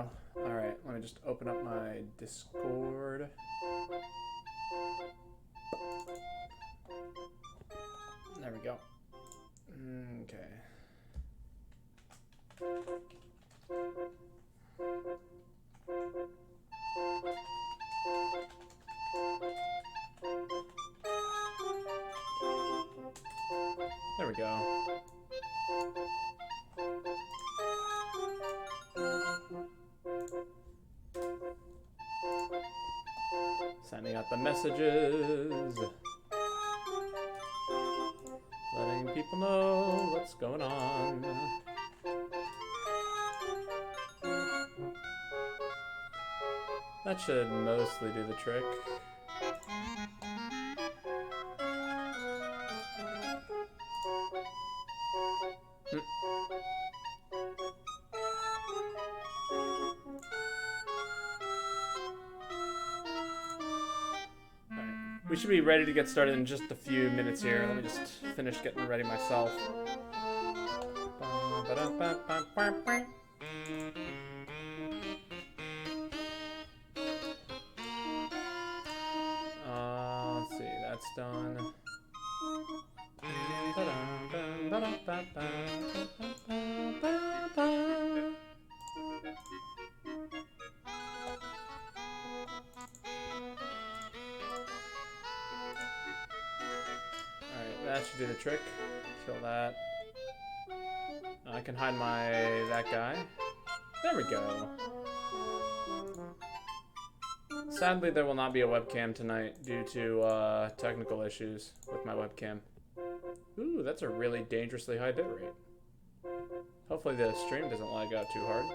go. Alright, let me just open up my Discord. There we go. Okay. There we go. Sending out the messages. Letting people know what's going on. That should mostly do the trick. We should be ready to get started in just a few minutes here. Let me just finish getting ready myself. Let's see, that's done. That should do the trick. Kill that. I can hide that guy. There we go. Sadly, there will not be a webcam tonight due to technical issues with my webcam. Ooh, that's a really dangerously high bitrate. Hopefully the stream doesn't lag out too hard.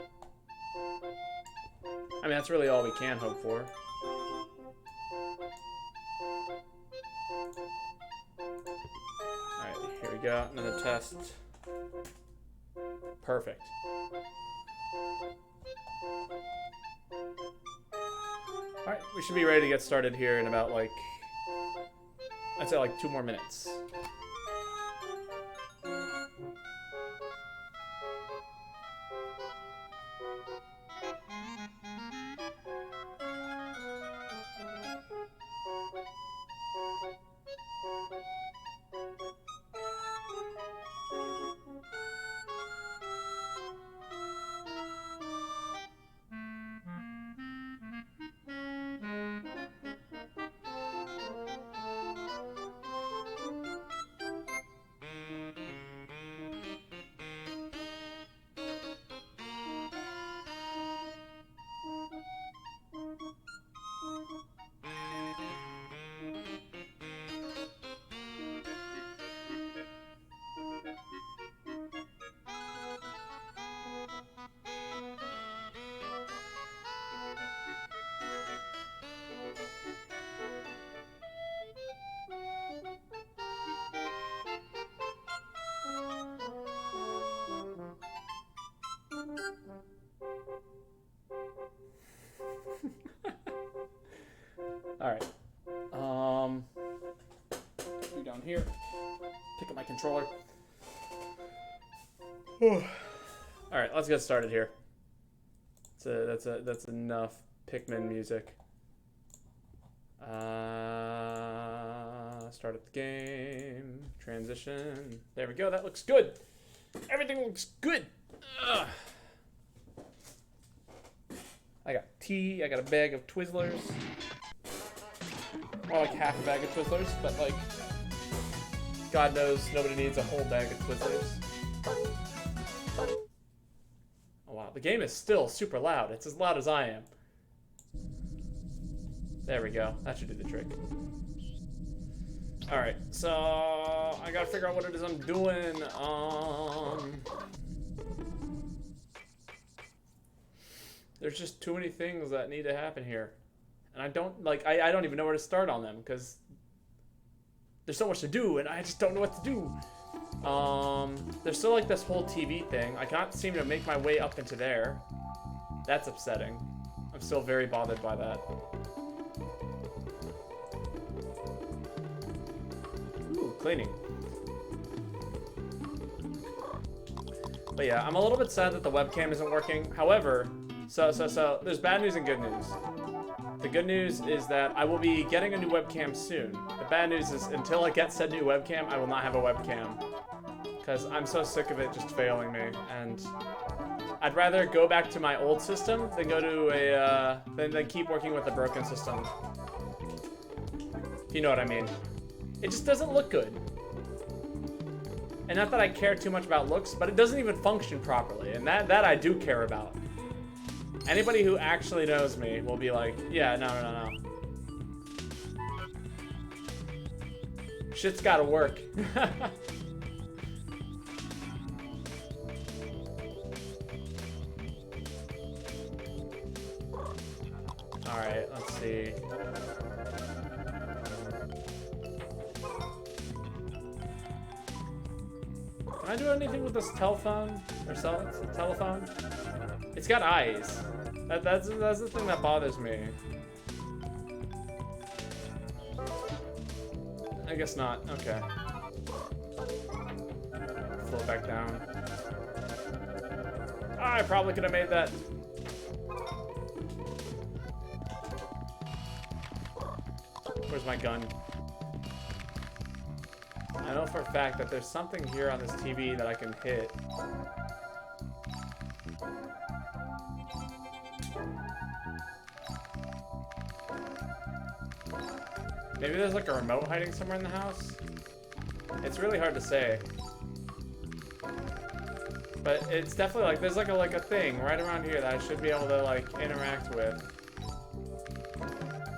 I mean, that's really all we can hope for. Here we go, another test. Perfect. Alright, we should be ready to get started here in about like, I'd say like 2 more minutes. Alright. Go down here. Pick up my controller. Alright, let's get started here. That's enough Pikmin music. Start up the game. Transition. There we go. That looks good. Everything looks good. Ugh. I got tea. I got a bag of Twizzlers. More like half a bag of Twizzlers, but like, God knows nobody needs a whole bag of Twizzlers. Oh wow, the game is still super loud. It's as loud as I am. There we go. That should do the trick. Alright, so I gotta figure out what it is I'm doing. There's just too many things that need to happen here. And I don't, like, I don't even know where to start on them, because there's so much to do, and I just don't know what to do. There's still, like, this whole TV thing. I can't seem to make my way up into there. That's upsetting. I'm still very bothered by that. Ooh, cleaning. But yeah, I'm a little bit sad that the webcam isn't working. However, So, there's bad news and good news. The good news is that I will be getting a new webcam soon. The bad news is until I get said new webcam, I will not have a webcam. Because I'm so sick of it just failing me, and I'd rather go back to my old system than go to a, than keep working with a broken system. If you know what I mean. It just doesn't look good. And not that I care too much about looks, but it doesn't even function properly, and that I do care about. Anybody who actually knows me will be like, yeah, no. Shit's gotta work. Alright, let's see. Can I do anything with this telephone? Or telephone? It's got eyes. That's the thing that bothers me. I guess not. Okay. Float back down. Oh, I probably could have made that. Where's my gun? I know for a fact that there's something here on this TV that I can hit. Maybe there's like a remote hiding somewhere in the house? It's really hard to say. But it's definitely like, there's like a thing right around here that I should be able to like interact with.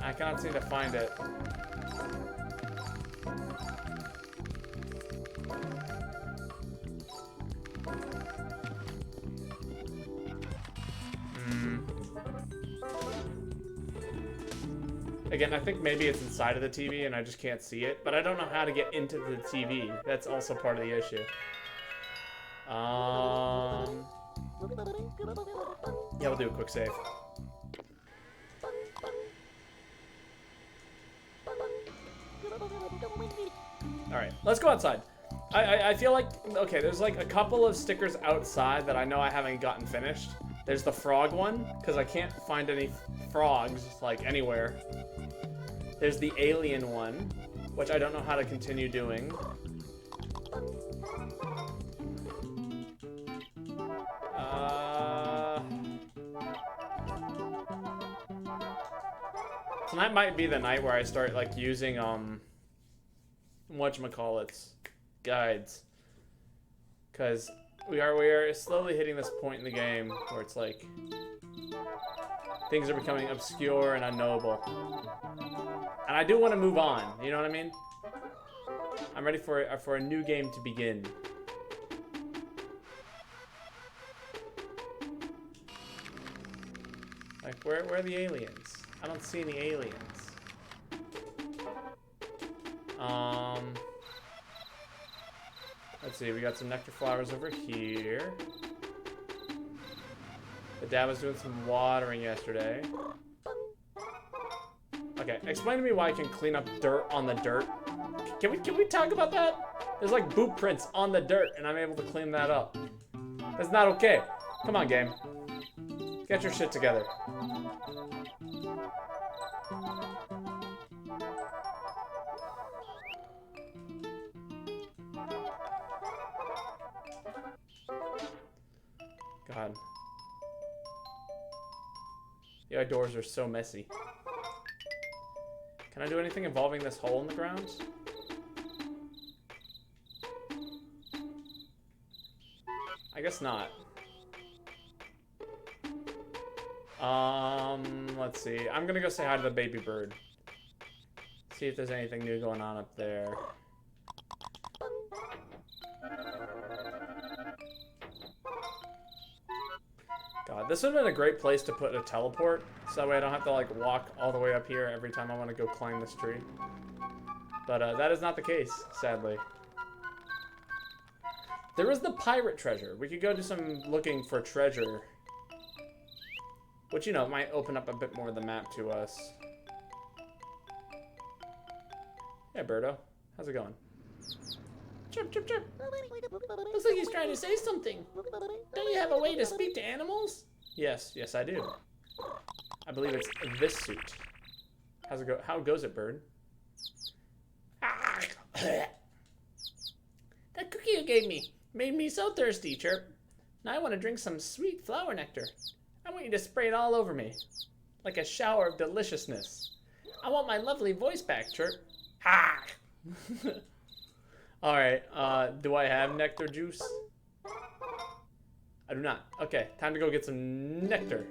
I cannot seem to find it. Again, I think maybe it's inside of the TV and I just can't see it, but I don't know how to get into the TV. That's also part of the issue. Yeah, we'll do a quick save. Alright, let's go outside. I feel like, okay, there's like a couple of stickers outside that I know I haven't gotten finished. There's the frog one, because I can't find any frogs, like, anywhere. There's the alien one, which I don't know how to continue doing. Tonight might be the night where I start, like, using, whatchamacallits, guides. Because we are slowly hitting this point in the game where it's like things are becoming obscure and unknowable. And I do want to move on, you know what I mean? I'm ready for a new game to begin. Like, where are the aliens? I don't see any aliens. Let's see, we got some nectar flowers over here. The dad was doing some watering yesterday. Okay, explain to me why I can clean up dirt on the dirt. Can we talk about that? There's like boot prints on the dirt and I'm able to clean that up. That's not okay. Come on, game. Get your shit together. God. The outdoors are so messy. Can I do anything involving this hole in the ground? I guess not. Let's see. I'm gonna go say hi to the baby bird. See if there's anything new going on up there. God, this would have been a great place to put a teleport, so that way I don't have to like walk all the way up here every time I want to go climb this tree. But that is not the case, sadly. There is the pirate treasure. We could go do some looking for treasure. Which, you know, might open up a bit more of the map to us. Hey, Birdo. How's it going? Chirp, chirp, chirp. Looks like he's trying to say something. Don't you have a way to speak to animals? Yes, yes, I do. I believe it's this suit. How's it go? How goes it, bird? That cookie you gave me made me so thirsty, Chirp. Now I want to drink some sweet flower nectar. I want you to spray it all over me, like a shower of deliciousness. I want my lovely voice back, Chirp. Ha! Alright, do I have nectar juice? I do not. Okay, time to go get some nectar.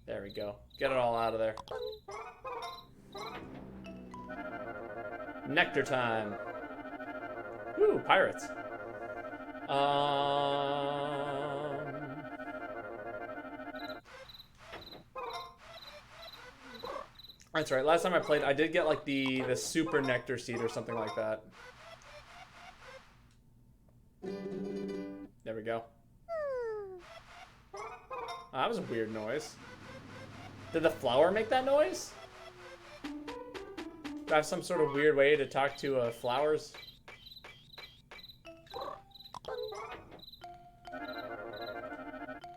There we go. Get it all out of there. Nectar time. Woo, pirates. That's right. Last time I played, I did get like the super nectar seed or something like that. There we go. Oh, that was a weird noise. Did the flower make that noise? Do I have some sort of weird way to talk to flowers?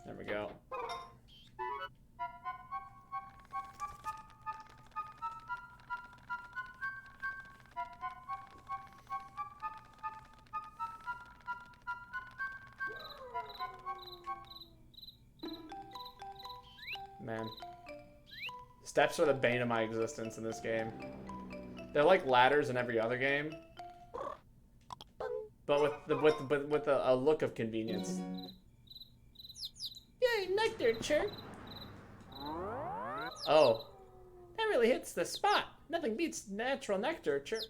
There we go. Man. Steps are the bane of my existence in this game. They're like ladders in every other game, but with a look of convenience. Yay, nectar, Chirp! Oh. That really hits the spot. Nothing beats natural nectar, Chirp.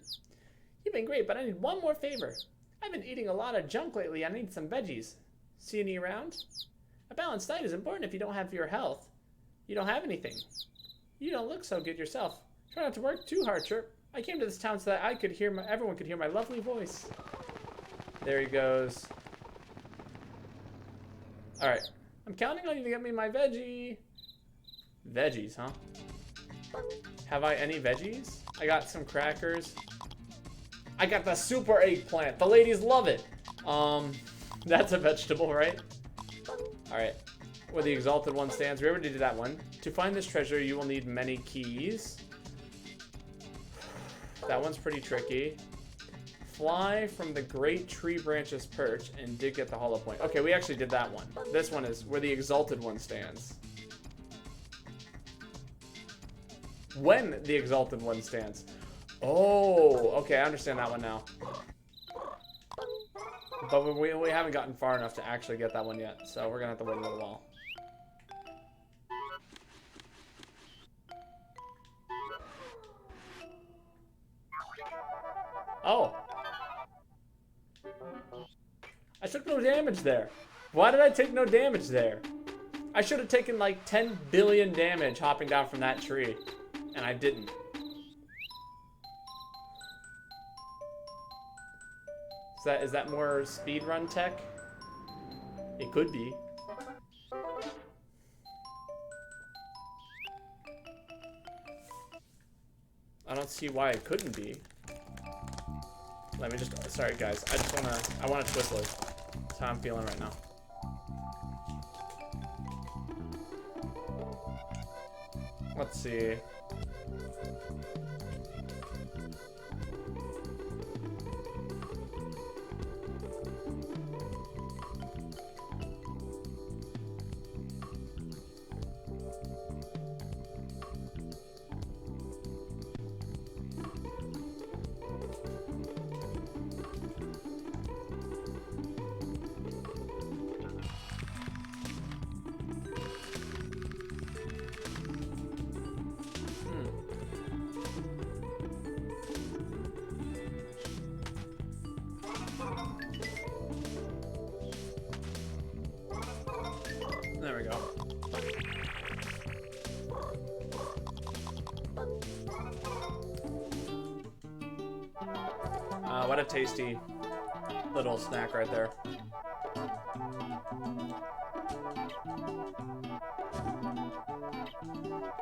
You've been great, but I need one more favor. I've been eating a lot of junk lately. I need some veggies. See any around? A balanced diet is important if you don't have your health. You don't have anything. You don't look so good yourself. Try not to work too hard, Chirp. I came to this town so that I could hear everyone could hear my lovely voice. There he goes. Alright. I'm counting on you to get me my veggie. Veggies, huh? Have I any veggies? I got some crackers. I got the super eggplant. The ladies love it. That's a vegetable, right? Alright. Where the Exalted One stands. We already did that one. To find this treasure, you will need many keys. That one's pretty tricky. Fly from the great tree branch's perch and dig at the hollow point. Okay, we actually did that one. This one is where the Exalted One stands. When the Exalted One stands. Oh, okay, I understand that one now. But we haven't gotten far enough to actually get that one yet, so we're gonna have to wait a little while. Oh. I took no damage there. Why did I take no damage there? I should have taken like 10 billion damage hopping down from that tree. And I didn't. Is that more speedrun tech? It could be. I don't see why it couldn't be. Let me just, sorry guys, I wanna Twizzler. That's how I'm feeling right now. Let's see. There we go. What a tasty little snack right there.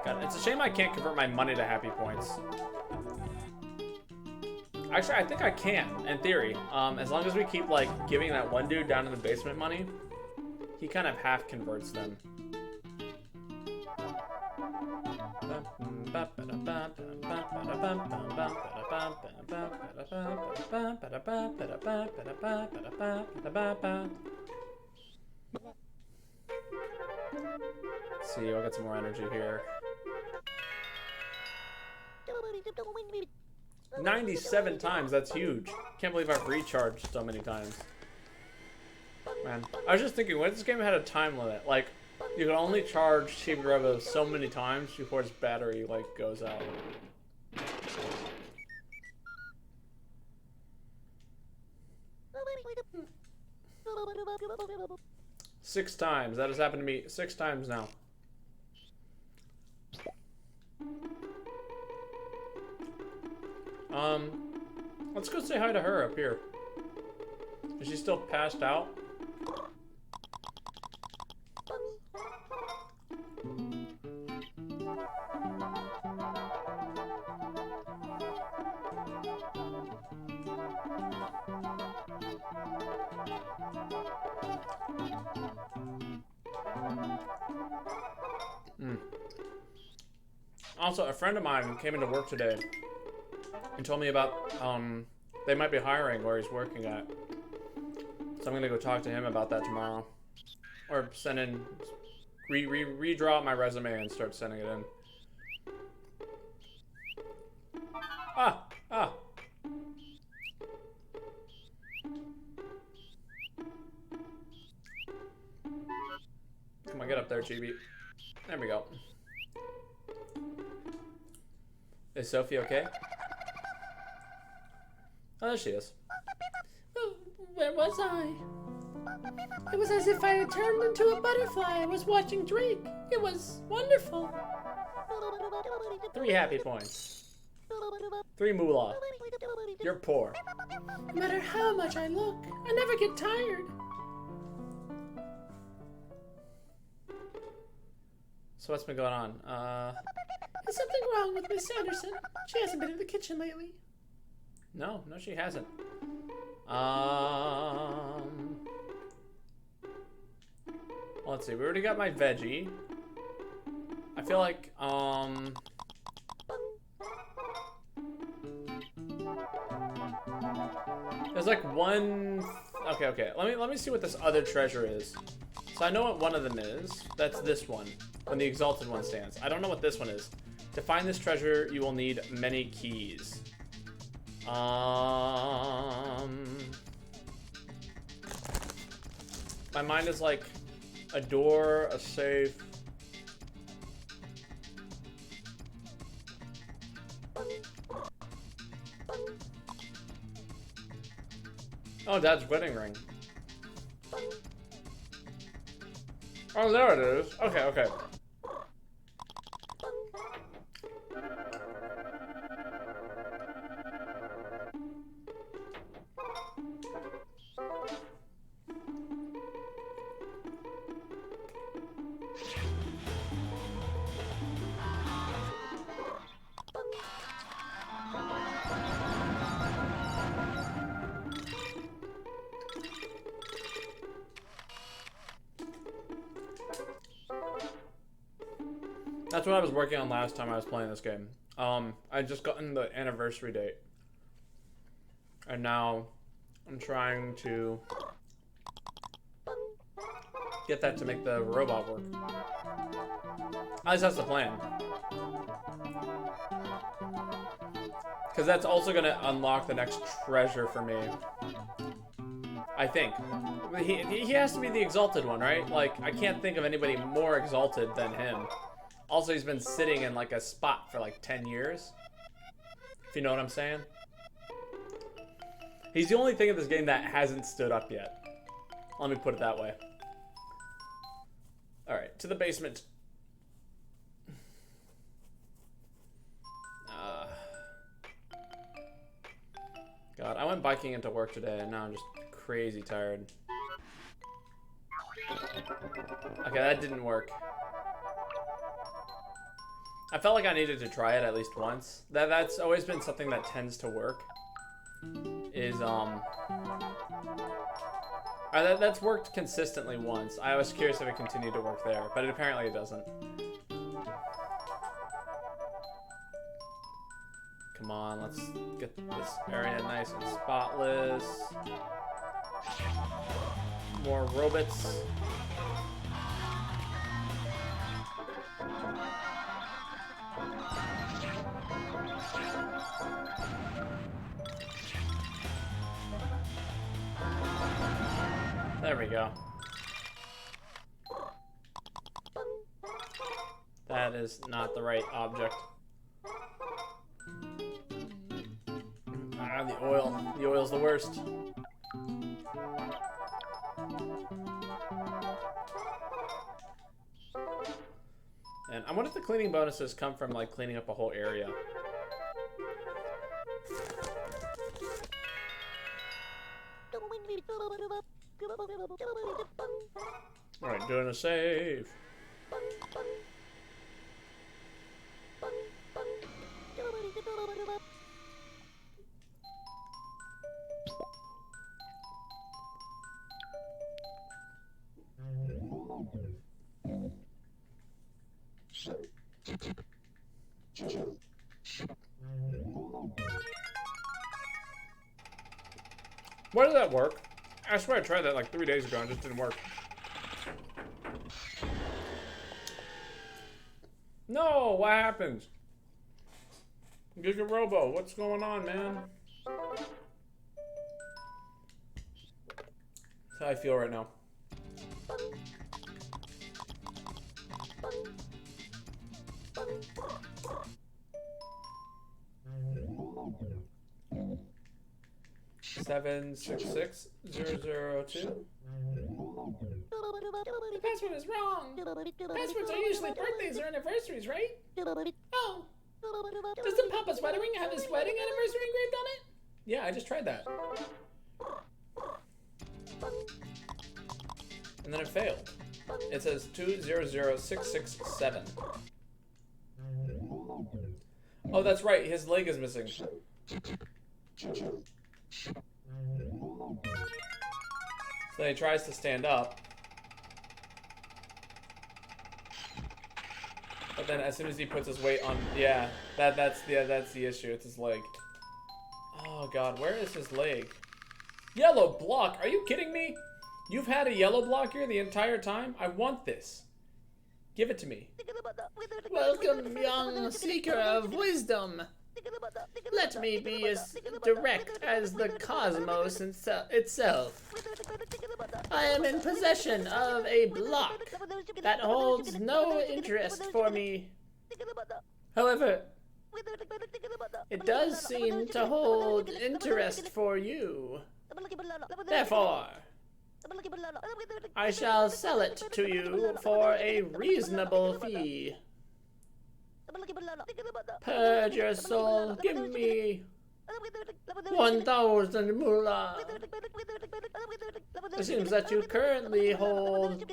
God, it's a shame I can't convert my money to happy points. Actually, I think I can, in theory. As long as we keep, like, giving that one dude down in the basement money, he kind of half converts them. Let's see, I'll get some more energy here. 97 times, that's huge. Can't believe I've recharged so many times. Man, I was just thinking, what if this game had a time limit? Like, you can only charge Chibi-robo so many times before its battery, like, goes out. Six times. That has happened to me 6 times now. Let's go say hi to her up here. Is she still passed out? Also, a friend of mine came into work today and told me about, they might be hiring where he's working at. So I'm gonna go talk to him about that tomorrow. Or send in, redraw out my resume and start sending it in. Ah! Come on, get up there, Chibi. There we go. Is Sophie okay? Oh, there she is. Where was I? It was as if I had turned into a butterfly. I was watching Drake. It was wonderful. 3 happy points. 3 moolah. You're poor. No matter how much I look, I never get tired. So what's been going on? Is something wrong with Miss Anderson? She hasn't been in the kitchen lately. No, she hasn't. Let's see. We already got my veggie. I feel like, there's like one... Okay. Let me see what this other treasure is. So I know what one of them is. That's this one. When the exalted one stands. I don't know what this one is. To find this treasure, you will need many keys. My mind is like a door, a safe. Oh, Dad's wedding ring. Oh, there it is. Okay. That's what I was working on last time I was playing this game. I just gotten the anniversary date. And now I'm trying to get that to make the robot work. At least that's the plan. Because that's also going to unlock the next treasure for me. I think. He has to be the exalted one, right? Like, I can't think of anybody more exalted than him. Also, he's been sitting in, like, a spot for, like, 10 years. If you know what I'm saying. He's the only thing in this game that hasn't stood up yet. Let me put it that way. Alright, to the basement. God, I went biking into work today, and now I'm just crazy tired. Okay, that didn't work. I felt like I needed to try it at least once. That's always been something that tends to work. is that's worked consistently once. I was curious if it continued to work there, but apparently it doesn't. Come on, let's get this area nice and spotless. More robots. There we go. That is not the right object. Ah, the oil. The oil's the worst. And I wonder if the cleaning bonuses come from like cleaning up a whole area. Alright, doing a save. Why did that work? I swear I tried that like 3 days ago and it just didn't work. No, what happened? Chibi-robo, what's going on, man? That's how I feel right now. Seven 66002. The password is wrong. Passwords are usually birthdays or anniversaries, right? Oh. Doesn't Papa's wedding ring have his wedding anniversary engraved on it? Yeah, I just tried that. And then it failed. It says 200667. Oh, that's right. His leg is missing. So he tries to stand up. But then as soon as he puts his weight on, yeah, that's the issue. It's his leg. Oh god, where is his leg? Yellow block? Are you kidding me? You've had a yellow block here the entire time? I want this. Give it to me. Welcome, young seeker of wisdom. Let me be as direct as the cosmos itself. I am in possession of a block that holds no interest for me. However, it does seem to hold interest for you. Therefore, I shall sell it to you for a reasonable fee. Purge your soul. Give me 1,000 moolah. It seems that you currently hold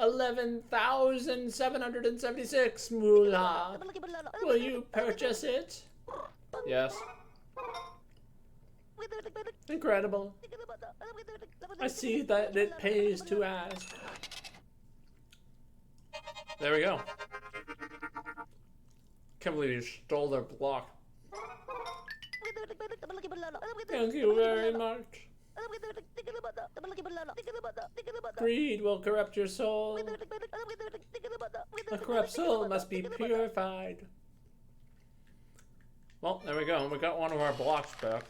11,776 moolah. Will you purchase it? Yes. Incredible. I see that it pays to ask. There we go. Can't believe you stole their block. Thank you very much. Greed will corrupt your soul. A corrupt soul must be purified. Well, there we go. We got one of our blocks back.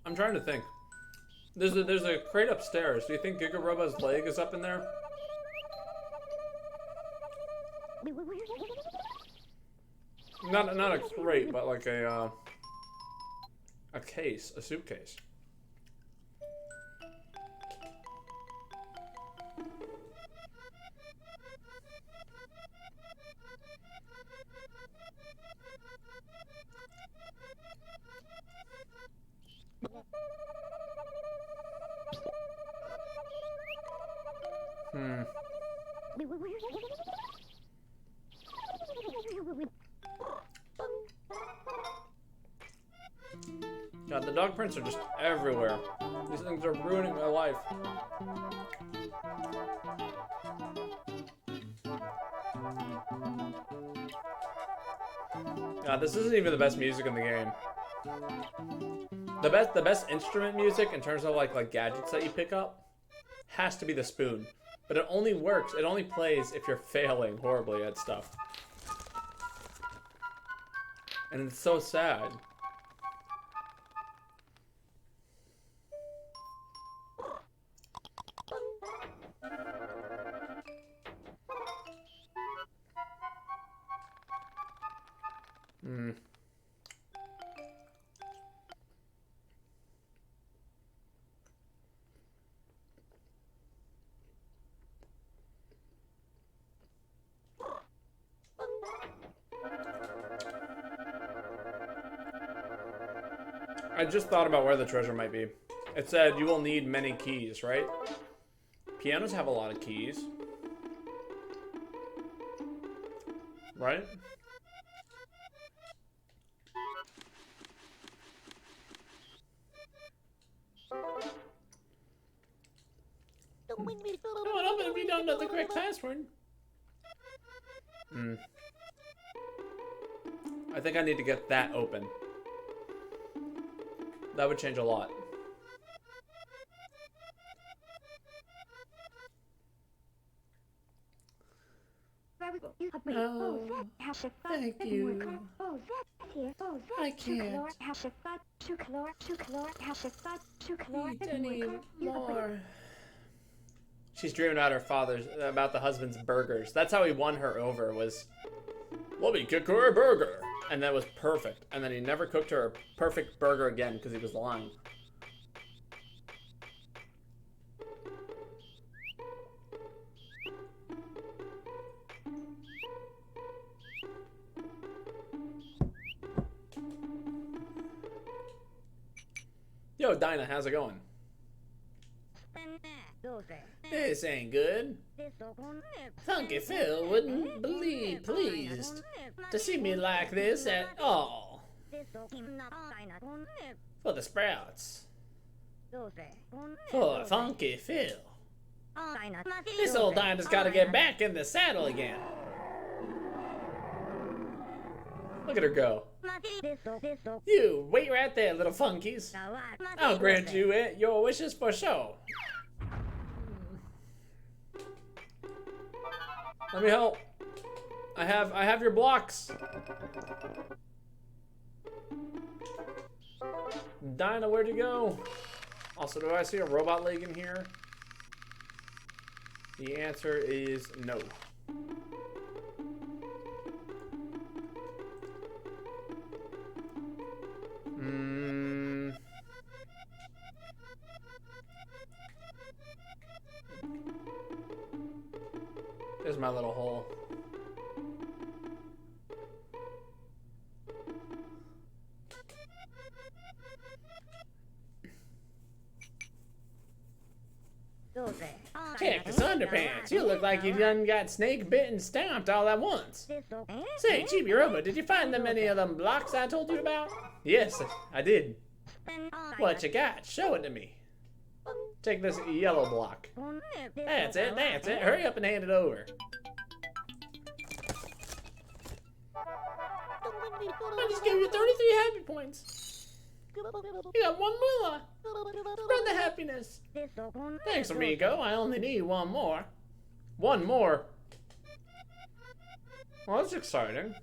I'm trying to think. There's a crate upstairs. Do you think Chibi-robo's leg is up in there? Not a crate, but like a case, a suitcase. Hmm. God, the dog prints are just everywhere. These things are ruining my life. God, this isn't even the best music in the game. The best instrument music in terms of like gadgets that you pick up has to be the spoon. But it only works, it only plays if you're failing horribly at stuff. And it's so sad. Hmm. I just thought about where the treasure might be. It said you will need many keys, right? Pianos have a lot of keys. Right? It won't open if you don't know the correct password. Hmm. I think I need to get that open. That would change a lot. Oh, thank you. I can't eat any more. She's dreaming about the husband's burgers. That's how he won her over, was, let me cook her a burger. And that was perfect. And then he never cooked her a perfect burger again because he was lying. Yo, Dinah, how's it going? This ain't good. Funky Phil wouldn't be pleased to see me like this at all. For the sprouts. For Funky Phil. This old Dinah's gotta get back in the saddle again. Look at her go. You wait right there, little funkies. I'll grant you your wishes for sure. Let me help. I have your blocks. Dinah, where'd you go? Also, do I see a robot leg in here? The answer is no. There's my little hole. Check his underpants. You look like you done got snake bit and stomped all at once. Say, Chibi-robo, did you find them any of them blocks I told you about? Yes, I did. What you got? Show it to me. Take this yellow block. That's it, that's it. Hurry up and hand it over. I just gave you 33 happy points. You got one moolah. Spread the happiness. Thanks, amigo. I only need one more. One more. Well, that's exciting.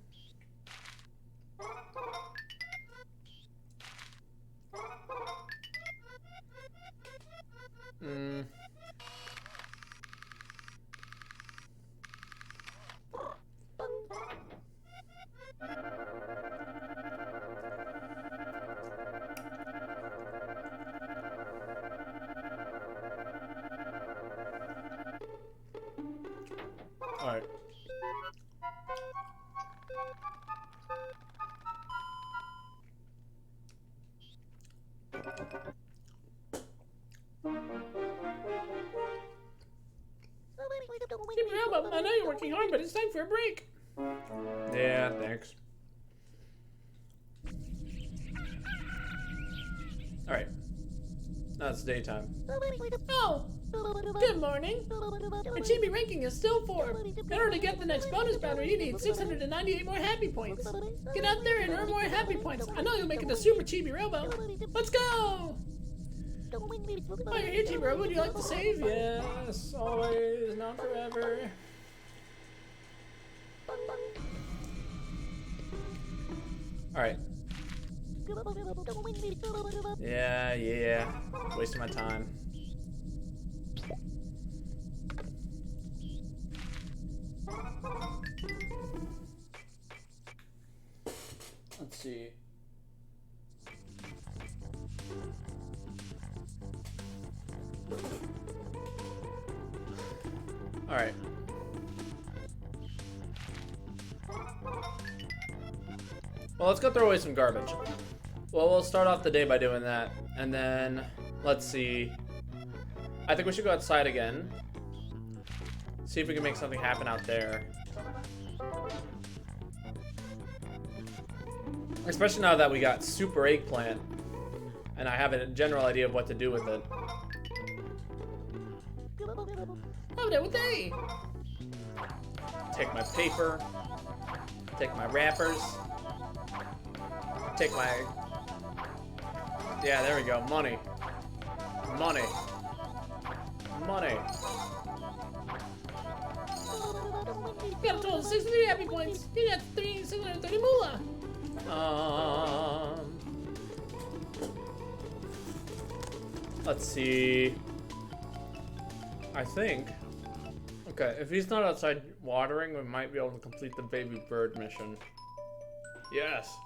All right. I know you're working hard, but it's time for a break. Yeah, thanks. Alright. Now it's daytime. Oh, good morning. Your Chibi ranking is still 4. In order to get the next bonus boundary, you need 698 more happy points. Get out there and earn more happy points. I know you'll make it to Super Chibi-robo. Let's go! Oh, you're here, Chibi-robo. Would you like to save? Yes, always, not forever. Alright. Yeah. Wasting my time. Let's see. Alright. Well, let's go throw away some garbage. Well, we'll start off the day by doing that. And then, let's see. I think we should go outside again. See if we can make something happen out there. Especially now that we got Super Eggplant. And I have a general idea of what to do with it. Take my paper. Take my wrappers. Take my... Yeah, there we go. Money. Money. Money. You got a total of 63 happy points. You got 630 moolah. Let's see. I think. Okay, if he's not outside watering, we might be able to complete the baby bird mission. Yes.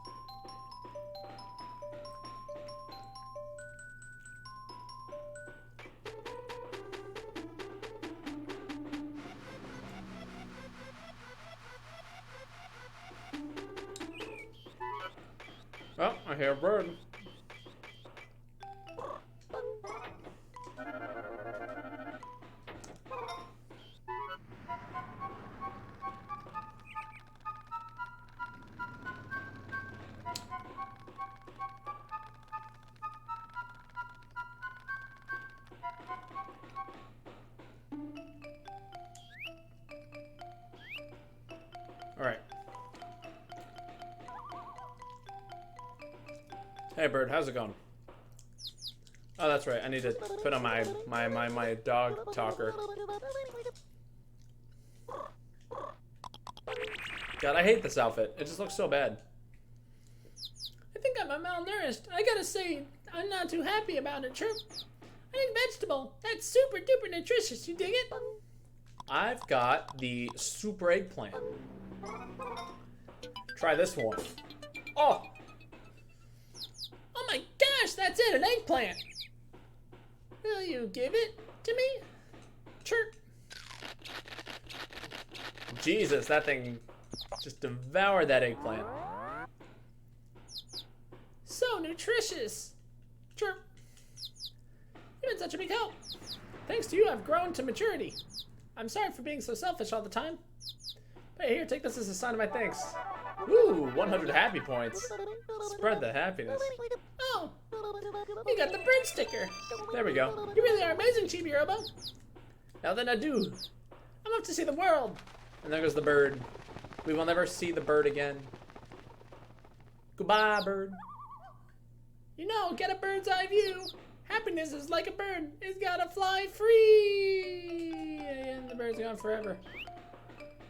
Oh, I hear a bird. All right. Hey bird, how's it going? Oh, that's right. I need to put on my dog talker. God, I hate this outfit. It just looks so bad. I think I'm malnourished. I gotta say, I'm not too happy about it, Chirp. I need vegetable. That's super duper nutritious. You dig it? I've got the super eggplant. Try this one. Oh! Oh my gosh, that's it, an eggplant. Will you give it to me? Chirp. Jesus, that thing just devoured that eggplant. So nutritious. Chirp. You've been such a big help. Thanks to you, I've grown to maturity. I'm sorry for being so selfish all the time. Hey, here, take this as a sign of my thanks. Ooh, 100 happy points. Spread the happiness. Oh, you got the bird sticker. There we go. You really are amazing, Chibi-robo. Now then I do. I'm off to see the world. And there goes the bird. We will never see the bird again. Goodbye, bird. You know, get a bird's eye view. Happiness is like a bird. It's gotta fly free. And the bird's gone forever.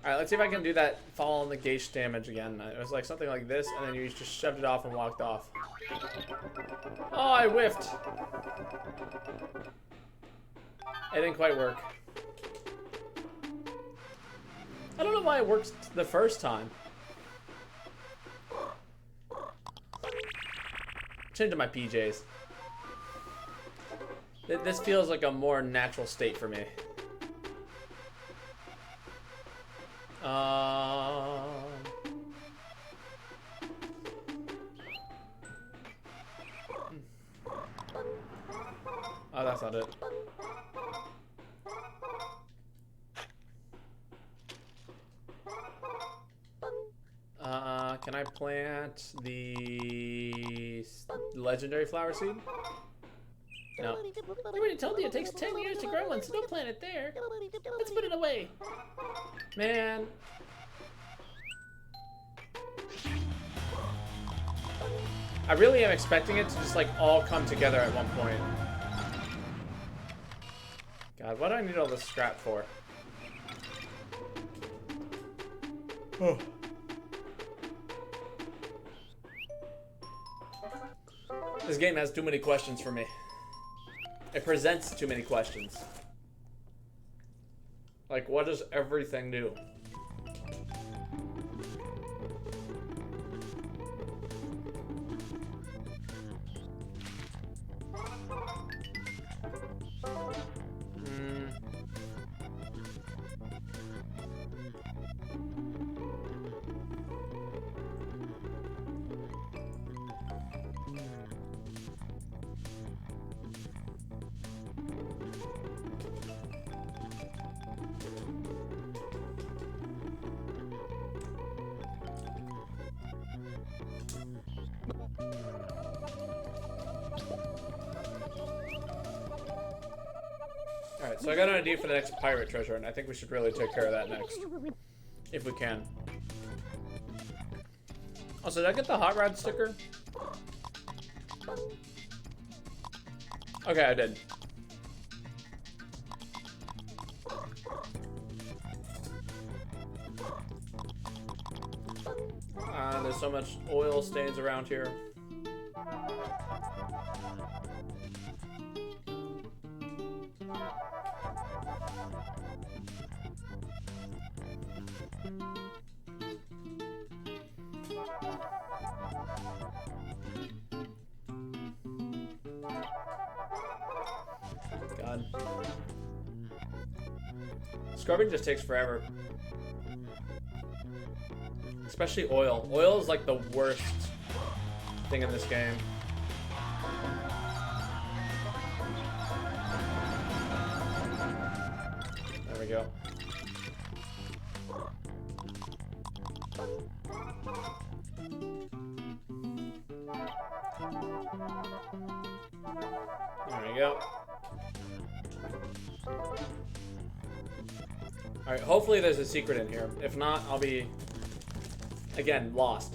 Alright, let's see if I can do that fall on the gauge damage again. It was like something like this, and then you just shoved it off and walked off. Oh, I whiffed. It didn't quite work. I don't know why it works the first time. Change to my PJs. This feels like a more natural state for me. Oh, that's not it. I plant the legendary flower seed? No. I already told you it takes 10 years to grow one, so don't plant it there. Let's put it away. Man. I really am expecting it to just like all come together at one point. God, what do I need all this scrap for? Oh. This game has too many questions for me. It presents too many questions. Like, what does everything do? Alright, so I got an idea for the next pirate treasure, and I think we should really take care of that next. If we can. Also, did I get the hot rod sticker? Okay, I did. There's so much oil stains around here. God. Scrubbing just takes forever. Especially oil. Oil is like the worst thing in this game. There we go. There we go. Alright, hopefully there's a secret in here. If not, I'll be, again, lost.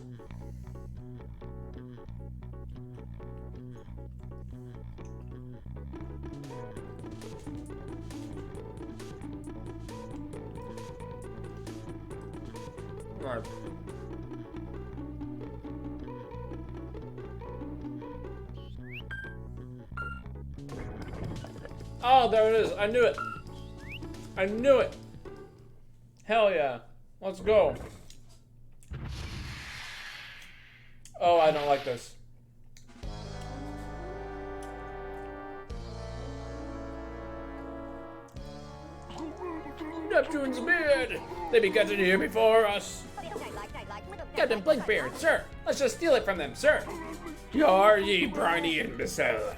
Alright. Oh, there it is. I knew it. I knew it. Hell yeah. Let's go. Oh, I don't like this. Neptune's beard! They be getting here before us. Captain Blinkbeard, sir. Let's just steal it from them, sir. Yar ye briny imbecile.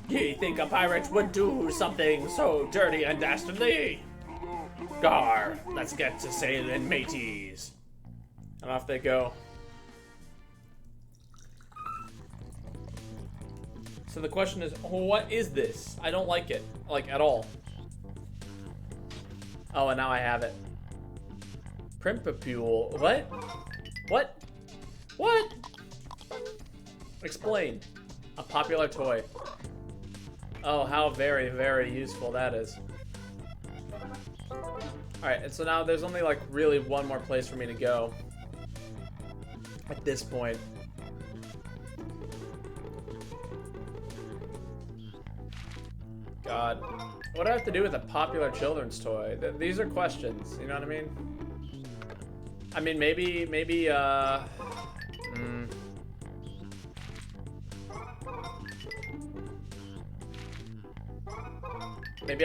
Ye think a pirate would do something so dirty and dastardly? Gar, let's get to sailing, mateys. And off they go. So the question is, what is this? I don't like it, like at all. Oh, and now I have it. Primpapule, what? What? What? Explain. A popular toy. Oh, how very, very useful that is. Alright, and so now there's only like really one more place for me to go. At this point. God. What do I have to do with a popular children's toy? These are questions, you know what I mean? I mean, maybe, maybe I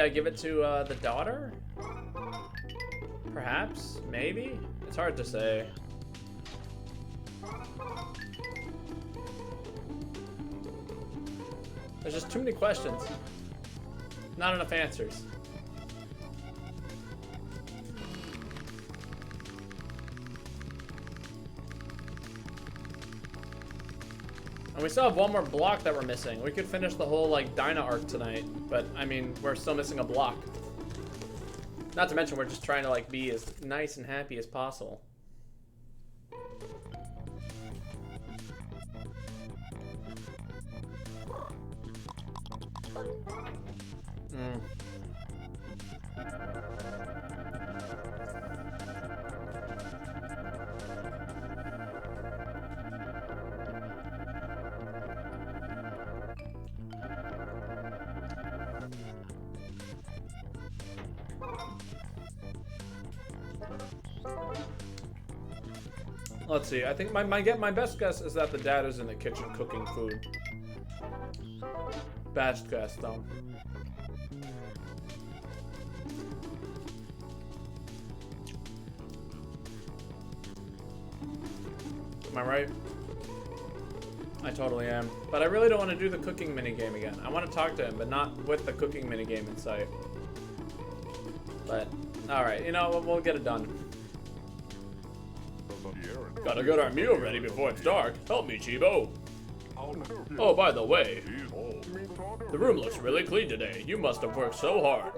give it to the daughter? Perhaps? Maybe? It's hard to say. There's just too many questions. Not enough answers. And we still have one more block that we're missing. We could finish the whole, like, Dyna arc tonight. But, I mean, we're still missing a block. Not to mention, we're just trying to, like, be as nice and happy as possible. Let's see. I think my best guess is that the dad is in the kitchen cooking food. Best guess, though. Am I right? I totally am. But I really don't want to do the cooking minigame again. I want to talk to him, but not with the cooking minigame in sight. But, alright, you know, we'll get it done. Gotta get our meal ready before it's dark. Help me, Chibo. Oh, by the way, the room looks really clean today. You must have worked so hard.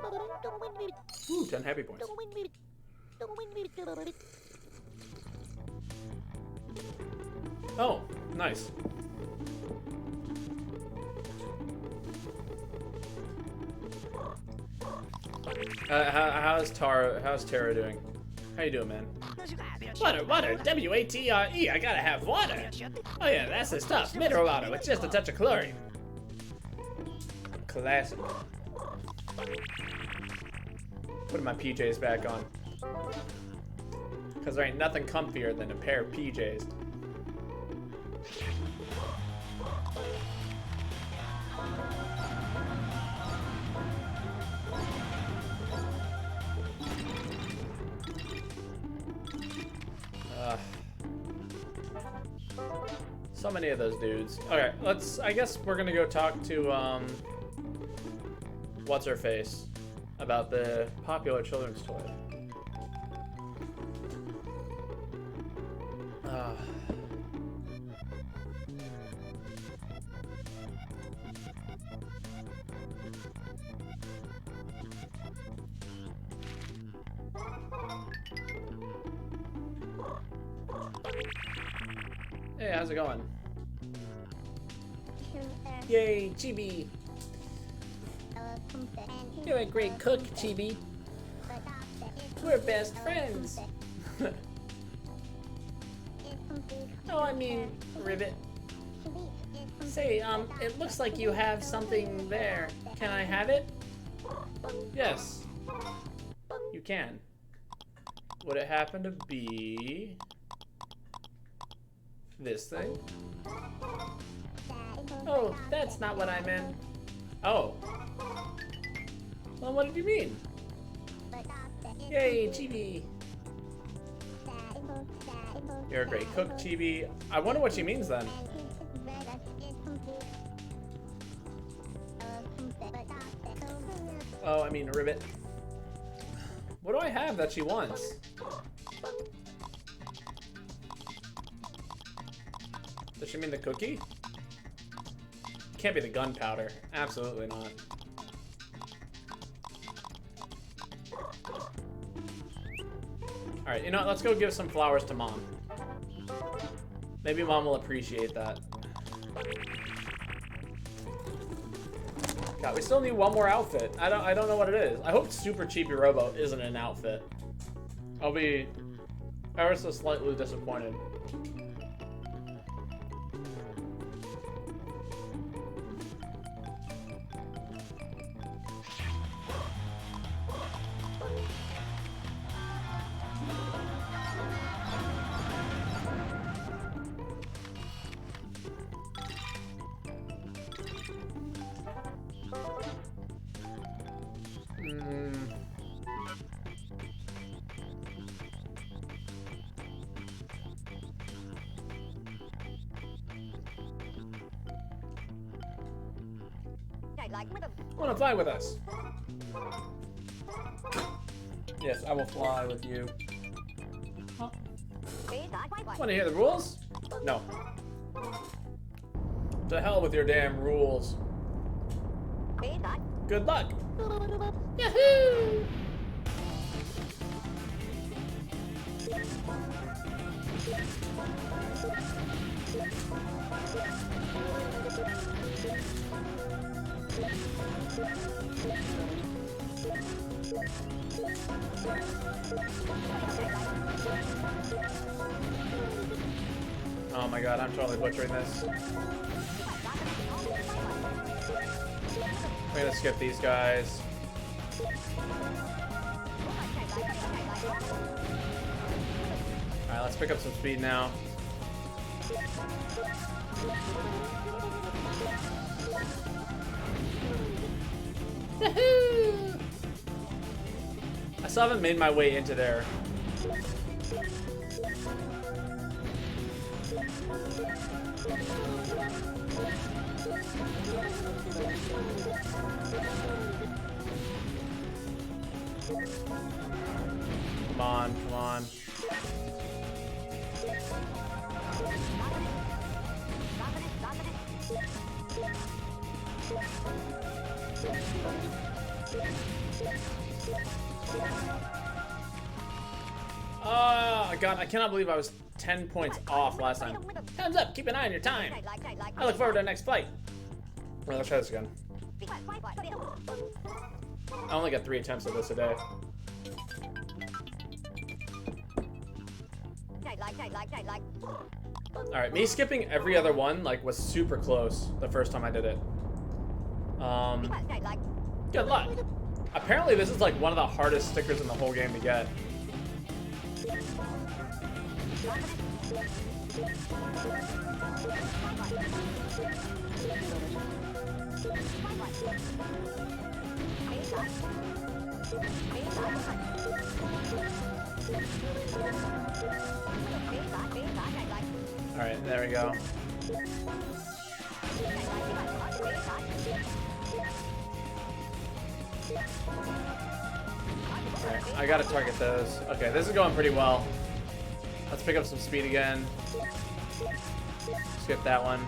Ooh, 10 happy points. Oh, nice. How's Tara doing? How you doing, man? Water, W-A-T-R-E, I gotta have water. Oh yeah, that's the stuff, mineral water with just a touch of chlorine. Classic. Putting my PJs back on. Because there ain't nothing comfier than a pair of PJs. So many of those dudes. Okay, I guess we're gonna go talk to, what's her face about the popular children's toy. Hey, how's it going? Yay, Chibi. You're a great cook, Chibi. We're best friends. Oh, I mean, Ribbit. Say, it looks like you have something there. Can I have it? Yes. You can. Would it happen to be this thing? Oh, that's not what I meant. Oh. Well, what did you mean? Yay, Chibi. You're a great cook, Chibi. I wonder what she means then. Oh, I mean, Ribbit. What do I have that she wants? Does she mean the cookie? Can't be the gunpowder. Absolutely not. Alright, you know what? Let's go give some flowers to Mom. Maybe Mom will appreciate that. God, we still need one more outfit. I don't know what it is. I hope Super Chibi-robo isn't an outfit. I'll be ever so slightly disappointed. Wanna fly with us? Yes, I will fly with you. Huh? Wanna hear the rules? No. To hell with your damn rules. Good luck. Yahoo! Oh my god, I'm totally butchering this. We're gonna skip these guys. Alright, let's pick up some speed now. Yahoo! I still haven't made my way into there. Come on, come on. Oh, God, I cannot believe I was 10 points off last time. Thumbs up, keep an eye on your time. I look forward to the next fight. Well, let's try this again. I only got 3 attempts at this a day. Alright, me skipping every other one, like, was super close the first time I did it. Good luck. Apparently this is, like, one of the hardest stickers in the whole game to get. Alright, there we go. Alright, I gotta target those. Okay, this is going pretty well. Let's pick up some speed again. Skip that one.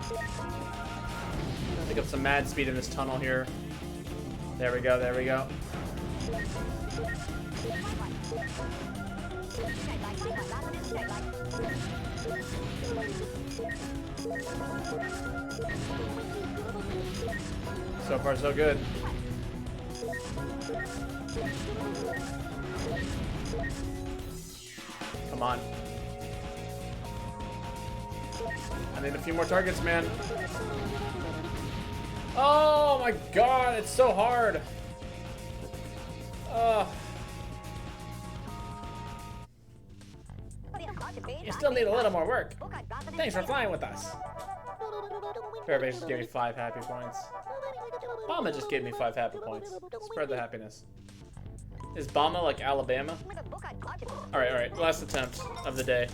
Pick up some mad speed in this tunnel here. There we go, there we go. So far, so good. Come on. I need a few more targets, man. Oh my god, it's so hard. You still need a little more work. Thanks for flying with us. Fairbase just gave me 5 happy points. Bama just gave me 5 happy points. Spread the happiness. Is Bama like Alabama? Alright, alright. Last attempt of the day.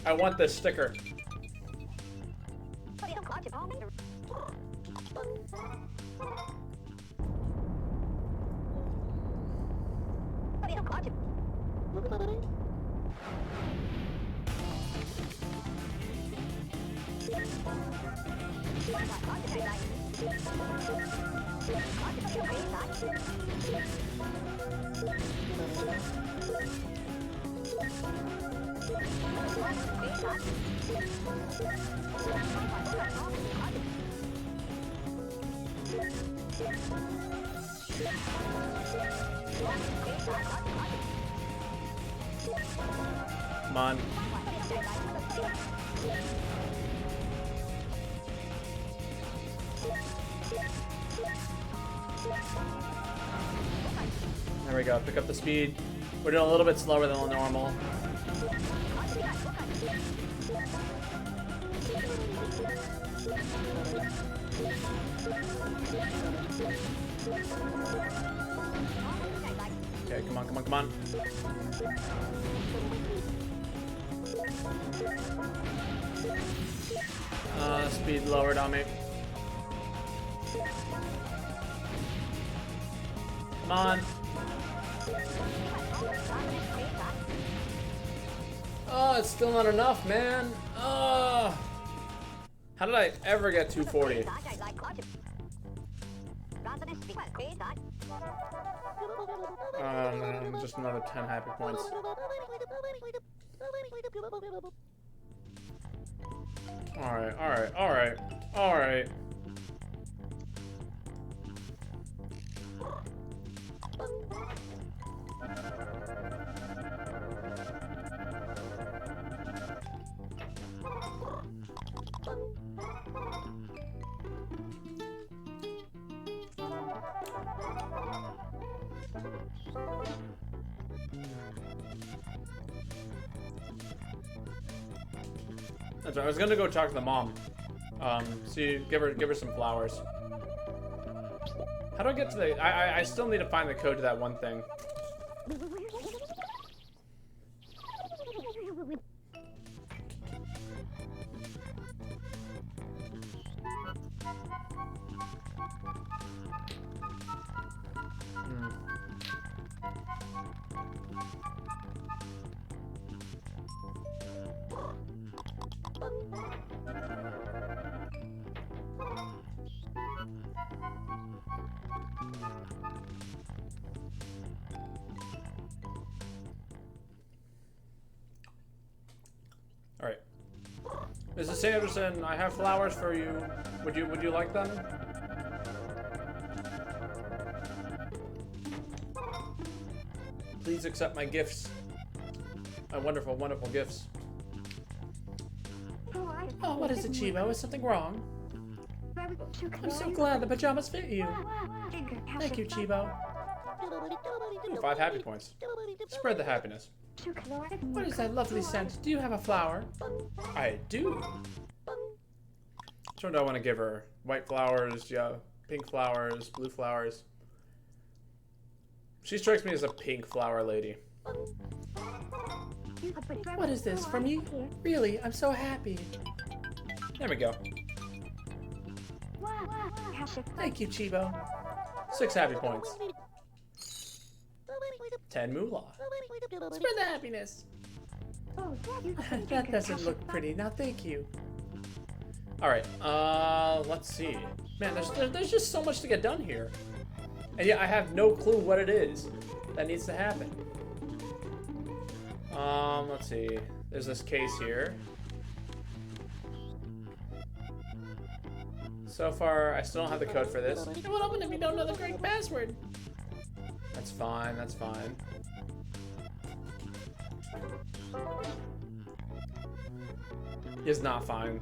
I want this sticker. Come on. There we go. Pick up the speed. We're doing a little bit slower than normal. Okay, come on, come on, come on. Speed lowered on me. Come on. Oh, it's still not enough, man. Oh. How did I ever get 240? No, just another 10 happy points. Alright, alright, alright, alright. That's right. I was gonna go talk to the mom. See, give her some flowers. How do I get to the? I still need to find the code to that one thing. All right, Mrs. Sanderson, I have flowers for you. Would you like them? Please accept my gifts. My wonderful, wonderful gifts. Oh, what is it, Chibo? Is something wrong? I'm so glad the pajamas fit you. Thank you, Chibo. Ooh, 5 happy points. Spread the happiness. What is that lovely scent? Do you have a flower? I do. So what do I want to give her? White flowers, yeah, pink flowers, blue flowers. She strikes me as a pink flower lady. What is this, for me? Really, I'm so happy. There we go. Thank you, Chibo. 6 happy points. 10 moolah. Spread the happiness. That doesn't look pretty. Now, thank you. All right. Let's see. Man, there's just so much to get done here, and yeah, I have no clue what it is that needs to happen. Let's see. There's this case here. So far, I still don't have the code for this. It won't open if you don't know the correct password. That's fine, that's fine. It's not fine.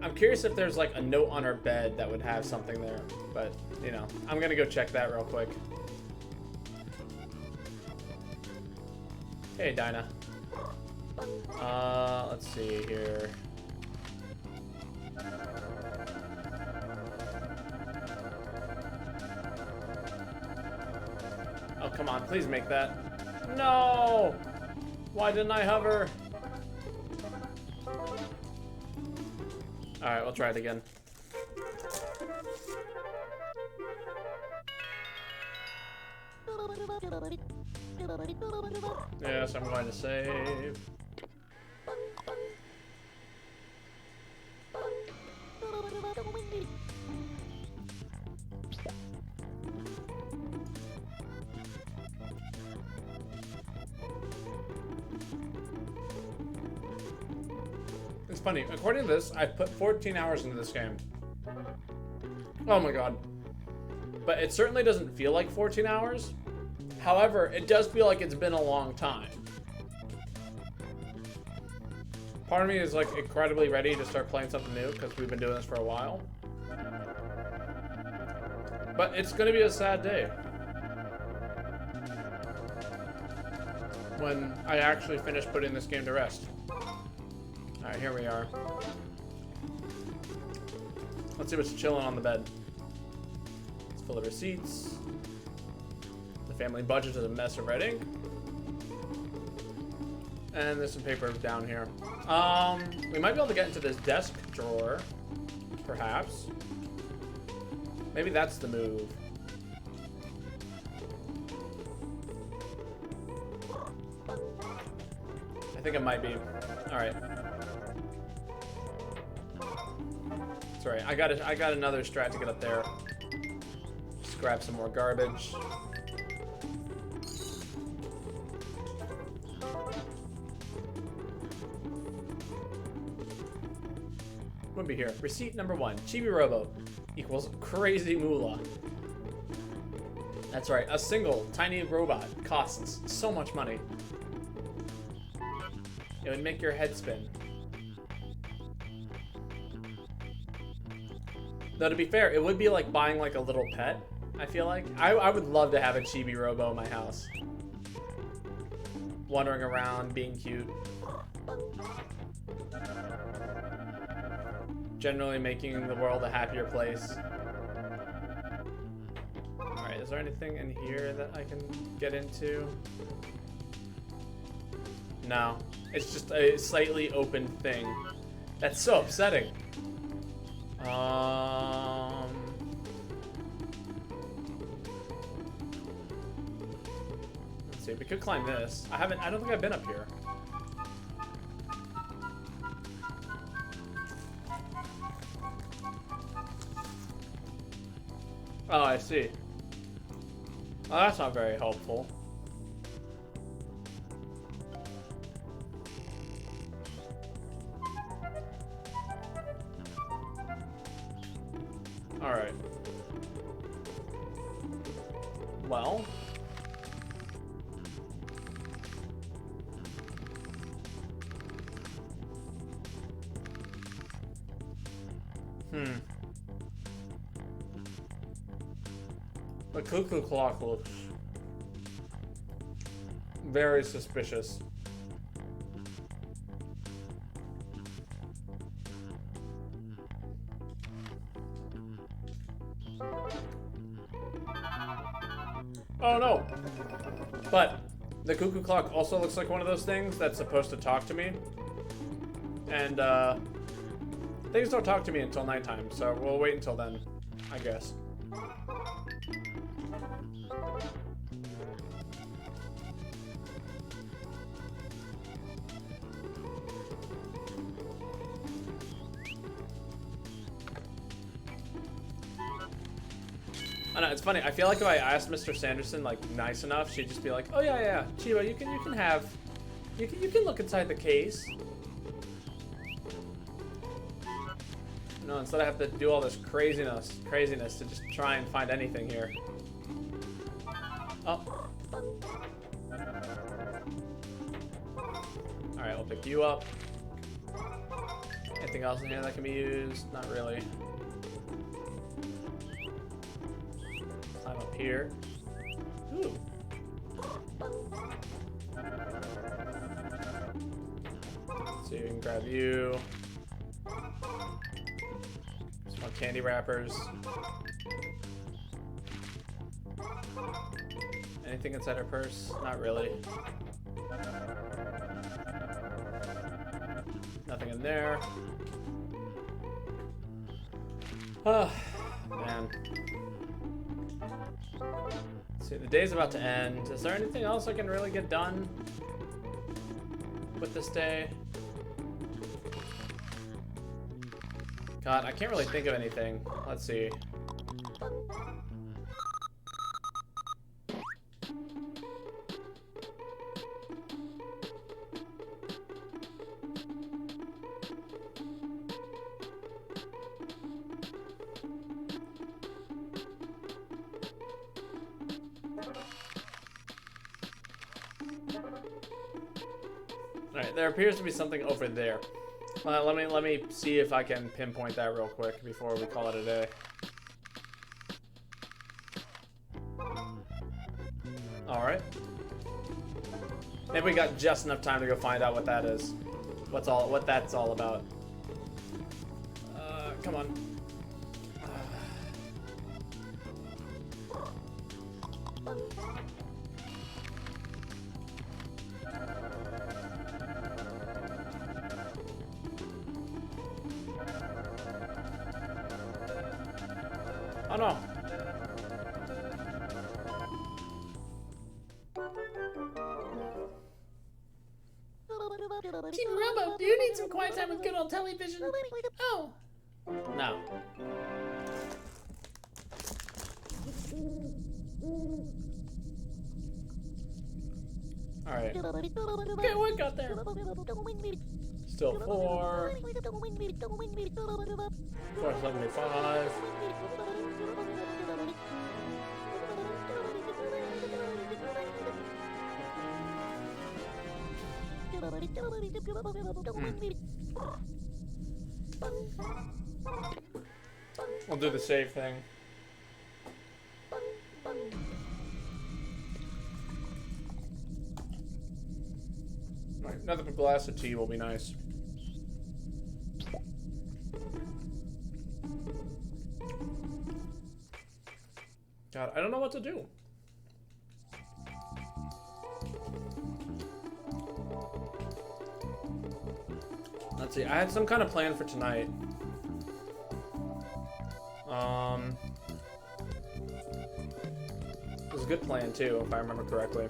I'm curious if there's like a note on her bed that would have something there, but you know, I'm gonna go check that real quick. Hey, Dinah. Let's see here. Oh, come on, please make that. No! Why didn't I hover? Alright, we'll try it again. Yes, I'm going to save. It's funny, according to this, I've put 14 hours into this game. Oh my god. But it certainly doesn't feel like 14 hours. However, it does feel like it's been a long time. Part of me is like incredibly ready to start playing something new because we've been doing this for a while. But it's gonna be a sad day when I actually finish putting this game to rest. Alright, here we are. Let's see what's chilling on the bed. It's full of receipts. The family budget is a mess of red ink. And there's some paper down here. We might be able to get into this desk drawer, perhaps. Maybe that's the move. I think it might be. Alright. right. I got another strat to get up there. Just grab some more garbage. Wouldn't be here. Receipt number 1. Chibi-robo equals crazy moolah. That's right. A single tiny robot costs so much money. It would make your head spin. Though to be fair, it would be like buying like a little pet, I feel like. I would love to have a Chibi-robo in my house. Wandering around, being cute. Generally making the world a happier place. Alright, is there anything in here that I can get into? No. It's just a slightly open thing. That's so upsetting. Let's see, we could climb this. I don't think I've been up here. Oh, I see. Oh, that's not very helpful. Alright. Well. The cuckoo clock looks very suspicious. Oh no! But the cuckoo clock also looks like one of those things that's supposed to talk to me. And things don't talk to me until nighttime, so we'll wait until then, I guess. I know, it's funny. I feel like if I asked Mr. Sanderson like nice enough, she'd just be like, "Oh yeah, Chiba, you can look inside the case." No, instead I have to do all this craziness to just try and find anything here. Oh. All right, I'll pick you up. Anything else in here that can be used? Not really. Climb up here. Ooh. So you can grab you. Some more candy wrappers. Anything inside her purse? Not really. Nothing in there. Oh, man. Let's see, the day's about to end. Is there anything else I can really get done with this day? God, I can't really think of anything. Let's see. Alright, there appears to be something over there. Let me see if I can pinpoint that real quick before we call it a day. Alright. Maybe we got just enough time to go find out what that is. What that's all about. Come on. Oh no. Chibi-robo, do you need some quiet time with good old television? Oh, No. Alright. Okay, what got there? Still 4. 475. We'll do the save thing. Alright, another glass of tea will be nice. God, I don't know what to do. Let's see, I had some kind of plan for tonight. It was a good plan too, if I remember correctly.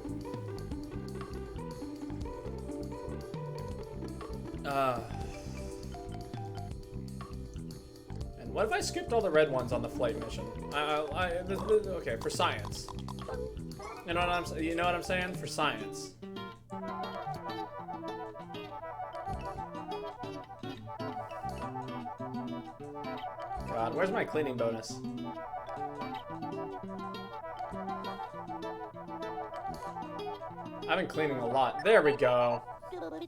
And what if I skipped all the red ones on the flight mission? Okay, for science. You know what I'm saying? For science. God, where's my cleaning bonus? I've been cleaning a lot. There we go.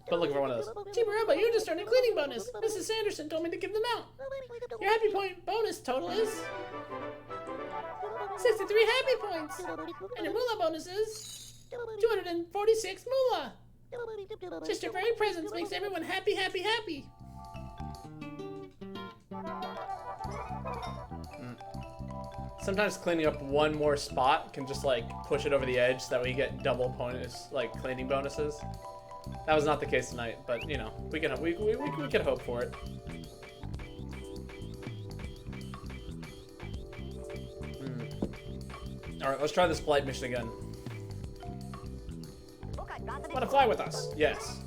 But looking for one of those. Chibi-robo, you just earned a cleaning bonus. Mrs. Sanderson told me to give them out. Your happy point bonus total is 63 happy points. And your moolah bonus is 246 moolah. Just your very presence makes everyone happy, happy, happy. Sometimes cleaning up one more spot can just like push it over the edge so that we get double bonus, like cleaning bonuses. That was not the case tonight, but you know, we can hope for it. Alright, let's try this flight mission again. Want to fly with us? Yes.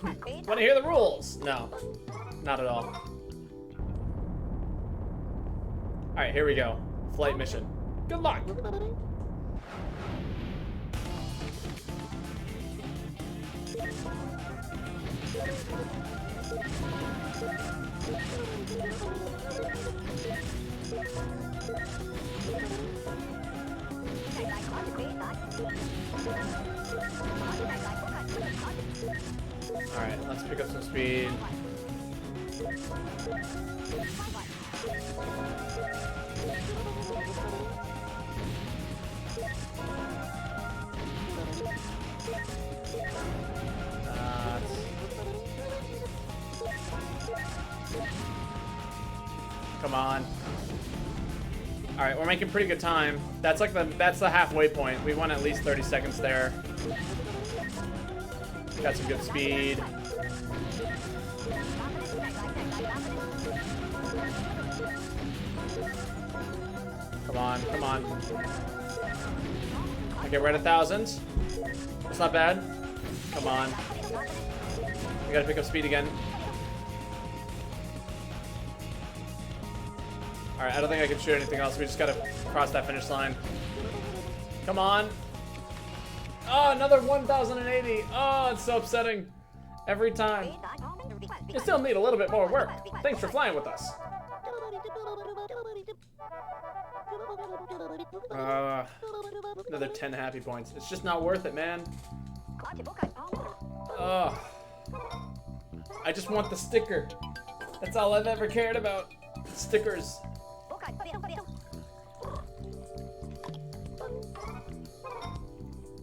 Want to hear the rules? No, not at all. Alright, here we go. Flight mission. Good luck! Alright, let's pick up some speed. Come on. Alright, we're making pretty good time. That's like that's the halfway point. We won at least 30 seconds there. Got some good speed. Come on, come on. Okay, we're at 1,000. That's not bad. Come on. We gotta pick up speed again. Alright, I don't think I can shoot anything else. We just gotta cross that finish line. Come on. Oh, another 1,080. Oh, it's so upsetting. Every time. You still need a little bit more work. Thanks for flying with us. Another 10 happy points. It's just not worth it, man. I just want the sticker. That's all I've ever cared about. Stickers.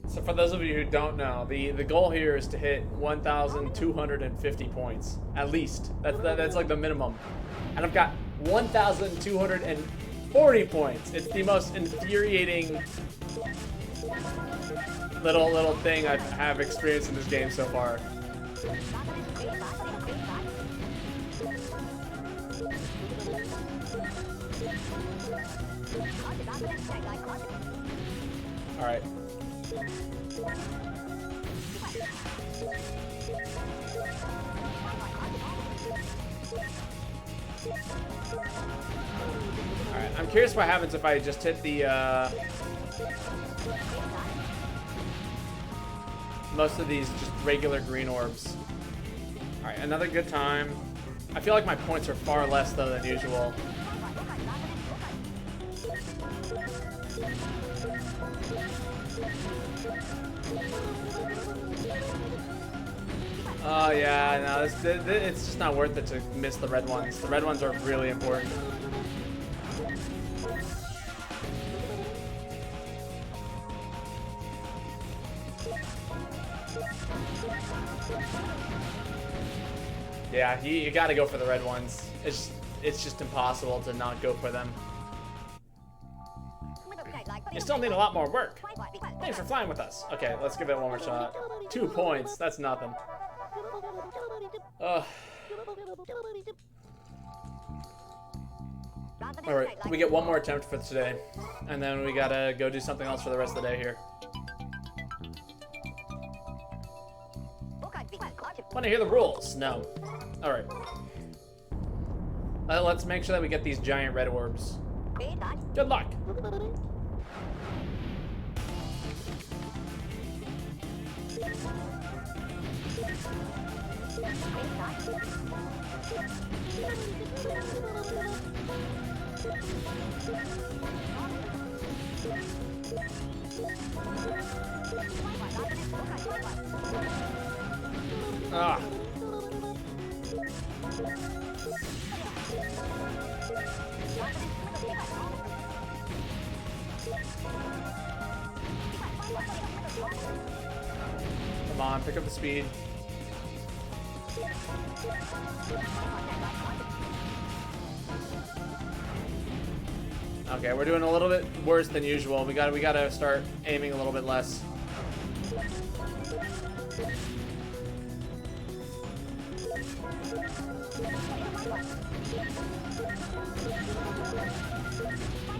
So for those of you who don't know, the goal here is to hit 1,250 points. At least. That's like the minimum. And I've got 1,240 points. It's the most infuriating little thing I have experienced in this game so far. Alright. I'm curious what happens if I just hit the, most of these just regular green orbs. Alright, another good time. I feel like my points are far less, though, than usual. Oh, yeah, no, it's just not worth it to miss the red ones. The red ones are really important. Yeah, you gotta go for the red ones. It's just impossible to not go for them. You still need a lot more work. Thanks for flying with us. Okay, let's give it one more shot. 2 points, that's nothing. Ugh. Alright, we get one more attempt for today. And then we gotta go do something else for the rest of the day here. Wanna hear the rules? No. Alright. Let's make sure that we get these giant red orbs. Good luck! Ah. Come on, pick up the speed. Okay, we're doing a little bit worse than usual. We gotta start aiming a little bit less.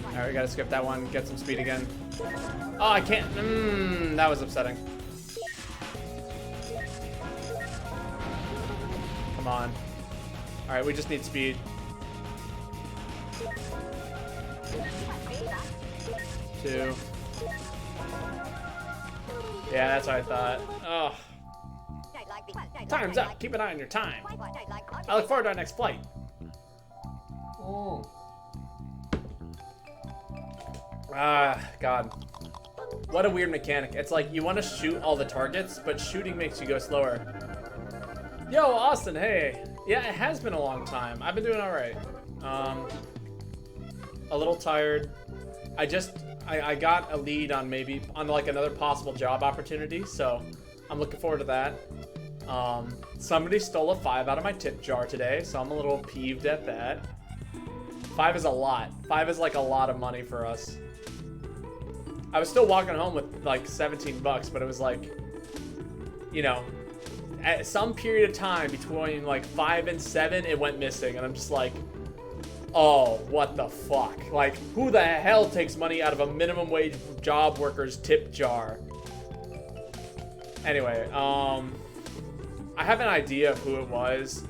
Alright, we gotta skip that one, get some speed again. Oh, I can't. That was upsetting. Come on. Alright, we just need speed. 2. Yeah, that's what I thought. Oh. Time's up. Keep an eye on your time. I look forward to our next flight. Ah, God. What a weird mechanic. It's like you want to shoot all the targets, but shooting makes you go slower. Yo, Austin, hey. Yeah, it has been a long time. I've been doing all right. A little tired. I got a lead on like another possible job opportunity, so I'm looking forward to that. Somebody stole a 5 out of my tip jar today, so I'm a little peeved at that. 5 is a lot. 5 is like a lot of money for us. I was still walking home with like 17 bucks, but it was like, you know, at some period of time between like 5 and 7, it went missing, and I'm just like, oh, what the fuck? Like, who the hell takes money out of a minimum wage job worker's tip jar? Anyway, I have an idea of who it was,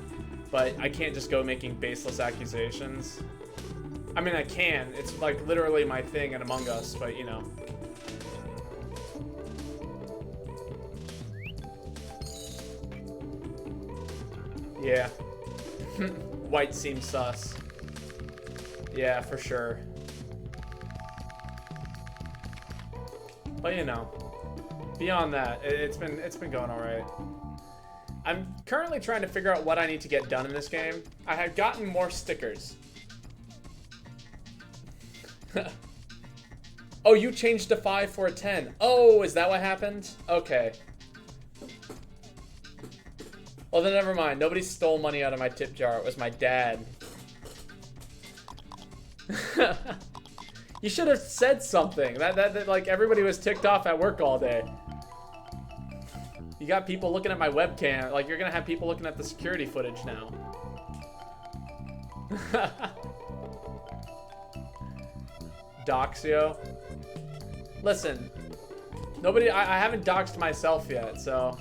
but I can't just go making baseless accusations. I mean, I can. It's like literally my thing in Among Us, but you know. Yeah. White seems sus. Yeah, for sure. But you know, beyond that, it's been going all right. I'm currently trying to figure out what I need to get done in this game. I have gotten more stickers. Oh, you changed a 5 for a 10. Oh, is that what happened? Okay. Well, then never mind. Nobody stole money out of my tip jar. It was my dad. You should have said something. That like everybody was ticked off at work all day. You got people looking at my webcam. Like, you're gonna have people looking at the security footage now. Doxio. Listen, nobody. I haven't doxed myself yet, so.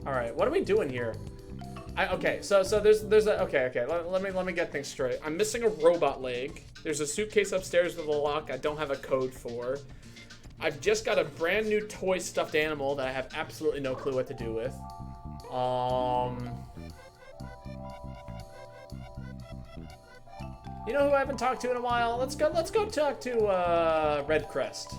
All right, what are we doing here? Okay, so there's a okay. Let me get things straight. I'm missing a robot leg. There's a suitcase upstairs with a lock I don't have a code for. I've just got a brand new toy stuffed animal that I have absolutely no clue what to do with. You know who I haven't talked to in a while? Let's go talk to Red Crest.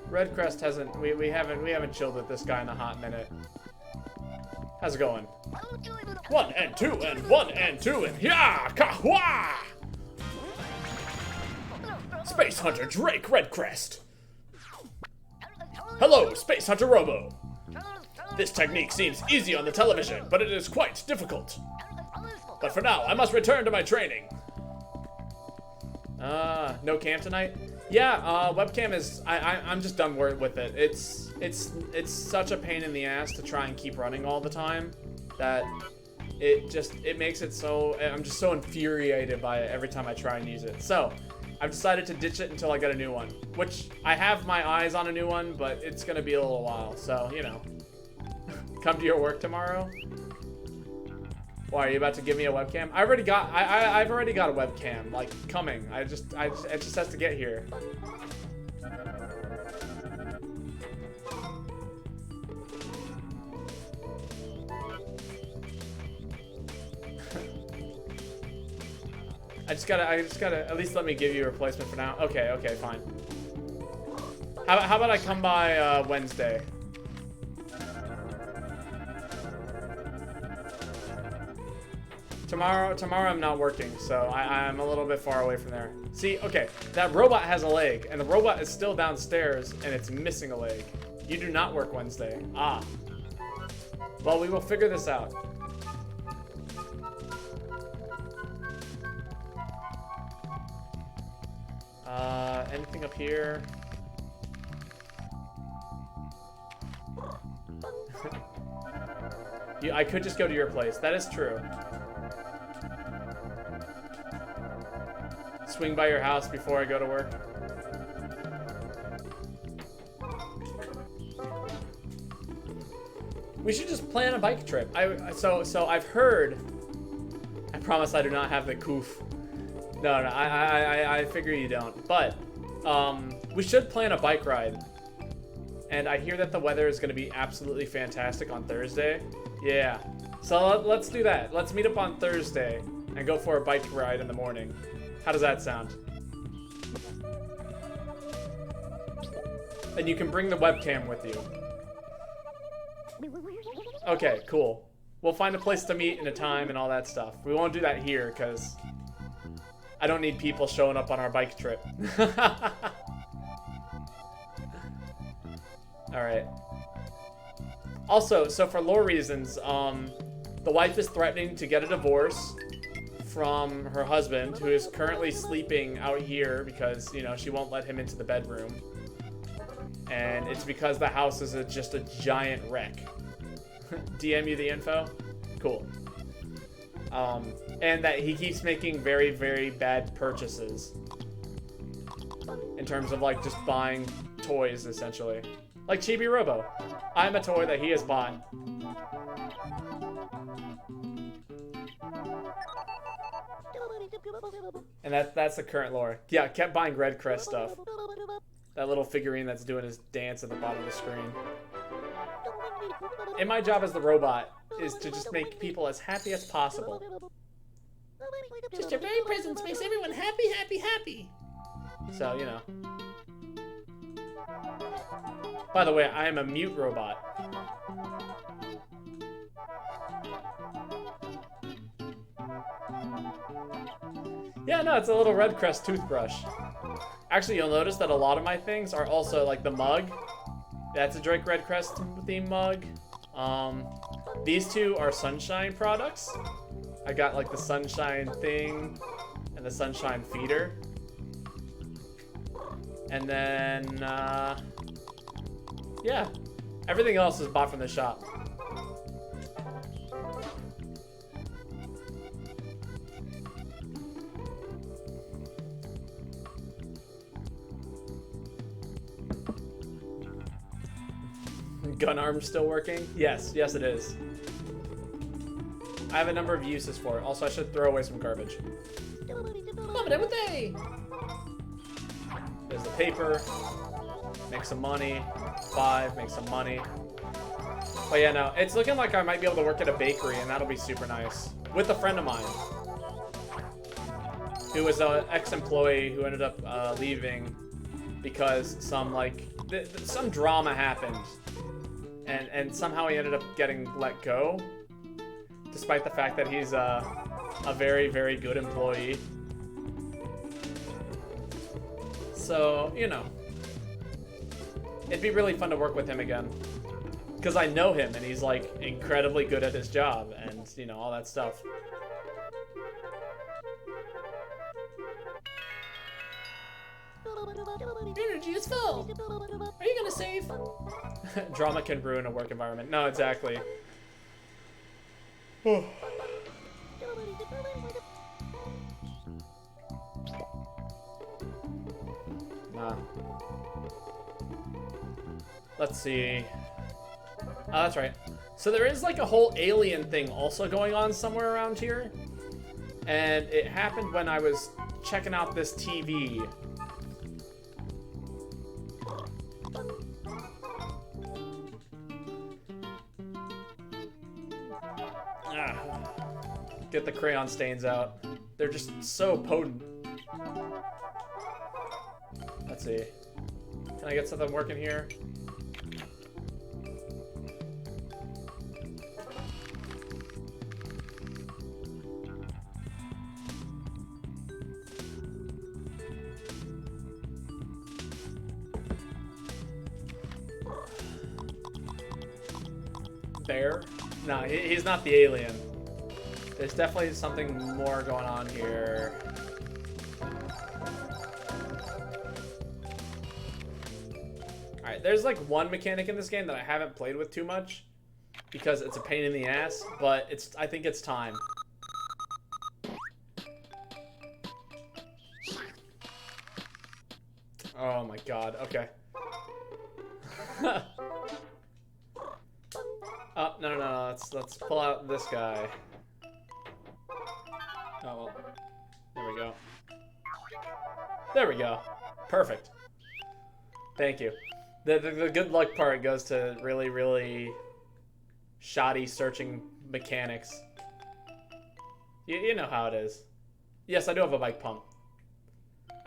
Red Crest hasn't we haven't chilled with this guy in a hot minute. How's it going? 1 and 2 and 1 and 2 and yeah, kahwa! Space Hunter Drake Redcrest. Hello, Space Hunter Robo. This technique seems easy on the television, but it is quite difficult. But for now, I must return to my training. No cam tonight? Yeah, webcam is, I'm just done with it. It's such a pain in the ass to try and keep running all the time that it makes it so, I'm just so infuriated by it every time I try and use it. So, I've decided to ditch it until I get a new one, which I have my eyes on a new one, but it's gonna be a little while, so, you know. Come to your work tomorrow? Why, are you about to give me a webcam? I've already got a webcam, like, coming. It just has to get here. I just gotta, at least let me give you a replacement for now. Okay, fine. How about I come by, Wednesday? Tomorrow I'm not working, so I'm a little bit far away from there. See, okay, that robot has a leg, and the robot is still downstairs, and it's missing a leg. You do not work Wednesday. Ah. Well, we will figure this out. Anything up here? I could just go to your place. That is true. Swing by your house before I go to work. We should just plan a bike trip. So I've heard. I promise I do not have the coof. No, I figure you don't. But we should plan a bike ride. And I hear that the weather is going to be absolutely fantastic on Thursday. Yeah. So let's do that. Let's meet up on Thursday and go for a bike ride in the morning. How does that sound? And you can bring the webcam with you. Okay, cool. We'll find a place to meet and a time and all that stuff. We won't do that here because I don't need people showing up on our bike trip. Alright. Also, so for lore reasons, the wife is threatening to get a divorce from her husband, who is currently sleeping out here because, you know, she won't let him into the bedroom. And it's because the house is just a giant wreck. DM you the info? Cool. And that he keeps making very, very bad purchases. In terms of, like, just buying toys, essentially. Like Chibi-robo. I'm a toy that he has bought. And that's the current lore. Yeah, kept buying Red Crest stuff. That little figurine that's doing his dance at the bottom of the screen. And my job as the robot is to just make people as happy as possible. Just your very presence makes everyone happy, happy, happy. So, you know. By the way, I am a mute robot. Yeah, no, it's a little Red Crest toothbrush. Actually, you'll notice that a lot of my things are also, like, the mug. That's a Drake Red Crest theme mug. These two are Sunshine products. I got, like, the Sunshine thing and the Sunshine feeder. And then, yeah. Everything else is bought from the shop. gun arm still working? Yes, yes it is. I have a number of uses for it. Also, I should throw away some garbage. There's the paper. Make some money. 5, make some money. But yeah, no, it's looking like I might be able to work at a bakery, and that'll be super nice. With a friend of mine. Who was an ex-employee who ended up leaving because some, like, some drama happened. And somehow he ended up getting let go. Despite the fact that he's a very, very good employee. So, you know. It'd be really fun to work with him again. Because I know him, and he's, like, incredibly good at his job. And, you know, all that stuff. Energy is full. Are you gonna save? Drama can ruin a work environment. No, exactly. Nah. Let's see. Oh, that's right. So there is like a whole alien thing also going on somewhere around here. And it happened when I was checking out this TV. Get the crayon stains out. They're just so potent. Let's see. Can I get something working here? Bear? No, he's not the alien. There's definitely something more going on here. Alright, there's like one mechanic in this game that I haven't played with too much because it's a pain in the ass, but I think it's time. Oh my god, okay. Oh, no, let's pull out this guy. Oh, well. There we go. There we go. Perfect. Thank you. The good luck part goes to really, really shoddy searching mechanics. You know how it is. Yes, I do have a bike pump.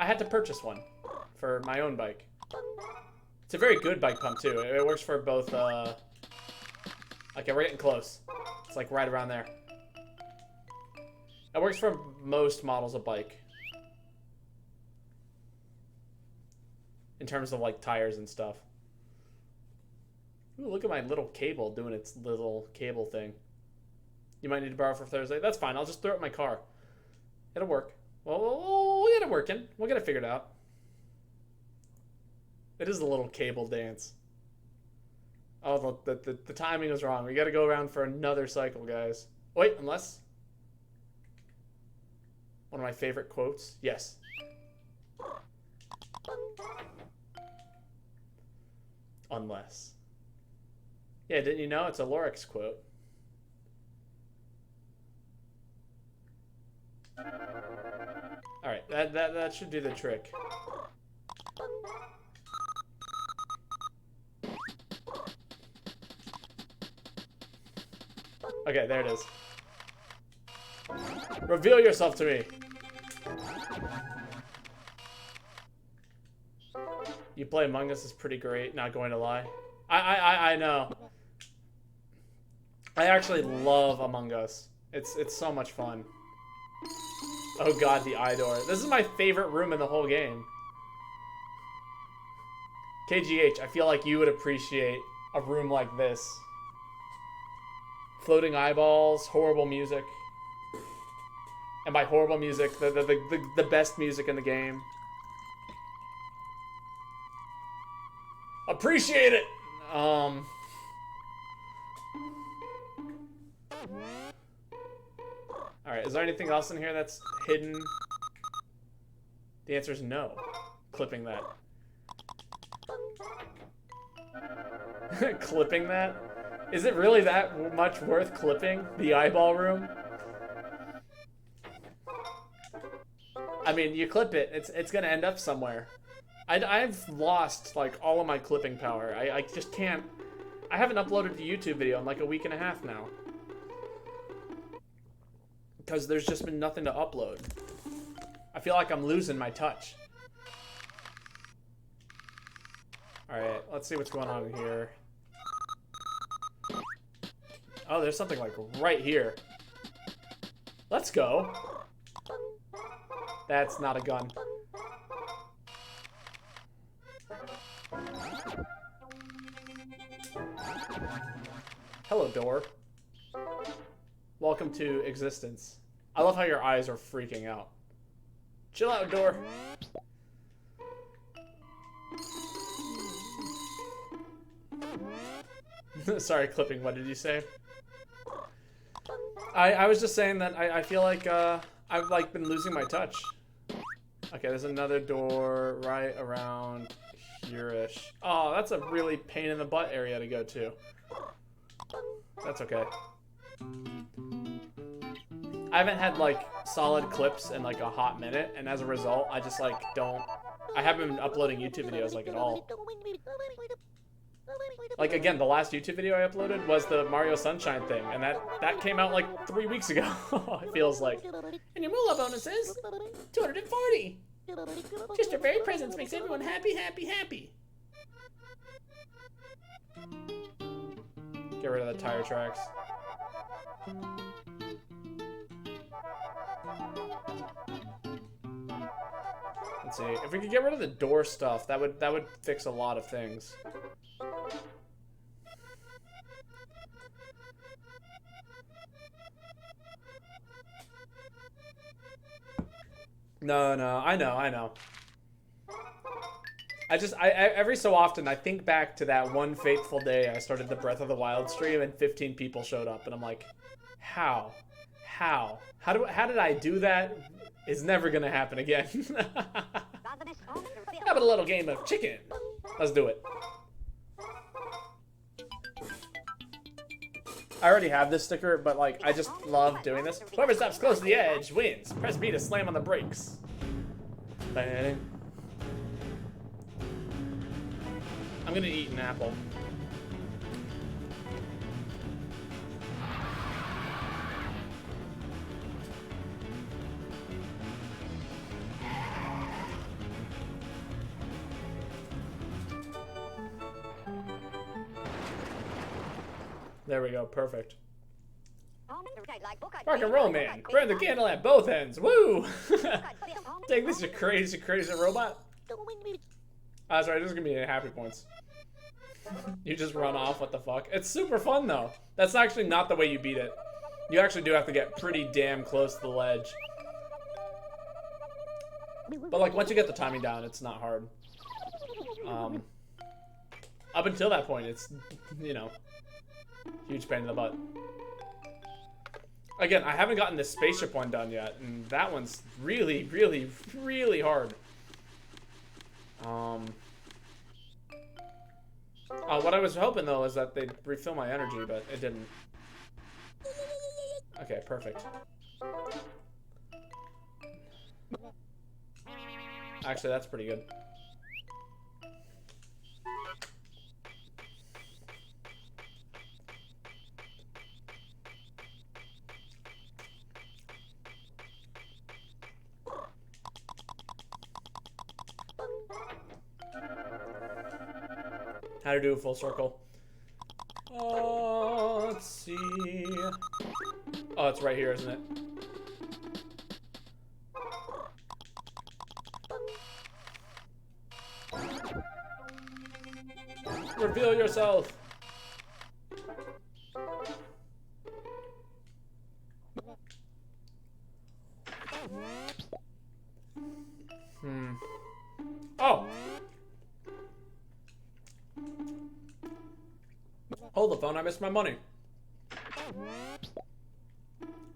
I had to purchase one for my own bike. It's a very good bike pump, too. It works for both, Okay, we're getting close. It's like right around there. It works for most models of bike. In terms of like tires and stuff. Ooh, look at my little cable doing its little cable thing. You might need to borrow for Thursday. That's fine. I'll just throw it in my car. It'll work. Well, we'll get it working. We'll get it figured out. It is a little cable dance. Oh, the timing was wrong. We got to go around for another cycle, guys. Wait, unless... One of my favorite quotes. Yes. Unless. Yeah, didn't you know? It's a Lorix quote. Alright, that should do the trick. Okay, there it is. Reveal yourself to me. You play Among Us is pretty great, not going to lie. I know. I actually love Among Us. It's so much fun. Oh god, the eye door. This is my favorite room in the whole game. KGH, I feel like you would appreciate a room like this. Floating eyeballs, horrible music. And by horrible music, the best music in the game. Appreciate it! Alright, is there anything else in here that's hidden? The answer is no. Clipping that. Clipping that? Is it really that much worth clipping? The eyeball room? I mean, you clip it, it's gonna end up somewhere. I've lost, like, all of my clipping power. I just can't... I haven't uploaded a YouTube video in, like, a week and a half now. Because there's just been nothing to upload. I feel like I'm losing my touch. Alright, let's see what's going on here. Oh, there's something, like, right here. Let's go. That's not a gun. Hello, door. Welcome to existence. I love how your eyes are freaking out. Chill out, door. Sorry, clipping. What did you say? I was just saying that I feel like I've like been losing my touch. Okay, there's another door right around here-ish. Oh, that's a really pain in the butt area to go to. That's okay. I haven't had like solid clips in like a hot minute, and as a result, I just like I haven't been uploading YouTube videos like at all. Like again, the last YouTube video I uploaded was the Mario Sunshine thing, and that came out like 3 weeks ago. It feels like. And your moolah bonus is 240. Just your very presence makes everyone happy, happy, happy. Get rid of the tire tracks. Let's see. If we could get rid of the door stuff, that would fix a lot of things. No, I know. I every so often I think back to that one fateful day I started the Breath of the Wild stream and 15 people showed up, and I'm like, how did I do that? It's never gonna happen again. How about a little game of chicken? Let's do it. I already have this sticker, but like I just love doing this. Whoever stops close to the edge wins. Press B to slam on the brakes. I'm gonna eat an apple. There we go, perfect. Rock and roll, man. Burn the candle at both ends. Woo! Take this, you crazy, crazy robot. That's right, this is gonna be happy points. You just run off, what the fuck? It's super fun, though. That's actually not the way you beat it. You actually do have to get pretty damn close to the ledge. But, like, once you get the timing down, it's not hard. Up until that point, it's, you know, huge pain in the butt. Again, I haven't gotten this spaceship one done yet, and that one's really, really, really hard. What I was hoping, though, is that they'd refill my energy, but it didn't. Okay, perfect. Actually, that's pretty good. How to do a full circle. Let's see. Oh, it's right here, isn't it? Reveal yourself. Oh! Hold the phone, I missed my money.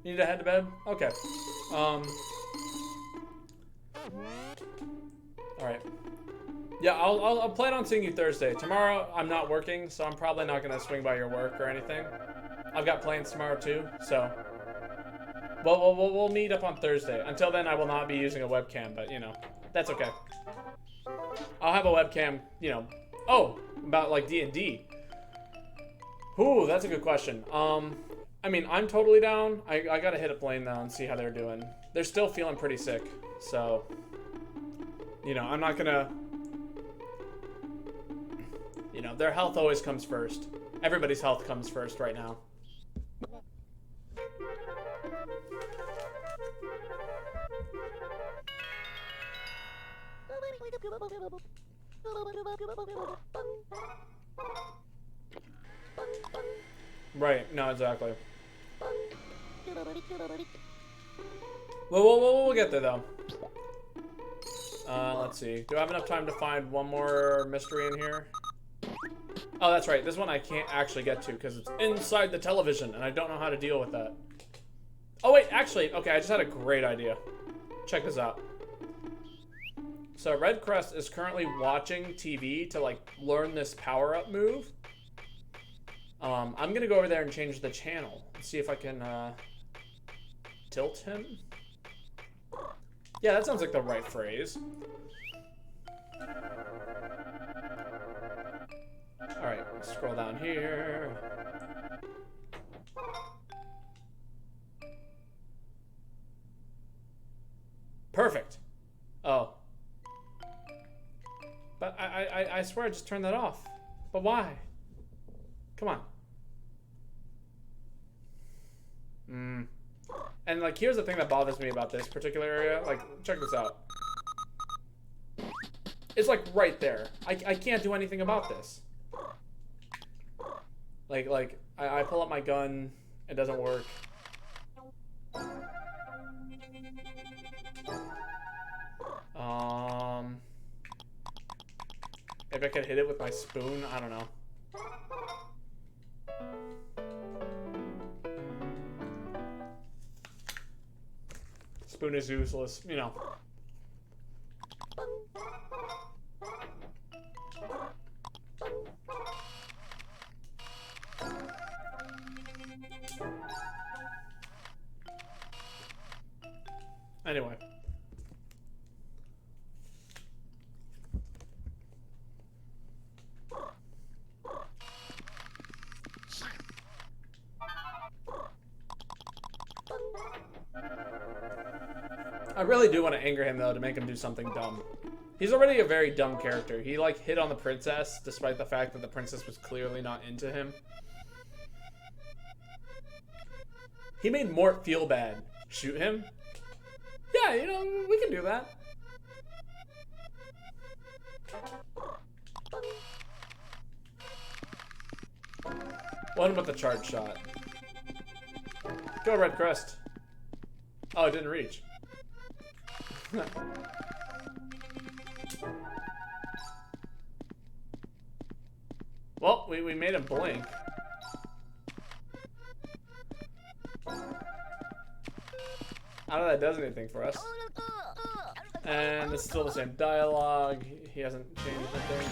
You need to head to bed? Okay. Alright. Yeah, I'll plan on seeing you Thursday. Tomorrow, I'm not working, so I'm probably not going to swing by your work or anything. I've got plans tomorrow, too, so... We'll meet up on Thursday. Until then, I will not be using a webcam, but, you know, that's okay. I'll have a webcam, you know... Oh, about, like, D&D. Ooh, that's a good question. I mean, I'm totally down. I gotta hit up Lane, though, and see how they're doing. They're still feeling pretty sick, so... You know, I'm not gonna... You know, their health always comes first. Everybody's health comes first right now. Right, no, exactly. We'll get there, though. Let's see. Do I have enough time to find one more mystery in here? Oh, that's right. This one I can't actually get to because it's inside the television, and I don't know how to deal with that. Oh, wait, actually, okay, I just had a great idea. Check this out. So Red Crest is currently watching TV to, like, learn this power-up move. I'm gonna go over there and change the channel and see if I can, tilt him. Yeah, that sounds like the right phrase. Alright, scroll down here. Perfect. Oh. But I swear I just turned that off. But why? Come on. And like, here's the thing that bothers me about this particular area. Like, check this out. It's like right there. I can't do anything about this. Like I pull up my gun, it doesn't work. Maybe I could hit it with my spoon, I don't know. Spoon is useless, you know. Anyway. I really do want to anger him, though, to make him do something dumb. He's already a very dumb character. He, like, hit on the princess, despite the fact that the princess was clearly not into him. He made Mort feel bad. Shoot him? Yeah, you know, we can do that. One with the charge shot. Go, Red Crest. Oh, it didn't reach. Well, we made him blink. I don't know if that does anything for us. And it's still the same dialogue. He hasn't changed anything.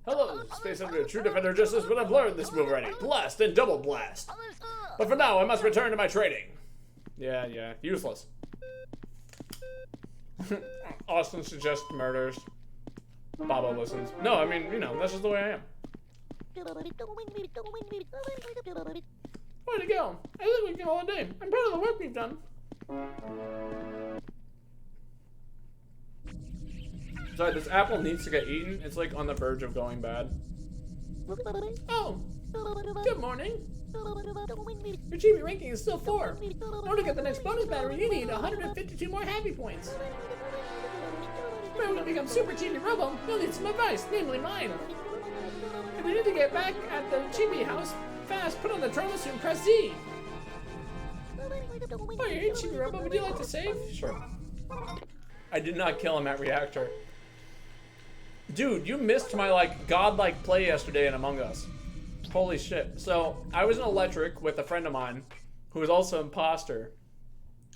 Hello, Space Hunter, true defender justice, but I've learned this move already. Blast and double blast. But for now, I must return to my training. Yeah, useless. Austin suggests murders. Babo listens. No, I mean, you know, that's just the way I am. Way to go. I think we can all day. I'm proud of the work we've done. Sorry, this apple needs to get eaten. It's like on the verge of going bad. Oh, good morning. Your Chibi ranking is still 4. In order to get the next bonus battery, you need 152 more happy points. If you want to become Super Chibi-robo, you'll need some advice, namely mine. If you need to get back at the Chibi house fast, put on the trauma suit and press Z. Oh, you're here, Chibi-robo. Would you like to save? Sure. I did not kill him at Reactor. Dude, you missed my, like, godlike play yesterday in Among Us. Holy shit. So, I was in Electric with a friend of mine who was also an imposter.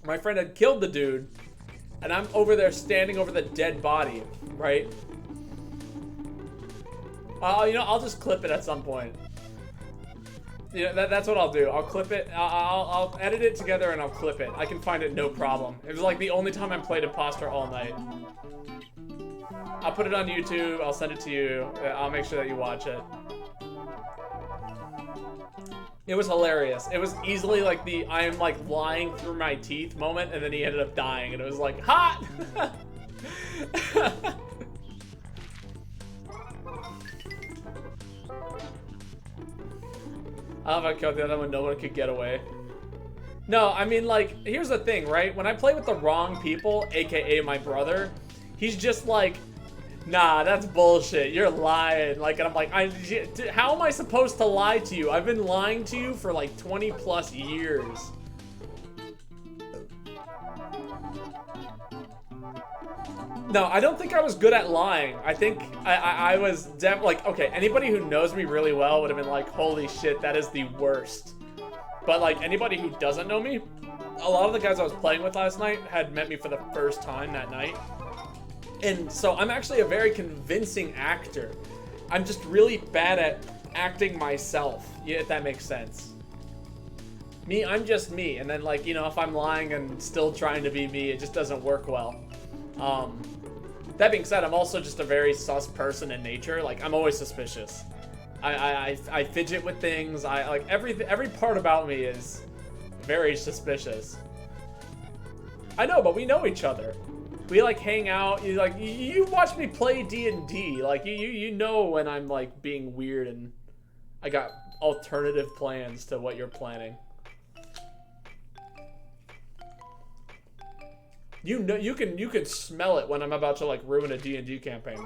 My friend had killed the dude, and I'm over there standing over the dead body, right? You know, I'll just clip it at some point. Yeah, that's what I'll do. I'll clip it. I'll edit it together and I'll clip it. I can find it no problem. It was like the only time I played Imposter all night. I'll put it on YouTube. I'll send it to you. I'll make sure that you watch it. It was hilarious. It was easily like the I am like lying through my teeth moment, and then he ended up dying, and it was like hot. I love how I killed the other one. No one could get away. No, I mean, like, here's the thing, right? When I play with the wrong people, aka my brother, he's just like, nah, that's bullshit. You're lying. Like, and I'm like, how am I supposed to lie to you? I've been lying to you for like 20 plus years. No, I don't think I was good at lying. I think I was like, okay, anybody who knows me really well would have been like, holy shit, that is the worst. But like anybody who doesn't know me, a lot of the guys I was playing with last night had met me for the first time that night. And so I'm actually a very convincing actor. I'm just really bad at acting myself, if that makes sense. Me, I'm just me. And then like, you know, if I'm lying and still trying to be me, it just doesn't work well. That being said, I'm also just a very sus person in nature. Like, I'm always suspicious. I fidget with things. I like every part about me is very suspicious. I know, but we know each other. We like hang out. You watch me play D&D. Like you know when I'm like being weird and I got alternative plans to what you're planning. You know, you can smell it when I'm about to like ruin a D&D campaign.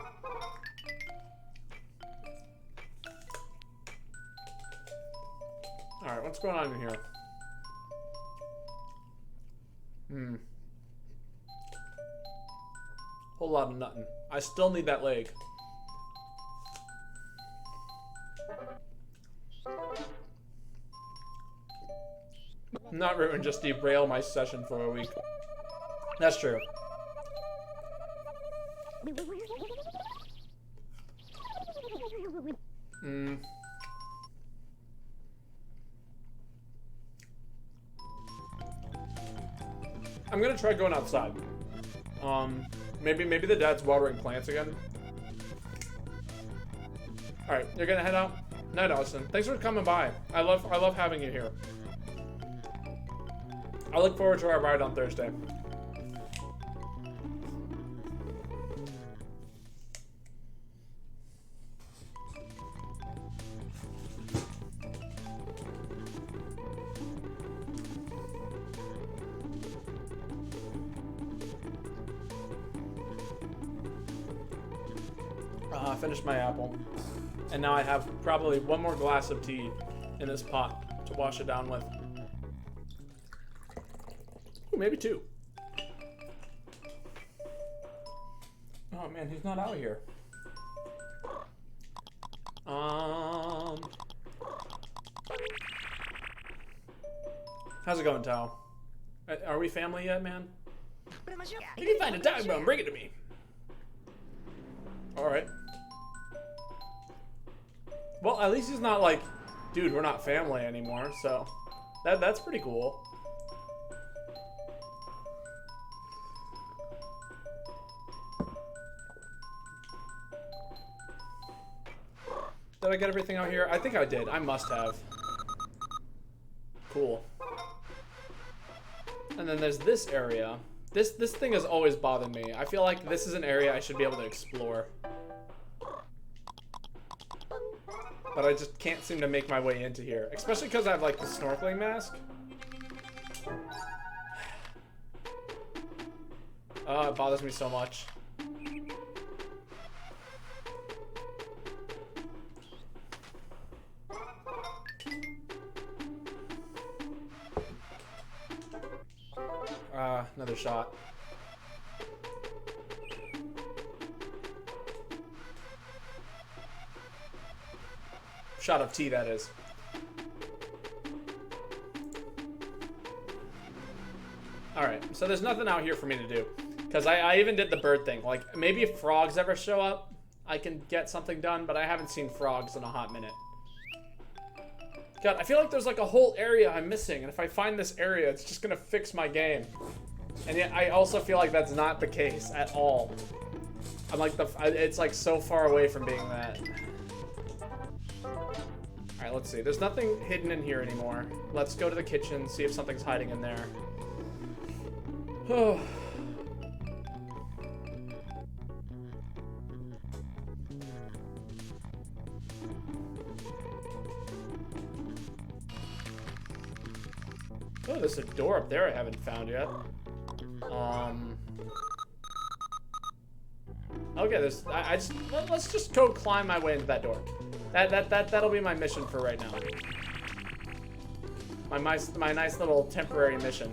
All right, what's going on in here? Whole lot of nothing. I still need that leg. Not ruin, just derail my session for a week. That's true. I'm gonna try going outside. Maybe the dad's watering plants again. All right, you're gonna head out. Night, Austin. Thanks for coming by. I love having you here. I look forward to our ride on Thursday. I finished my apple, and now I have probably one more glass of tea in this pot to wash it down with. Ooh, maybe two. Oh man, he's not out here. How's it going, Tao? Are we family yet, man? You can find a dog bone, bring it to me. Alright. Well, at least he's not like, dude, we're not family anymore, so that's pretty cool. Did I get everything out here? I think I did. I must have. Cool. And then there's this area. This thing has always bothered me. I feel like this is an area I should be able to explore. But I just can't seem to make my way into here. Especially because I have like the snorkeling mask. Oh, it bothers me so much. Another shot. Shot of tea, that is. Alright. Alright, so there's nothing out here for me to do. Because I even did the bird thing. Like, maybe if frogs ever show up, I can get something done, but I haven't seen frogs in a hot minute. God, I feel like there's like a whole area I'm missing, and if I find this area, it's just gonna fix my game. And yet, I also feel like that's not the case at all. I'm like, it's like so far away from being that. Alright, let's see. There's nothing hidden in here anymore. Let's go to the kitchen, see if something's hiding in there. Oh. Oh, there's a door up there I haven't found yet. Okay, let's just go climb my way into that door. That'll be my mission for right now. My nice little temporary mission.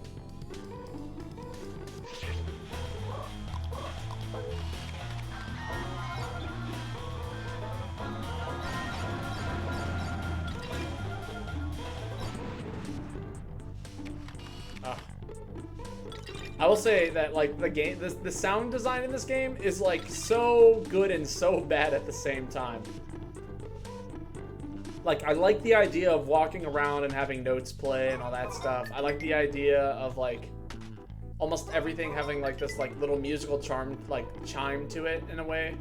I will say that like the sound design in this game is like so good and so bad at the same time. Like, I like the idea of walking around and having notes play and all that stuff. I like the idea of like almost everything having like this like little musical chime to it in a way.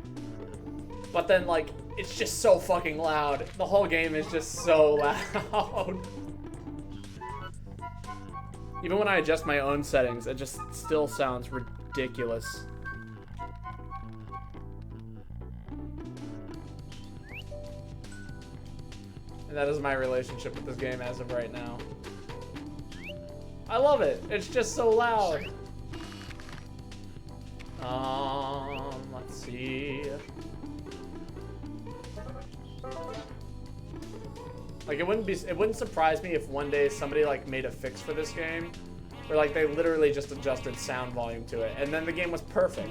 But then like it's just so fucking loud. The whole game is just so loud. Even when I adjust my own settings, it just still sounds ridiculous. And that is my relationship with this game as of right now. I love it. It's just so loud. Let's see. Like, it wouldn't surprise me if one day somebody like made a fix for this game where like they literally just adjusted sound volume to it and then the game was perfect.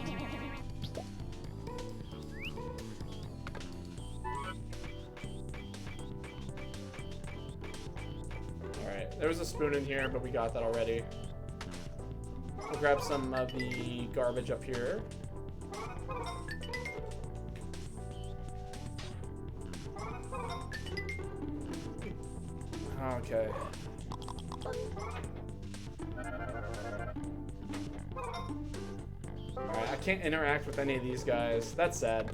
Alright, there was a spoon in here, but we got that already. We'll grab some of the garbage up here. Okay. Alright, I can't interact with any of these guys. That's sad.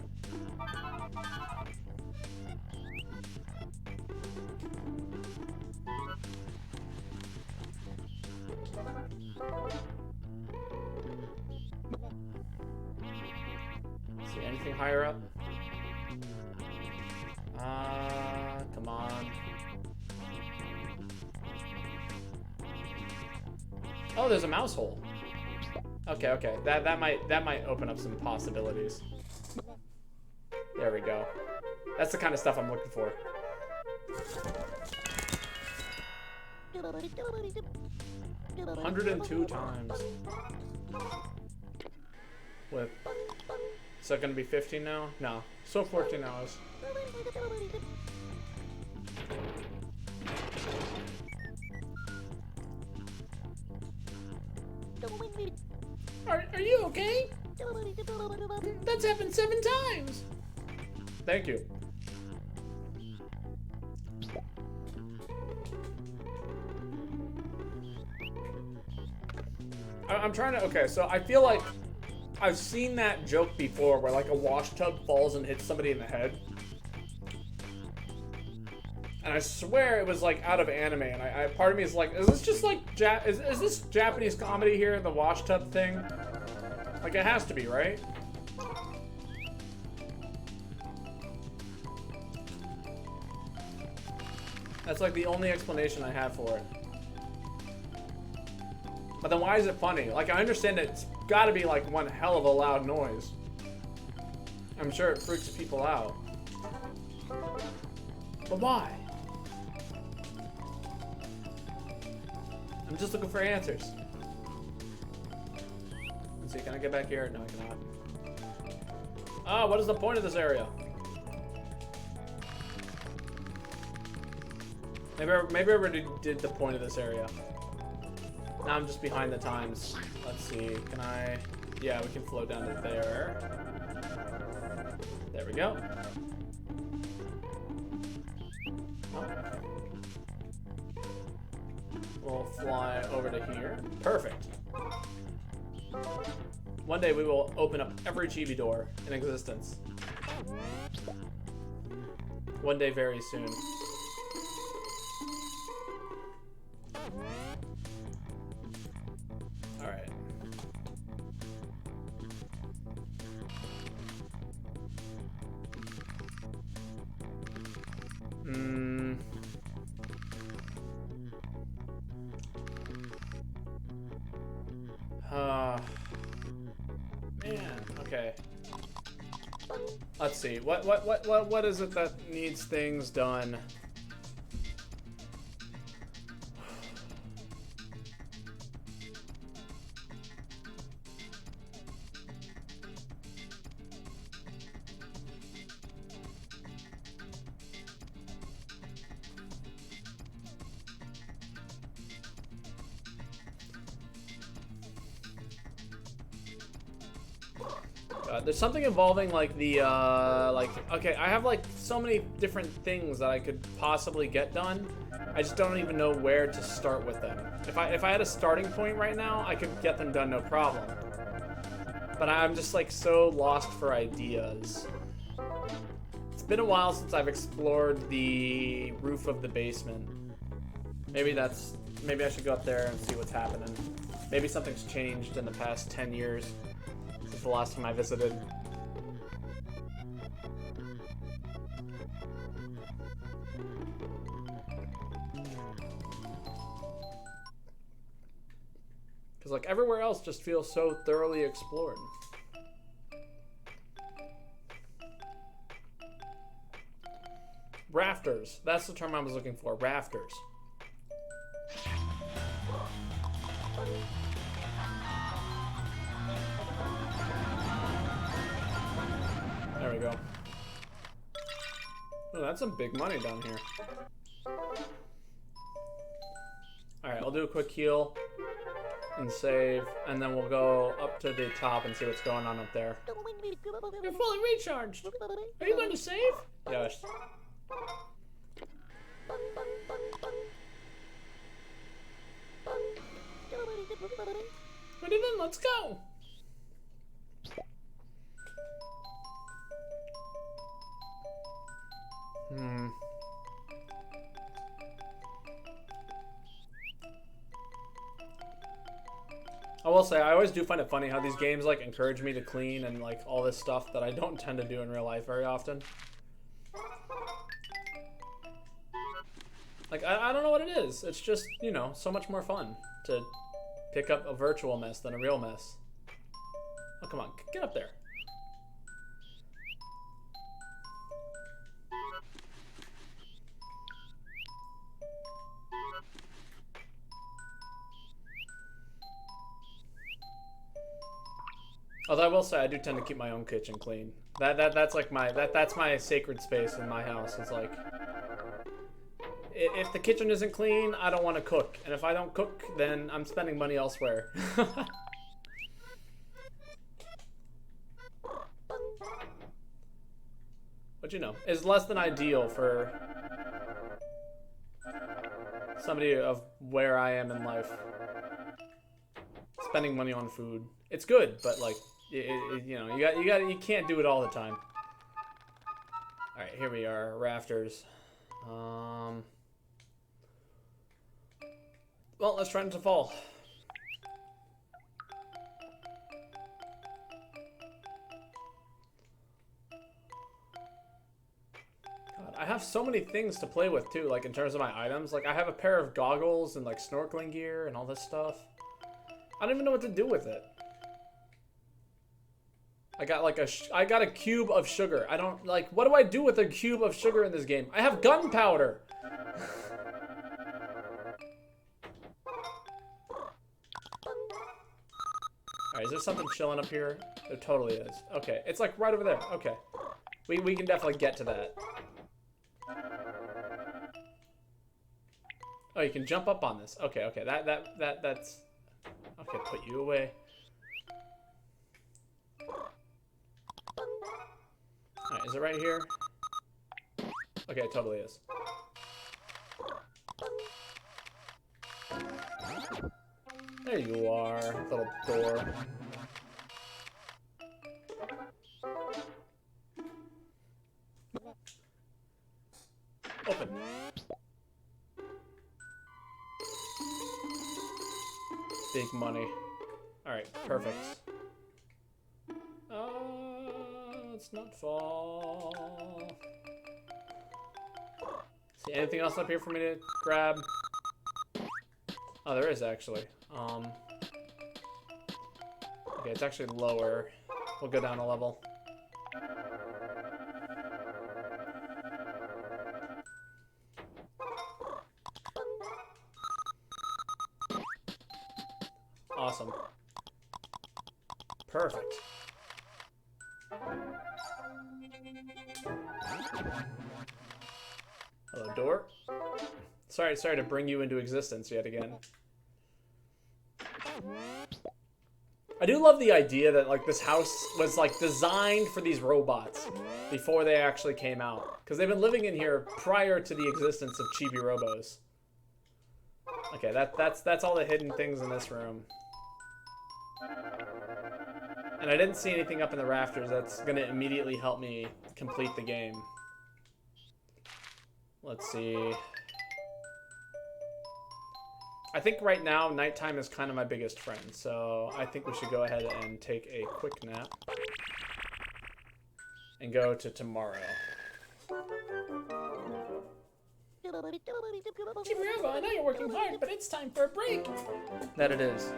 See anything higher up? Come on. Oh, there's a mouse hole. Okay, okay. That might open up some possibilities. There we go. That's the kind of stuff I'm looking for. $102 times. With is that gonna be 15 now? No. So 14 hours. Are you okay? That's happened 7 times. Thank you. I'm trying to, okay, so I feel like I've seen that joke before where like a wash tub falls and hits somebody in the head. And I swear it was like out of anime, and I part of me is like, is this just like is this Japanese comedy here, the wash tub thing? Like, it has to be, right? That's like the only explanation I have for it. But then why is it funny? Like, I understand it's gotta be like one hell of a loud noise. I'm sure it freaks people out. But why? I'm just looking for answers. Let's see, can I get back here? No, I cannot. Ah, what is the point of this area? Maybe I already did the point of this area. Now I'm just behind the times. Let's see. Can I... Yeah, we can float down to there. There we go. Oh. We'll fly over to here. Perfect. One day we will open up every chibi door in existence. One day very soon. Alright. Man, okay. Let's see. What is it that needs things done? There's something involving like the okay, I have like so many different things that I could possibly get done. I just don't even know where to start with them. If I had a starting point right now, I could get them done no problem. But I'm just like so lost for ideas. It's been a while since I've explored the roof of the basement. Maybe I should go up there and see what's happening. Maybe something's changed in the past 10 years. Since the last time I visited. Because like everywhere else just feels so thoroughly explored. Rafters. That's the term I was looking for. Rafters. There we go. Oh, that's some big money down here. Alright, I'll do a quick heal and save, and then we'll go up to the top and see what's going on up there. You're fully recharged. Are you going to save? Yes. Ready then, let's go. I will say, I always do find it funny how these games like encourage me to clean and like all this stuff that I don't tend to do in real life very often. Like, I don't know what it is. It's just, you know, so much more fun to pick up a virtual mess than a real mess. Oh, come on, get up there. Although I will say, I do tend to keep my own kitchen clean. That's like that's my sacred space in my house. It's like, if the kitchen isn't clean, I don't want to cook, and if I don't cook, then I'm spending money elsewhere. But you know, it's less than ideal for somebody of where I am in life. Spending money on food, it's good, but like, you know, you can't do it all the time. All right, here we are, rafters. Well, let's try not to fall. God, I have so many things to play with too, like in terms of my items. Like I have a pair of goggles and like snorkeling gear and all this stuff. I don't even know what to do with it. I got like I got a cube of sugar. I don't like, what do I do with a cube of sugar in this game? I have gunpowder. Alright, is there something chilling up here? There totally is. Okay, it's like right over there. Okay. We can definitely get to that. Oh, you can jump up on this. Okay, okay. That's Okay, put you away. Alright, is it right here? Okay, it totally is. There you are, little door. Open. Big money. Alright, perfect. Let's not fall. See anything else up here for me to grab? Oh, there is actually. Okay, it's actually lower. We'll go down a level. Awesome. Perfect. Hello, door. Sorry to bring you into existence yet again. I do love the idea that like this house was like designed for these robots before they actually came out, because they've been living in here prior to the existence of Chibi-robos. Okay, that's all the hidden things in this room. And I didn't see anything up in the rafters that's gonna immediately help me complete the game. Let's see. I think right now, nighttime is kind of my biggest friend, so I think we should go ahead and take a quick nap. And go to tomorrow. Chibi-robo, I know you're working hard, but it's time for a break. That it is.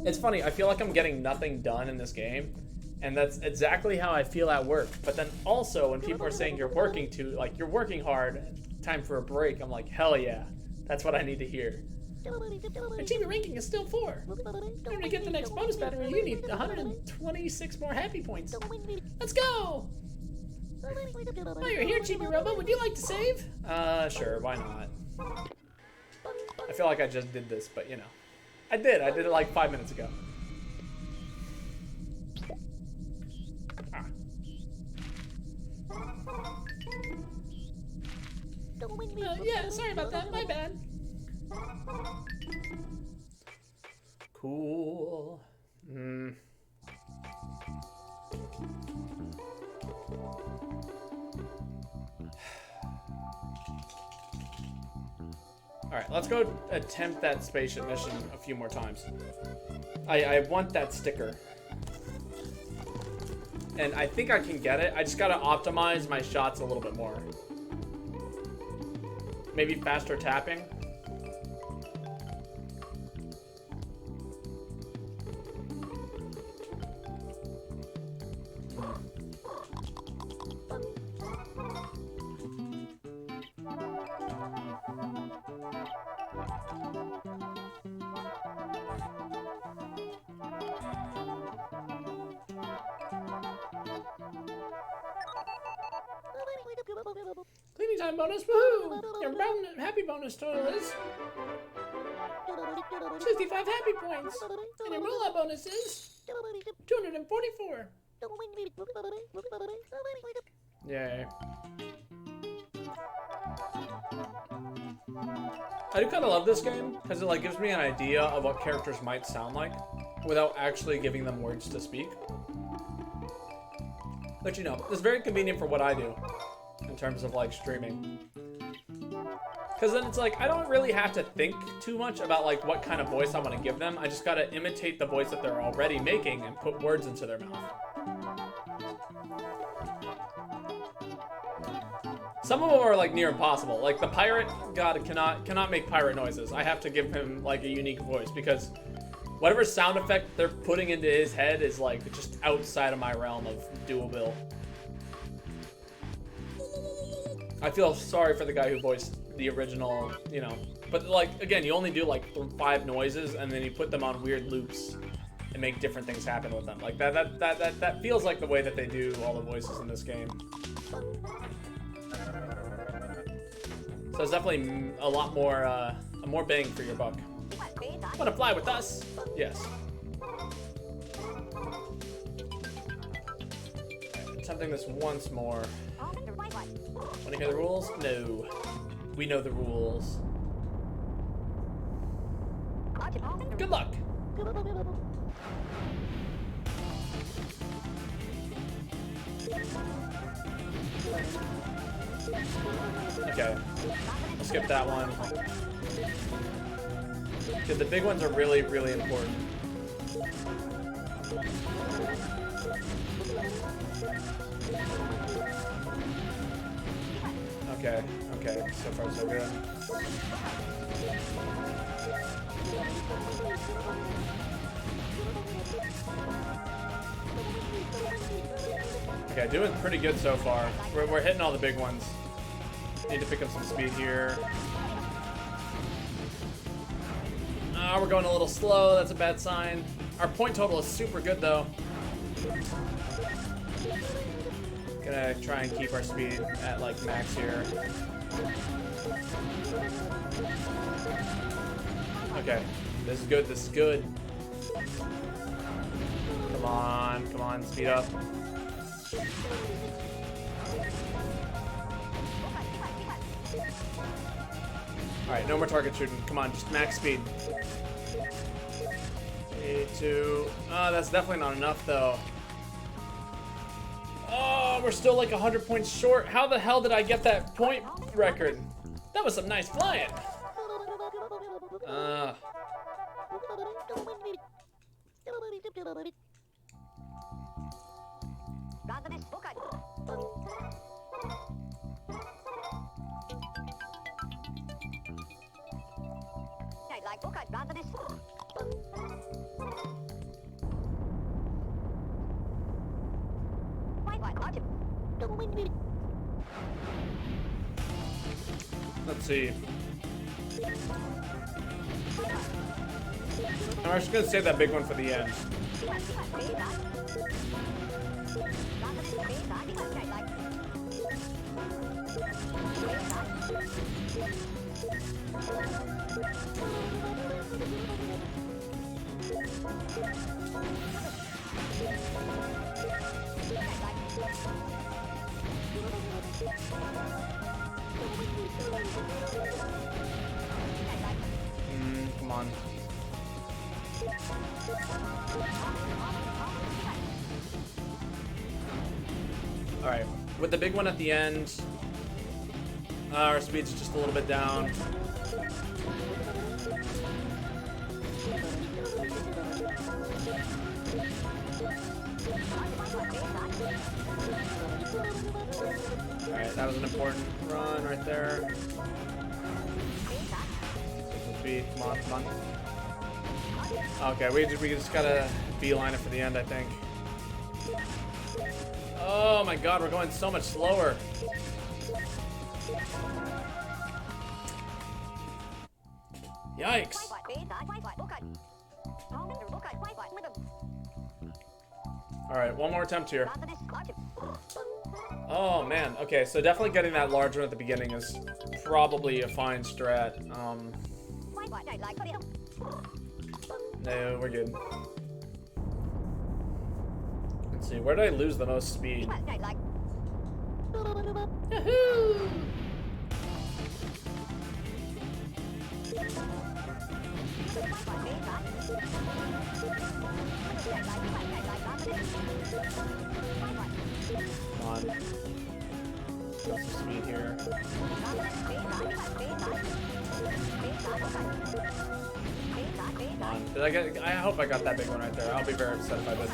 It's funny, I feel like I'm getting nothing done in this game, and that's exactly how I feel at work. But then also, when people are saying you're working you're working hard, time for a break, I'm like, hell yeah, that's what I need to hear. Our Chibi ranking is still 4. In order to get the next bonus battery, you need 126 more happy points. Let's go! While you're here, Chibi-robo, would you like to save? Sure, why not? I feel like I just did this, but you know. I did it like 5 minutes ago. Yeah, sorry about that, my bad. Cool. Alright, let's go attempt that spaceship mission a few more times. I want that sticker. And I think I can get it. I just gotta optimize my shots a little bit more. Maybe faster tapping. Cleaning time bonus, woohoo! Your happy bonus total is 65 happy points. And your rollout bonus is 244. Yay. I do kind of love this game because it like gives me an idea of what characters might sound like without actually giving them words to speak. But you know, it's very convenient for what I do in terms of like streaming. Because then it's like, I don't really have to think too much about like what kind of voice I want to give them. I just gotta imitate the voice that they're already making and put words into their mouth. Some of them are like near impossible. Like the pirate god cannot make pirate noises. I have to give him like a unique voice because whatever sound effect they're putting into his head is like just outside of my realm of doable. I feel sorry for the guy who voiced the original, you know. But like, again, you only do like 5 noises and then you put them on weird loops and make different things happen with them. Like that feels like the way that they do all the voices in this game. So it's definitely a lot more bang for your buck. Wanna fly with us? Yes. Attempting this once more. Wanna hear the rules? No. We know the rules. Good luck. Okay. I'll skip that one. Okay, the big ones are really, really important. Okay, okay, so far so good. Okay, doing pretty good so far. We're hitting all the big ones. Need to pick up some speed here. We're going a little slow, that's a bad sign. Our point total is super good though. Gonna try and keep our speed at like max here. Okay, this is good, this is good. Come on, speed up. Alright, no more target shooting. Come on, just max speed. 3, 2. Oh, that's definitely not enough though. Oh, we're still like 100 points short. How the hell did I get that point record? That was some nice flying. Let's see. I'm actually gonna save that big one for the end. Come on. Alright, with the big one at the end, our speed's just a little bit down. Alright, that was an important run right there. Speed, come on, come on. Okay, we just gotta beeline it for the end, I think. Oh my god, we're going so much slower. Yikes. Alright, one more attempt here. Oh man, okay, so definitely getting that large one at the beginning is probably a fine strat. No, we're good. Let's see, where did I lose the most speed? Yahoo! Come on. Got some speed here. Come on. Did I get? I hope I got that big one right there. I'll be very upset if I didn't.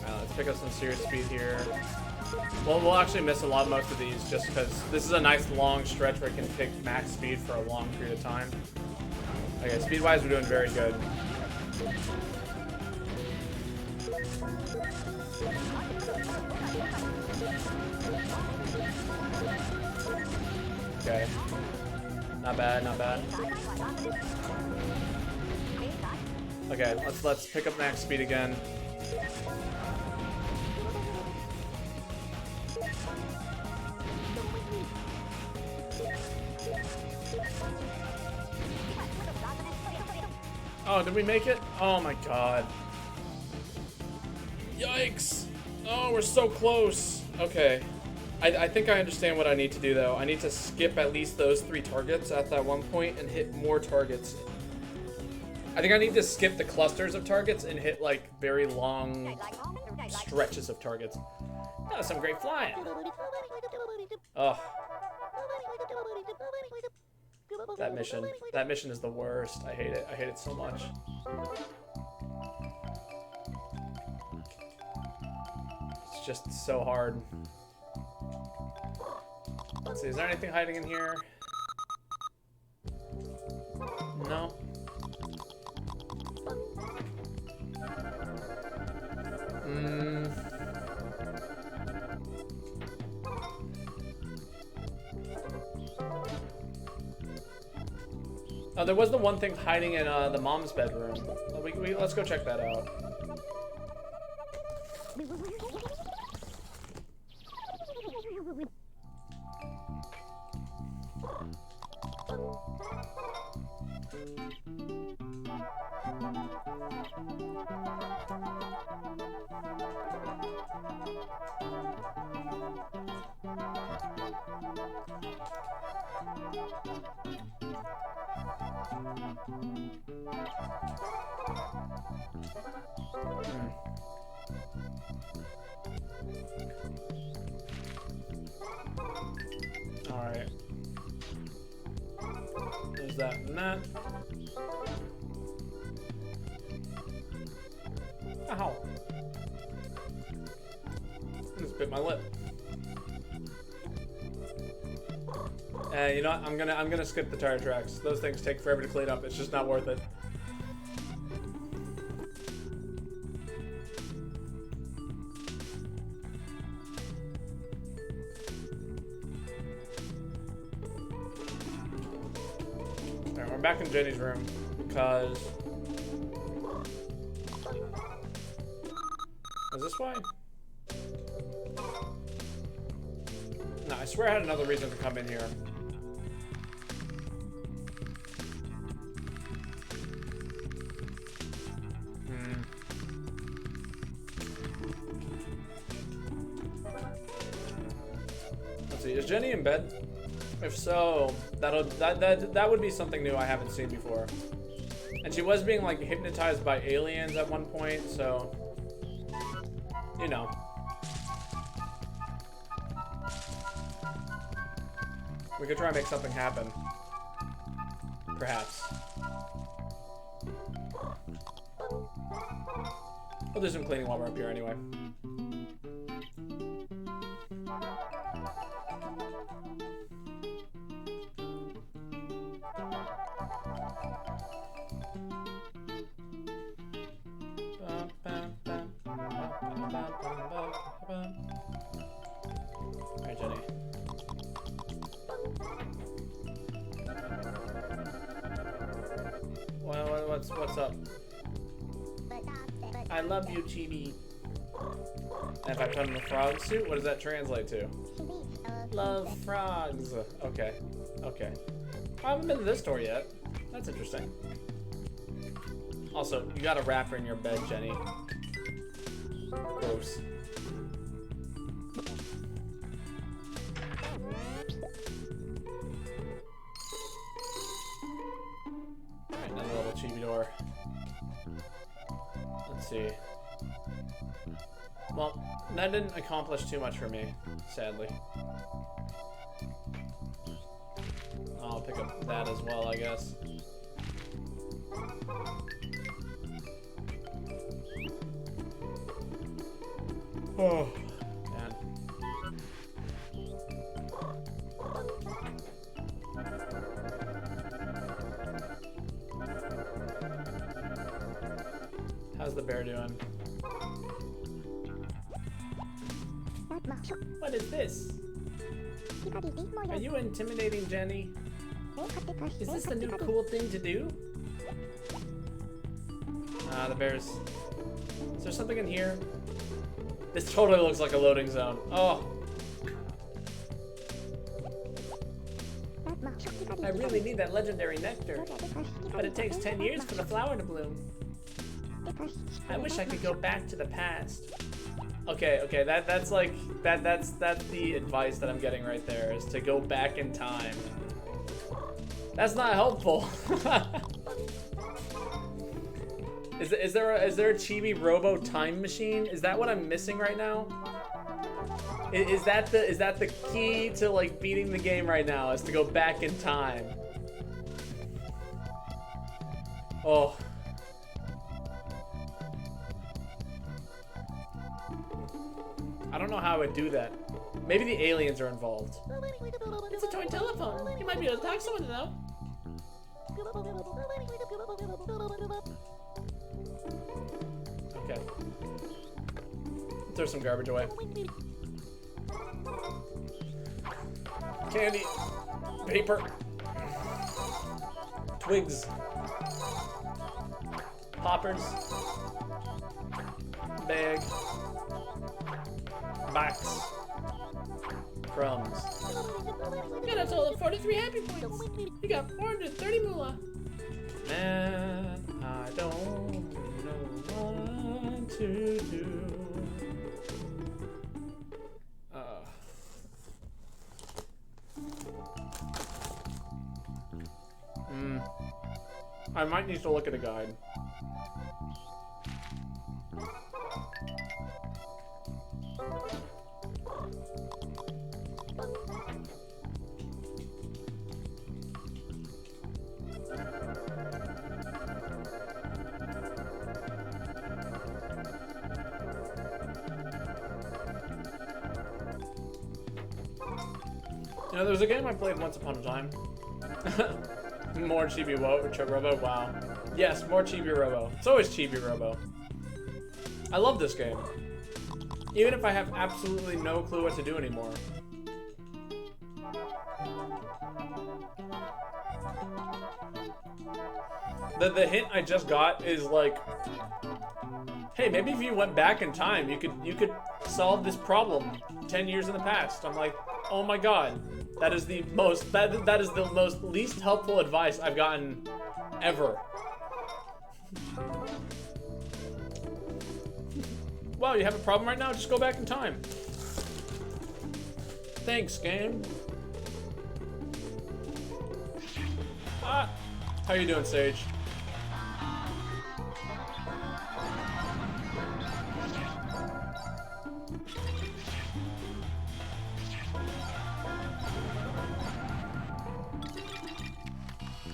Alright, let's pick up some serious speed here. Well, we'll actually miss most of these just because this is a nice long stretch where it can pick max speed for a long period of time. Okay, speed-wise, we're doing very good. Okay. Not bad, not bad. Okay, let's pick up max speed again. Oh, did we make it? Oh my god. Yikes. Oh, we're so close. Okay. I think I understand what I need to do, though. I need to skip at least those 3 targets at that one point and hit more targets. I think I need to skip the clusters of targets and hit, like, very long stretches of targets. That was some great flying. Ugh. That mission is the worst. I hate it. I hate it so much. It's just so hard. Let's see, is there anything hiding in here? No. Oh, there was the one thing hiding in the mom's bedroom. Let's go check that out. Alright. There's that and that. Ow. Just bit my lip. You know what? I'm gonna skip the tire tracks. Those things take forever to clean up. It's just not worth it. Alright, we're back in Jenny's room because is this why? No, I swear I had another reason to come in here. Let's see, is Jenny in bed? If so, that would be something new I haven't seen before. And she was being like hypnotized by aliens at one point, so you know. We could try and make something happen. Perhaps. We'll do some cleaning while we're up here anyway. Alright, Jenny. Well, what's up? I love you, Chibi. And if I put on the frog suit, what does that translate to? Love frogs. Okay. Okay. I haven't been to this store yet. That's interesting. Also, you got a wrapper in your bed, Jenny. Gross. Alright, another little chibi door. Let's see. Well, that didn't accomplish too much for me, sadly. I'll pick up that as well, I guess. Oh, man. How's the bear doing? What is this? Are you intimidating Jenny? Is this the new cool thing to do? Ah, the bears. Is there something in here? This totally looks like a loading zone. Oh. I really need that legendary nectar, but it takes 10 years for the flower to bloom. I wish I could go back to the past. Okay, that's like that's the advice that I'm getting right there, is to go back in time. That's not helpful. Is there a Chibi-robo time machine? Is that what I'm missing right now? Is that the key to like beating the game right now, is to go back in time? Oh. I don't know how I would do that. Maybe the aliens are involved. It's a toy telephone. You might be able to talk to someone though. Okay. Throw some garbage away. Candy. Paper. Twigs. Poppers. Bag. Box. Crumbs. You got a total of 43 happy points. You got 430 moolah. Man, I don't know what to do. I might need to look at a guide. You know, there was a game I played once upon a time. More Chibi-robo, wow. Yes, more Chibi-robo. It's always Chibi-robo. I love this game. Even if I have absolutely no clue what to do anymore. The hint I just got is like, hey, maybe if you went back in time, you could solve this problem 10 years in the past. I'm like, oh my god. That is the most least helpful advice I've gotten ever. Wow, you have a problem right now? Just go back in time. Thanks, game. Ah, how you doing, Sage?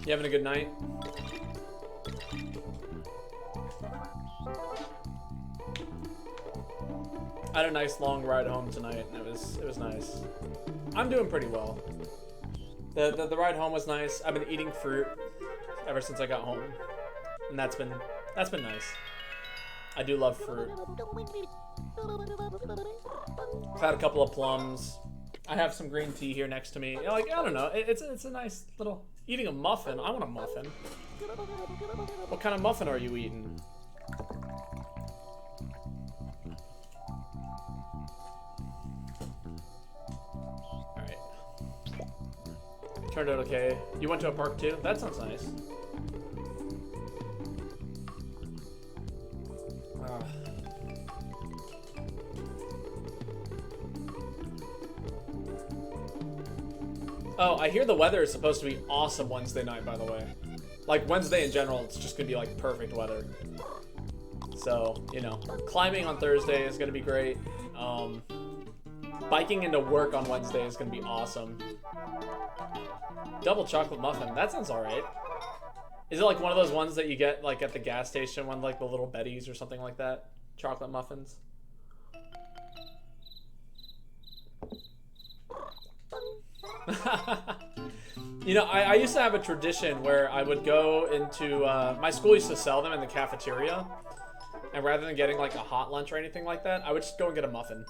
You having a good night? I had a nice long ride home tonight, and it was nice. I'm doing pretty well. The ride home was nice. I've been eating fruit ever since I got home, and that's been nice. I do love fruit. I've had a couple of plums. I have some green tea here next to me. You know, like, I don't know. It's a nice little. Eating a muffin? I want a muffin. What kind of muffin are you eating? Alright. Turned out okay. You went to a park too? That sounds nice. Oh, I hear the weather is supposed to be awesome Wednesday night, by the way. Like, Wednesday in general, it's just gonna be, like, perfect weather. So, you know, climbing on Thursday is gonna be great. Biking into work on Wednesday is gonna be awesome. Double chocolate muffin, that sounds alright. Is it, like, one of those ones that you get, like, at the gas station, one like the Little Betty's or something like that? Chocolate muffins? You know, I used to have a tradition where I would go into, my school used to sell them in the cafeteria, and rather than getting like a hot lunch or anything like that, I would just go and get a muffin.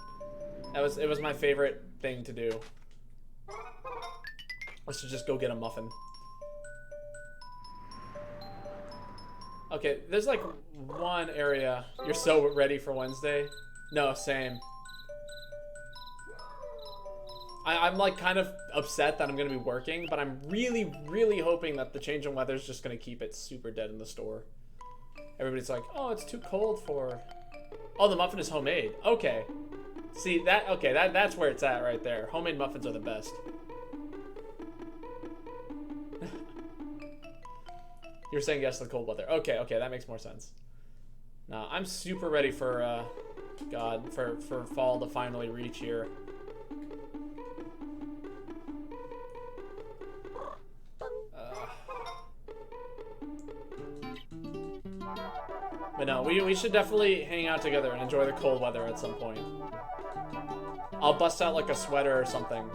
It was my favorite thing to do. Was to just go get a muffin. Okay, there's like one area. You're so ready for Wednesday? No, same. I'm like kind of upset that I'm gonna be working, but I'm really, really hoping that the change in weather is just gonna keep it super dead in the store. Everybody's like, oh, it's too cold for... Oh, the muffin is homemade. Okay. See, that's where it's at right there. Homemade muffins are the best. You're saying yes to the cold weather. Okay, that makes more sense. Now, I'm super ready for, for fall to finally reach here. But no, we should definitely hang out together and enjoy the cold weather at some point. I'll bust out like a sweater or something.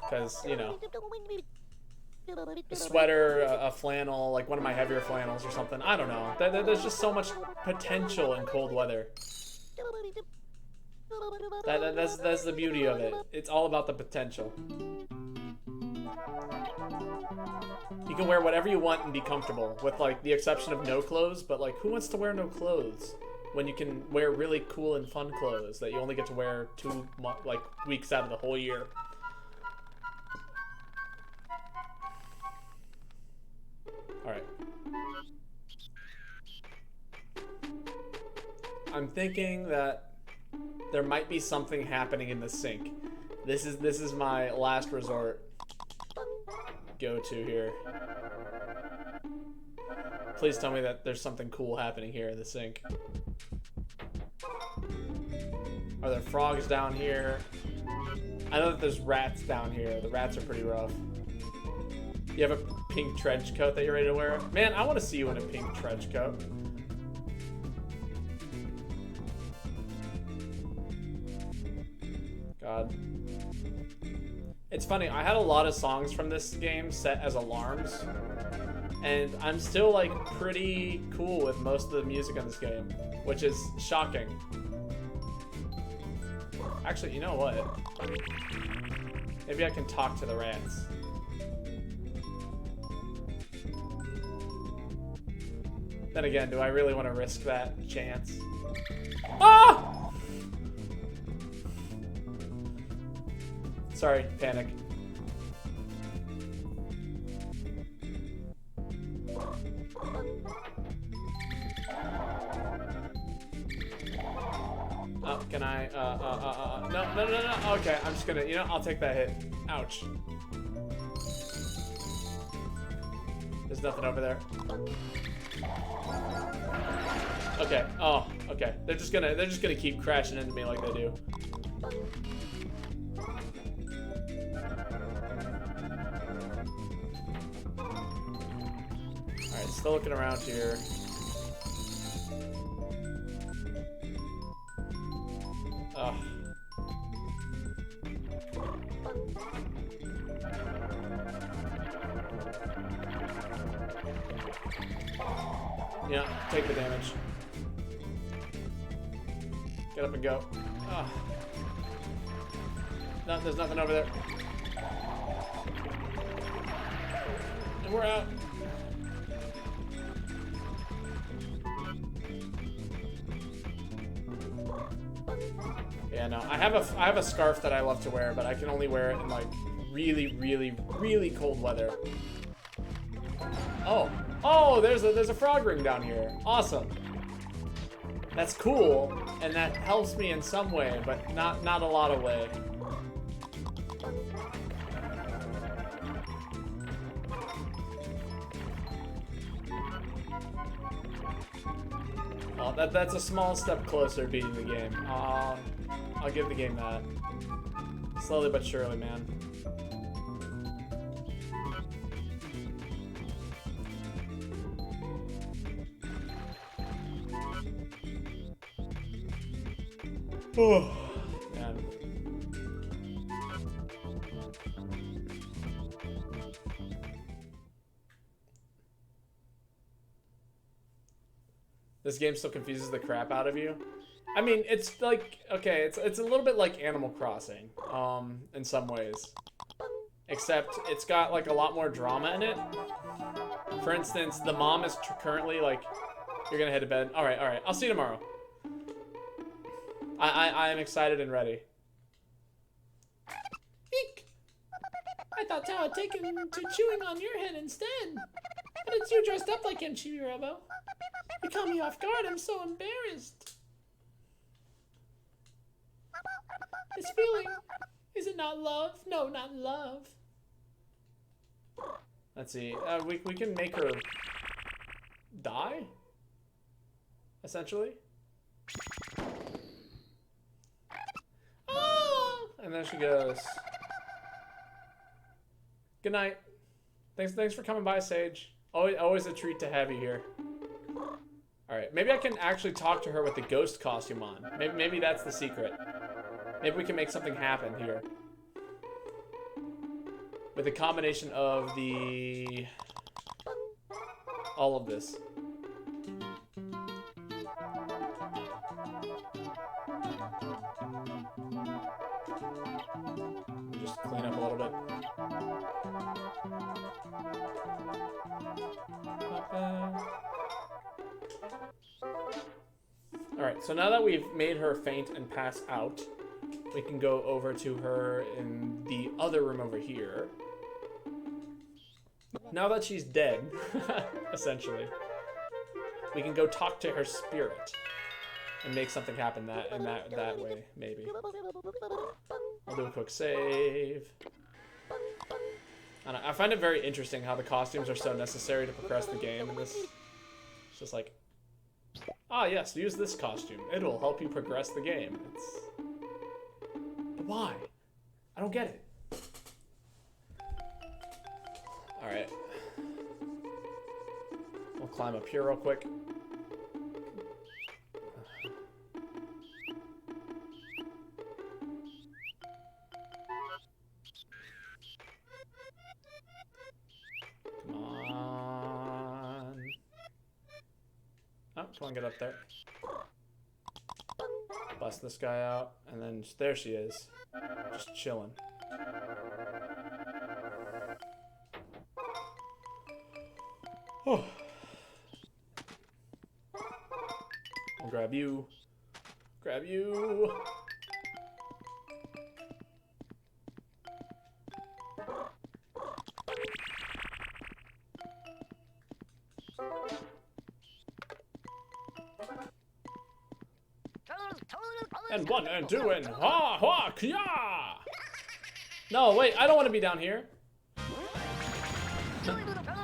Because, you know, a sweater, a flannel, like one of my heavier flannels or something. I don't know. There's just so much potential in cold weather. That's the beauty of it. It's all about the potential. You can wear whatever you want and be comfortable, with like the exception of no clothes, but like who wants to wear no clothes when you can wear really cool and fun clothes that you only get to wear 2 weeks out of the whole year? Alright. I'm thinking that there might be something happening in the sink. This is my last resort. Go to here. Please tell me that there's something cool happening here in the sink. Are there frogs down here? I know that there's rats down here. The rats are pretty rough. You have a pink trench coat that you're ready to wear? Man, I want to see you in a pink trench coat. God. It's funny, I had a lot of songs from this game set as alarms, and I'm still like pretty cool with most of the music in this game, which is shocking. Actually, you know what? Maybe I can talk to the rats. Then again, do I really want to risk that chance? Ah! Sorry, panic. Oh, can I, no. Okay, I'm just gonna, you know, I'll take that hit. Ouch. There's nothing over there. Okay, oh, okay. They're just gonna keep crashing into me like they do. Alright, still looking around here. Ugh. Yeah, take the damage. Get up and go. Ugh. No, there's nothing over there. And we're out. Yeah, no. I have a scarf that I love to wear, but I can only wear it in like really, really, really cold weather. Oh, there's a frog ring down here. Awesome. That's cool, and that helps me in some way, but not a lot of way. Oh, that's a small step closer to beating the game. I'll give the game that. Slowly but surely, man. Oh, man. This game still confuses the crap out of you. I mean, it's like, okay, it's a little bit like Animal Crossing, in some ways. except it's got like a lot more drama in it. For instance, the mom is currently like, you're gonna head to bed. All right, I'll see you tomorrow. I am excited and ready. Eek! I thought Tao had taken to chewing on your head instead. But it's you dressed up like him, Chibi-robo. You caught me off guard. I'm so embarrassed. This feeling, is it not love? No, not love. Let's see. We can make her die, essentially. Oh! And then she goes, "Good night. Thanks for coming by, Sage. Always a treat to have you here." All right, maybe I can actually talk to her with the ghost costume on. Maybe that's the secret. Maybe we can make something happen here. With a combination of all of this. Just clean up a little bit. Alright, so now that we've made her faint and pass out, we can go over to her in the other room over here. Now that she's dead, essentially, we can go talk to her spirit and make something happen that way, maybe. I'll do a quick save. I find it very interesting how the costumes are so necessary to progress the game in this. It's just like, ah yes, use this costume. It'll help you progress the game. But why? I don't get it. Alright. We'll climb up here real quick. Come on. Oh, come on, get up there. Bust this guy out, and then there she is. Just chilling. Oh. I'll grab you. Grab you. And 1 and 2 and ha ha kya! No, wait, I don't want to be down here.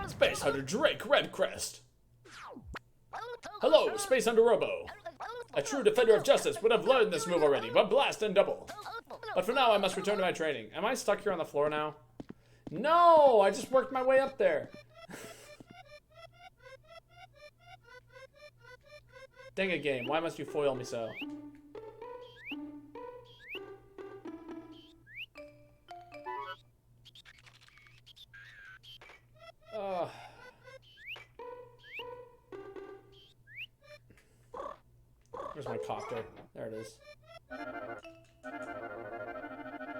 Space Hunter Drake Redcrest. Hello, Space Hunter Robo. A true defender of justice would have learned this move already, but blast and double. But for now, I must return to my training. Am I stuck here on the floor now? No, I just worked my way up there. Dang it, game. Why must you foil me so? Where's my copter? There it is.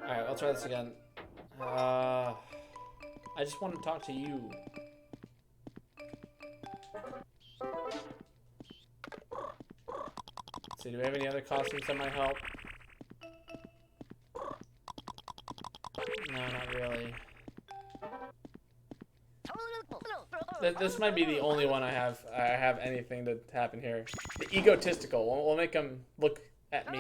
Alright, I'll try this again. I just want to talk to you. Let's see, do we have any other costumes that might help? No, not really. This might be the only one I have anything to happen here. The egotistical. We'll make him look at me.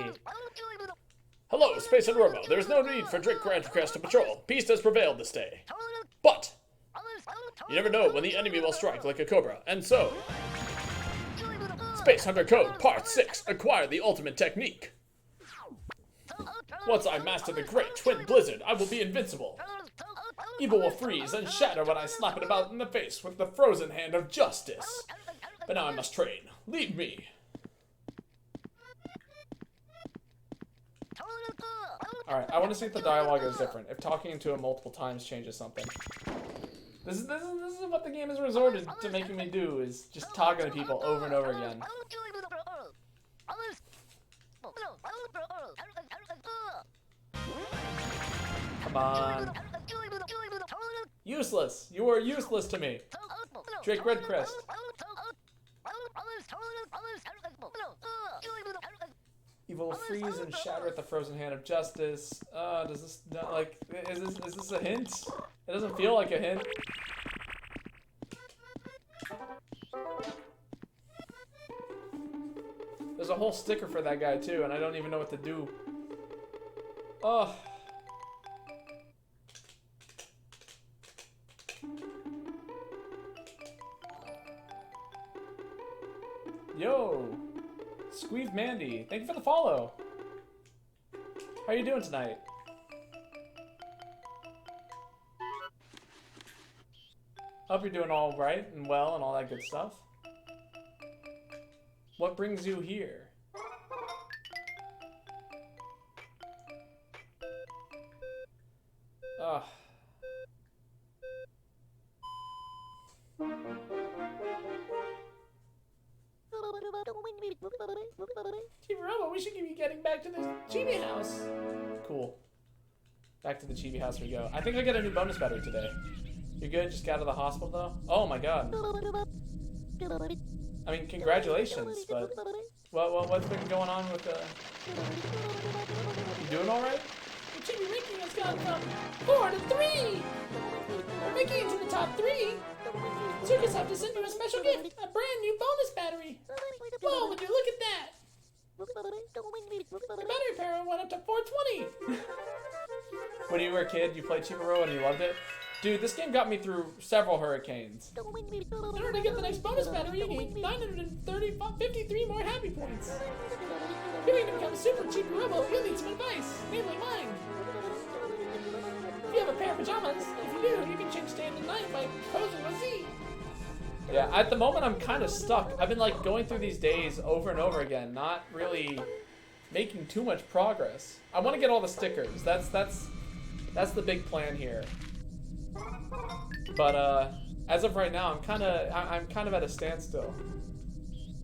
Hello, Space and Robo. There is no need for Drake Redcrest to patrol. Peace has prevailed this day. But you never know when the enemy will strike like a cobra, and so Space Hunter Code Part 6: Acquire the Ultimate Technique. Once I master the Great Twin Blizzard, I will be invincible. Evil will freeze and shatter when I slap it about in the face with the frozen hand of justice. But now I must train. Leave me. Alright, I want to see if the dialogue is different. If talking to him multiple times changes something. This is what the game has resorted to making me do, is just talking to people over and over again. Come on. Useless. You are useless to me. Drake Redcrest. Evil will freeze and shatter at the frozen hand of justice. Does this not, like, is this a hint? It doesn't feel like a hint. There's a whole sticker for that guy too, and I don't even know what to do. Oh. Yo. Squeeve Mandy, thank you for the follow. How are you doing tonight? Hope you're doing all right and well and all that good stuff. What brings you here? Ugh. Chibi-robo, we should be getting back to the Chibi house. Cool. Back to the Chibi house we go. I think I get a new bonus battery today. You good? Just got out of the hospital though? Oh my god. I mean, congratulations, but what's been going on with You doing all right? The Chibi ranking has gone from 4 to 3. We're making it to the top 3. Circus have to send you a special gift, a brand new bonus battery. Whoa, would you look at that? The battery power went up to 420. When you were a kid, you played Chibi-robo and you loved it? Dude, this game got me through several hurricanes. In order to get the next bonus battery, you need 953 more happy points. If you're going to become super Chibi-robo, you'll need some advice, namely mine. If you have a pair of pajamas, if you do, you can change day into night by posing with Z. Yeah, at the moment I'm kind of stuck. I've been like going through these days over and over again, not really making too much progress. I want to get all the stickers. That's the big plan here. But as of right now, I'm kind of at a standstill.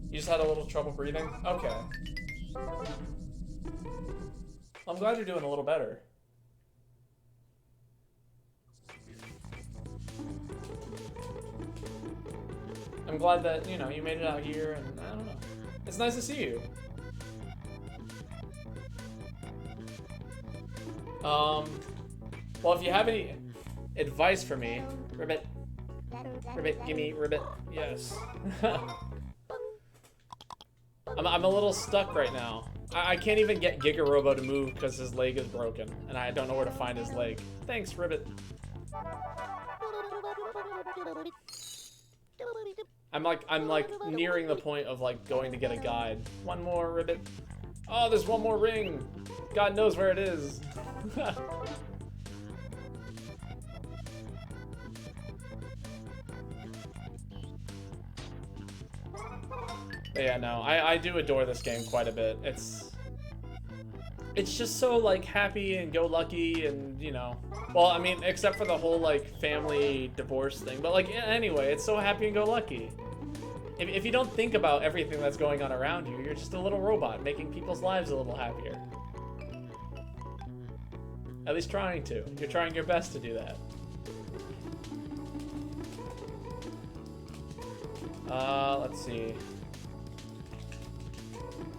You just had a little trouble breathing? Okay. I'm glad you're doing a little better. I'm glad that, you know, you made it out here, and I don't know. It's nice to see you. Well, if you have any advice for me, Ribbit, gimme Ribbit, yes. I'm a little stuck right now. I can't even get Giga-Robo to move because his leg is broken, and I don't know where to find his leg. Thanks, Ribbit. I'm like nearing the point of like going to get a guide. One more Ribbit. Oh, there's one more ring. God knows where it is. But yeah, no, I do adore this game quite a bit. It's just so like happy and go lucky, and you know, well, I mean, except for the whole like family divorce thing, but like anyway, it's so happy and go lucky. If you don't think about everything that's going on around you, you're just a little robot making people's lives a little happier. At least trying to. You're trying your best to do that. Let's see.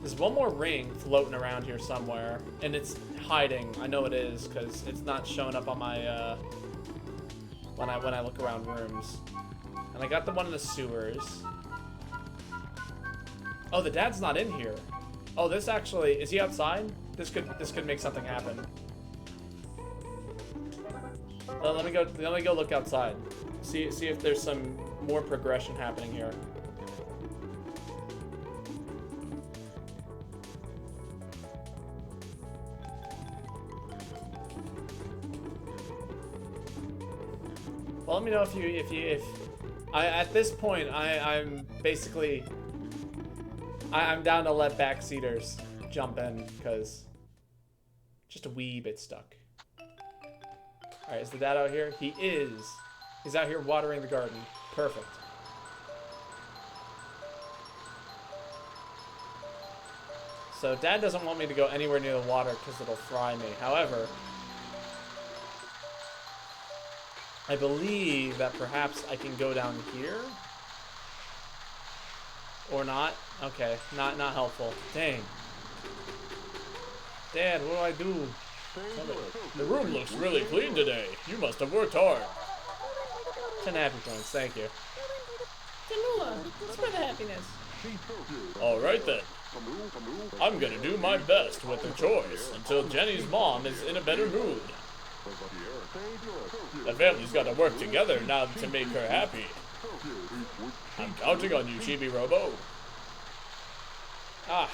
There's one more ring floating around here somewhere, and it's hiding. I know it is because it's not showing up on my when I look around rooms. And I got the one in the sewers. Oh, the dad's not in here. Oh, this actually, is he outside? This could make something happen. Let me go look outside. See if there's some more progression happening here. Well, let me know if at this point I'm basically I'm down to let backseaters jump in because just a wee bit stuck. All right, is the dad out here? He is. He's out here watering the garden. Perfect. So dad doesn't want me to go anywhere near the water because it'll fry me. However, I believe that perhaps I can go down here. Or not. Okay, not helpful. Dang. Dad, what do? The room looks really clean today. You must have worked hard. 10 happy points, thank you. Tamula, spread the happiness. Alright then. I'm gonna do my best with the chores until Jenny's mom is in a better mood. The family's gotta work together now to make her happy. I'm counting on you, Chibi-robo. Ah.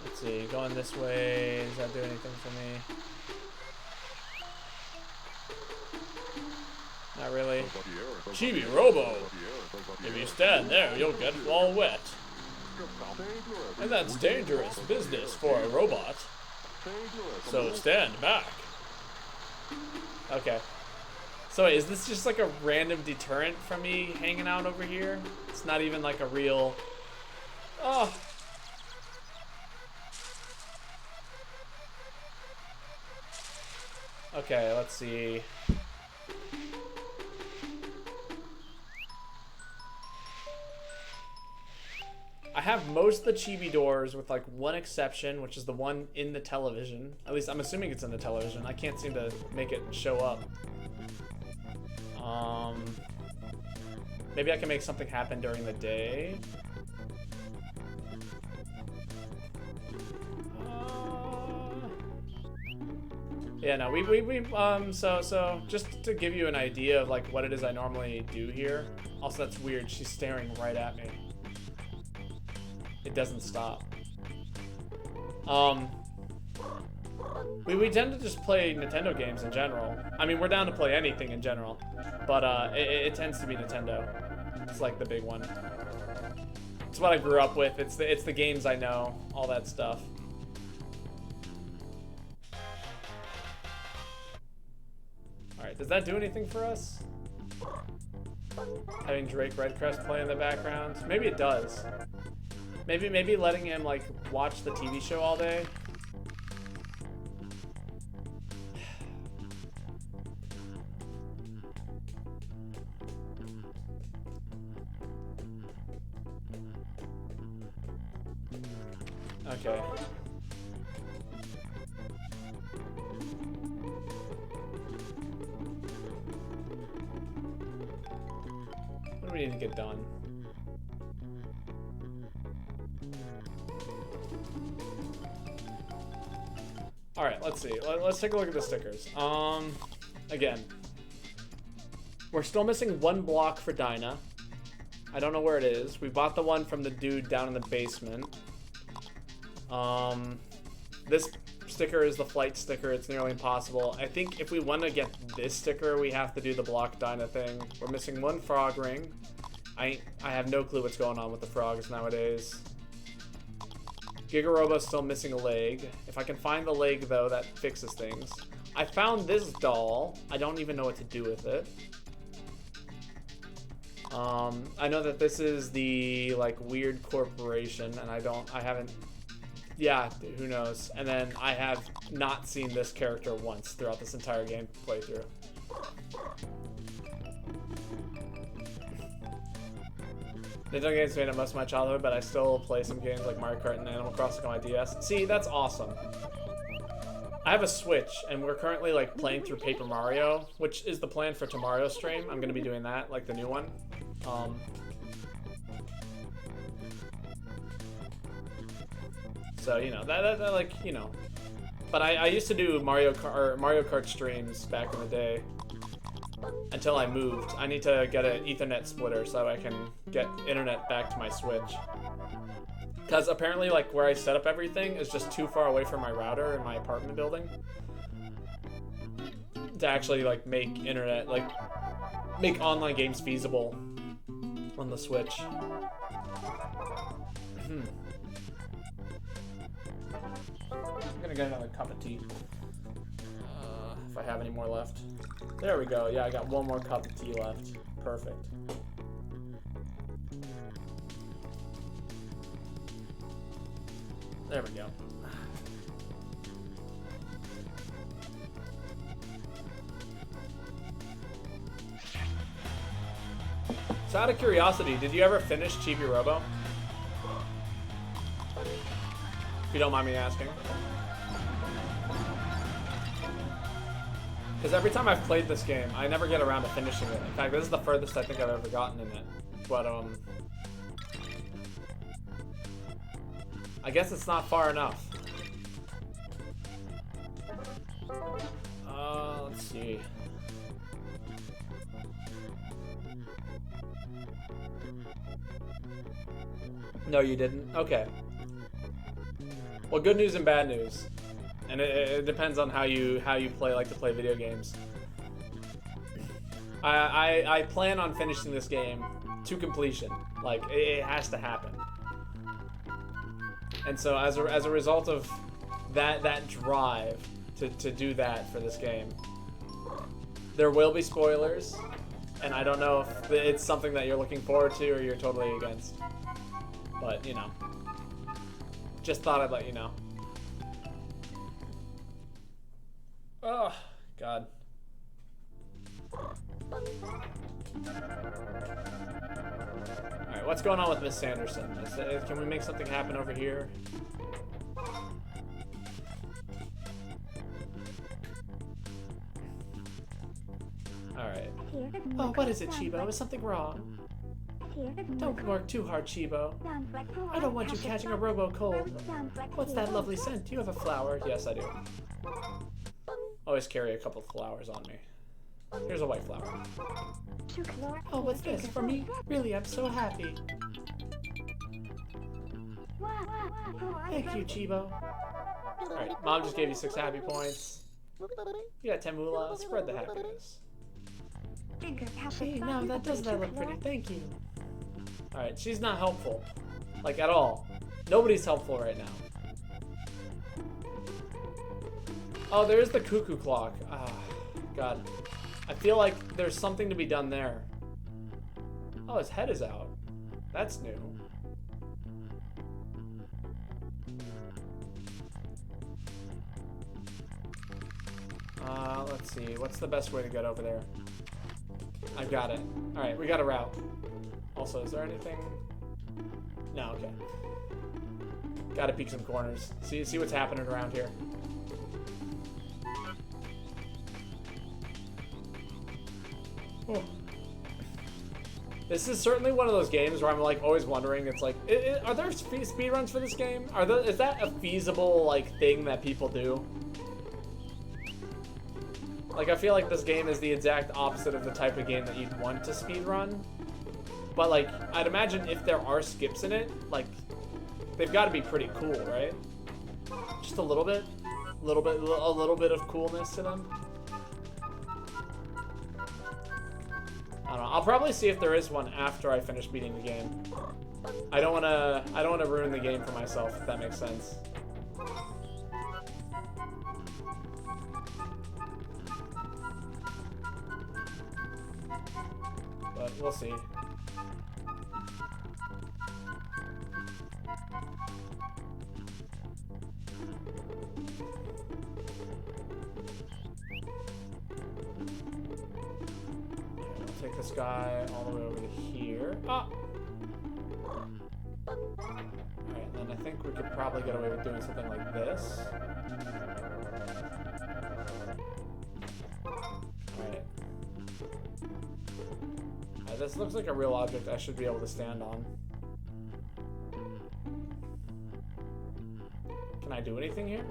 Let's see, going this way, does that do anything for me? Not really. Chibi-robo. If you stand there, you'll get all wet. And that's dangerous business for a robot. So stand back. Okay. So wait, is this just like a random deterrent from me hanging out over here? It's not even like a real... Oh! Okay, let's see. I have most of the Chibi doors with like one exception, which is the one in the television. At least I'm assuming it's in the television. I can't seem to make it show up. Maybe I can make something happen during the day. Yeah, no, so just to give you an idea of like what it is I normally do here. Also, that's weird. She's staring right at me. It doesn't stop. We tend to just play Nintendo games in general. I mean, we're down to play anything in general, but it tends to be Nintendo. It's like the big one. It's what I grew up with. It's the games I know, all that stuff. All right, does that do anything for us? Having Drake Redcrest play in the background? Maybe it does. Maybe letting him like watch the TV show all day. Okay. What do we need to get done? All right, let's see. Let's take a look at the stickers. Again, we're still missing one block for Dinah. I don't know where it is. We bought the one from the dude down in the basement. This sticker is the flight sticker. It's nearly impossible. I think if we want to get this sticker, we have to do the block Dinah thing. We're missing one frog ring. I have no clue what's going on with the frogs nowadays. Giga-Robo's still missing a leg. If I can find the leg, though, that fixes things. I found this doll. I don't even know what to do with it. I know that this is the, like, weird corporation, and I haven't... Yeah, who knows. And then I have not seen this character once throughout this entire game playthrough. Nintendo games made up most of my childhood, but I still play some games like Mario Kart and Animal Crossing on my DS. See, that's awesome. I have a Switch, and we're currently like playing through Paper Mario, which is the plan for tomorrow's stream. I'm gonna be doing that, like the new one. So you know that like you know, but I used to do Mario Kart streams back in the day. Until I moved. I need to get an Ethernet splitter so I can get internet back to my Switch. Because apparently, like, where I set up everything is just too far away from my router in my apartment building to actually, like, make internet, like, make online games feasible on the Switch. I'm gonna get another cup of tea. If I have any more left. There we go. Yeah, I got one more cup of tea left. Perfect. There we go. So out of curiosity, did you ever finish Chibi-robo? If you don't mind me asking. Because every time I've played this game, I never get around to finishing it. In fact, this is the furthest I think I've ever gotten in it. But, I guess it's not far enough. Let's see. No, you didn't? Okay. Well, good news and bad news. And it depends on how you like to play video games. I plan on finishing this game to completion. Like, it has to happen. And so as a result of that drive to do that for this game, there will be spoilers, and I don't know if it's something that you're looking forward to or you're totally against. But, you know, just thought I'd let you know. Oh, God. Alright, what's going on with Miss Sanderson? Can we make something happen over here? Alright. Oh, what is it, Chibo? Is something wrong? Don't work too hard, Chibo. I don't want you catching a robo cold. What's that lovely scent? Do you have a flower? Yes, I do. Always carry a couple of flowers on me. Here's a white flower. Oh, what's this? For me? Really, I'm so happy. Thank you, Chibo. Alright, Mom just gave you 6 happy points. You got 10 moolah. Spread the happiness. Hey, no, that doesn't look pretty. Thank you. Alright, she's not helpful. Like, at all. Nobody's helpful right now. Oh, there's the cuckoo clock. Ah, God. I feel like there's something to be done there. Oh, his head is out. That's new. Let's see. What's the best way to get over there? I've got it. Alright, we got a route. Also, is there anything? No, okay. Gotta peek some corners. See what's happening around here. Oh. This is certainly one of those games where I'm like always wondering. It's like, are there speed runs for this game? Is that a feasible like thing that people do? Like, I feel like this game is the exact opposite of the type of game that you'd want to speedrun. But, like, I'd imagine if there are skips in it, like, they've got to be pretty cool, right? Just a little bit? A little bit of coolness to them? I don't know. I'll probably see if there is one after I finish beating the game. I don't want to ruin the game for myself, if that makes sense. But we'll see. I'll take this guy all the way over to here. Ah! Alright, then I think we could probably get away with doing something like this. Alright. This looks like a real object I should be able to stand on. Can I do anything here?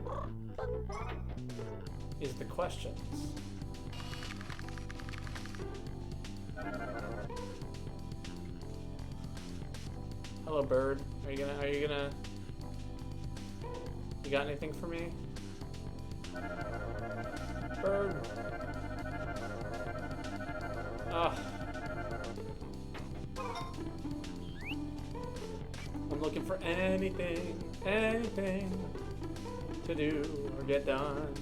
Is the questions. Hello, bird. You got anything for me? Bird. Ugh. I'm looking for anything to do or get done.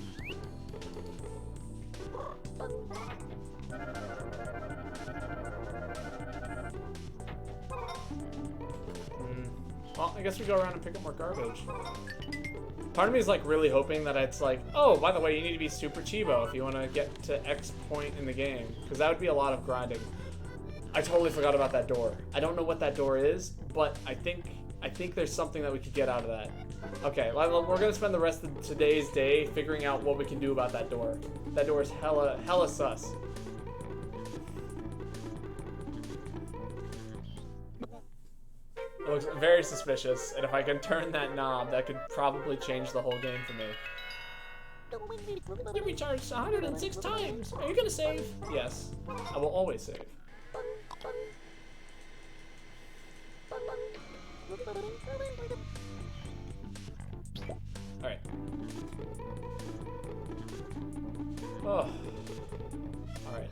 Well, I guess we go around and pick up more garbage. Part of me is like really hoping that it's like, oh, by the way, you need to be super Chibo if you want to get to X point in the game, because that would be a lot of grinding. I totally forgot about that door. I don't know what that door is, but I think there's something that we could get out of that. Okay, we're gonna spend the rest of today's day figuring out what we can do about that door. That door is hella sus. It looks very suspicious, and if I can turn that knob, that could probably change the whole game for me. You recharged 106 times. Are you gonna save? Yes, I will always save. Alright. Oh. Alright.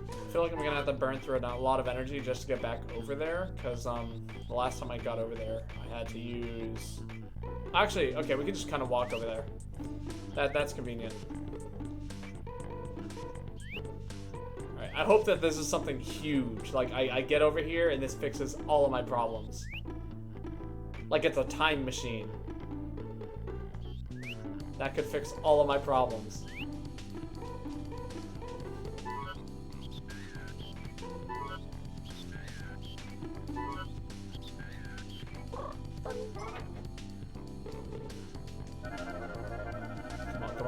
I feel like I'm gonna have to burn through a lot of energy just to get back over there, because the last time I got over there, I had to use... Actually, okay, we can just kind of walk over there. That's convenient. Alright, I hope that this is something huge. Like, I get over here and this fixes all of my problems. Like it's a time machine. That could fix all of my problems.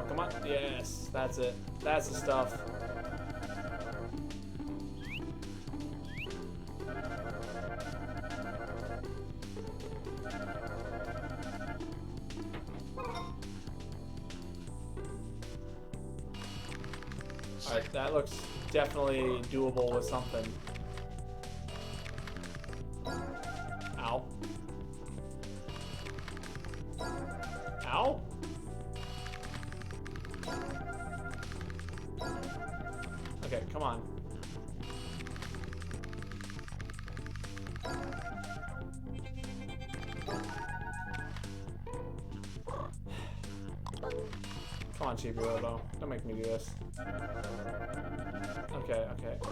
Come on. Yes, that's it. That's the stuff. Alright, that looks definitely doable with something. Ow. Ow? Okay, come on. Come on, Chibi-robo. Don't make me do this.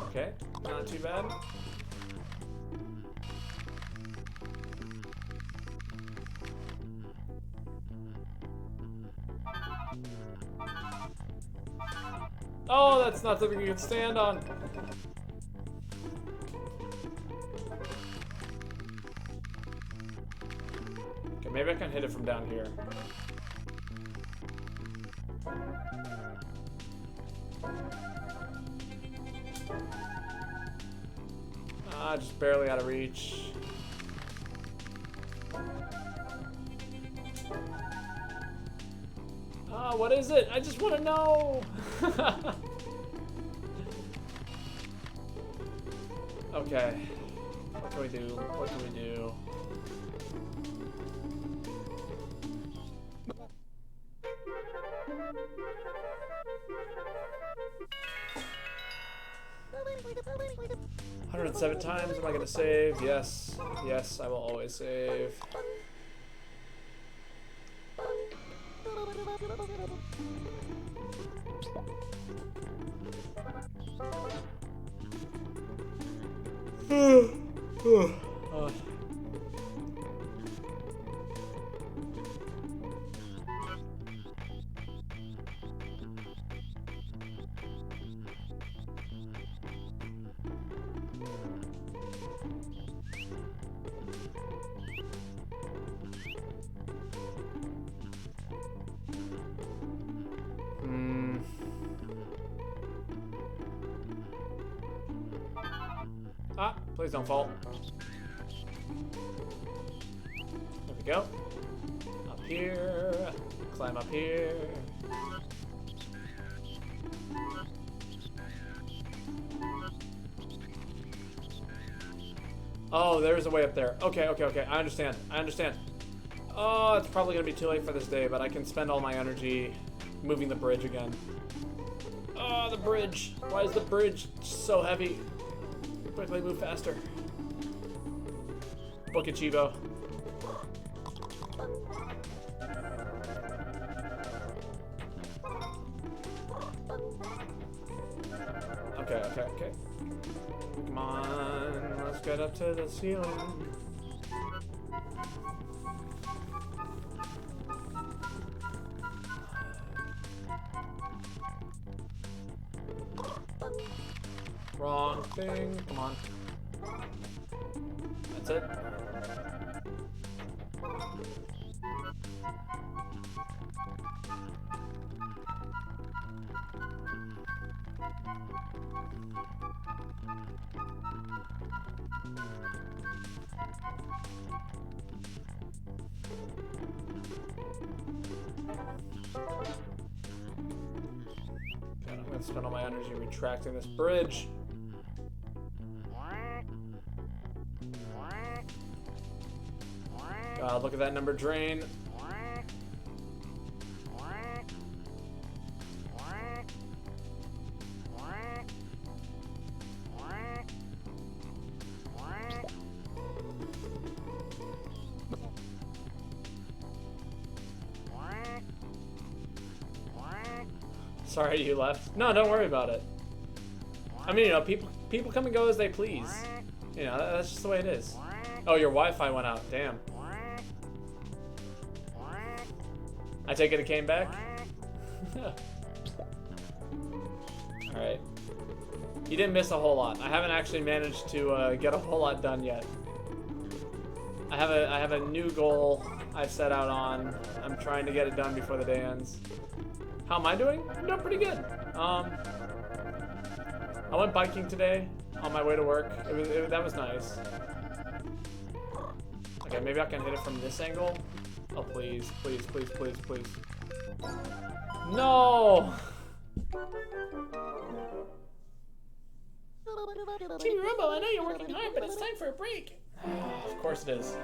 Okay. Not too bad. Oh, that's not something you can stand on. Okay, maybe I can hit it from down here. Just barely out of reach. What is it? I just want to know. Okay. What can we do? What can we do? $107 times. Am I gonna save? Yes. Yes, I will always save. Please don't fall. There we go. Up here. Climb up here. Oh, there's a way up there. Okay. I understand. Oh, it's probably gonna be too late for this day, but I can spend all my energy moving the bridge again. Oh, the bridge. Why is the bridge so heavy? Quickly move faster. Book it, Chibo. Okay. Come on, let's get up to the ceiling. Wrong thing. Come on. That's it. God, I'm gonna spend all my energy retracting this bridge. God, look at that number drain. Sorry you left. No, don't worry about it. I mean, you know, people come and go as they please. You know, that's just the way it is. Oh, your Wi-Fi went out. Damn. I take it came back? Alright. You didn't miss a whole lot. I haven't actually managed to get a whole lot done yet. I have a new goal I've set out on. I'm trying to get it done before the day ends. How am I doing? I'm doing pretty good. I went biking today on my way to work. That was nice. Okay, maybe I can hit it from this angle. Oh, please, please, please, please, please. No! Chibi-robo, I know you're working hard, but it's time for a break. Of course it is.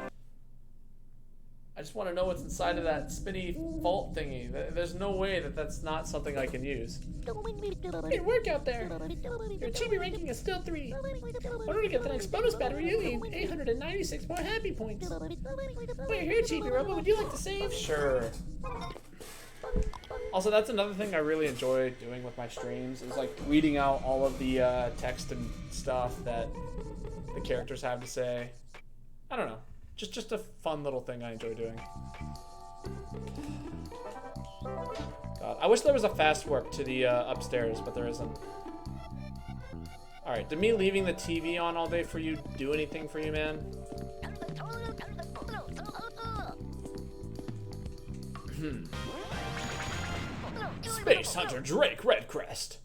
I just want to know what's inside of that spinny vault thingy. There's no way that that's not something I can use. Good work out there. Your Chibi ranking is still 3. In order to get the next bonus battery, you need 896 more happy points. While you're here, Chibi-robo, would you like to save? Sure. Also, that's another thing I really enjoy doing with my streams is like reading out all of the text and stuff that the characters have to say. I don't know. Just a fun little thing I enjoy doing. God, I wish there was a fast warp to the upstairs, but there isn't. Alright, did me leaving the TV on all day for you do anything for you, man? Space Hunter Drake Redcrest.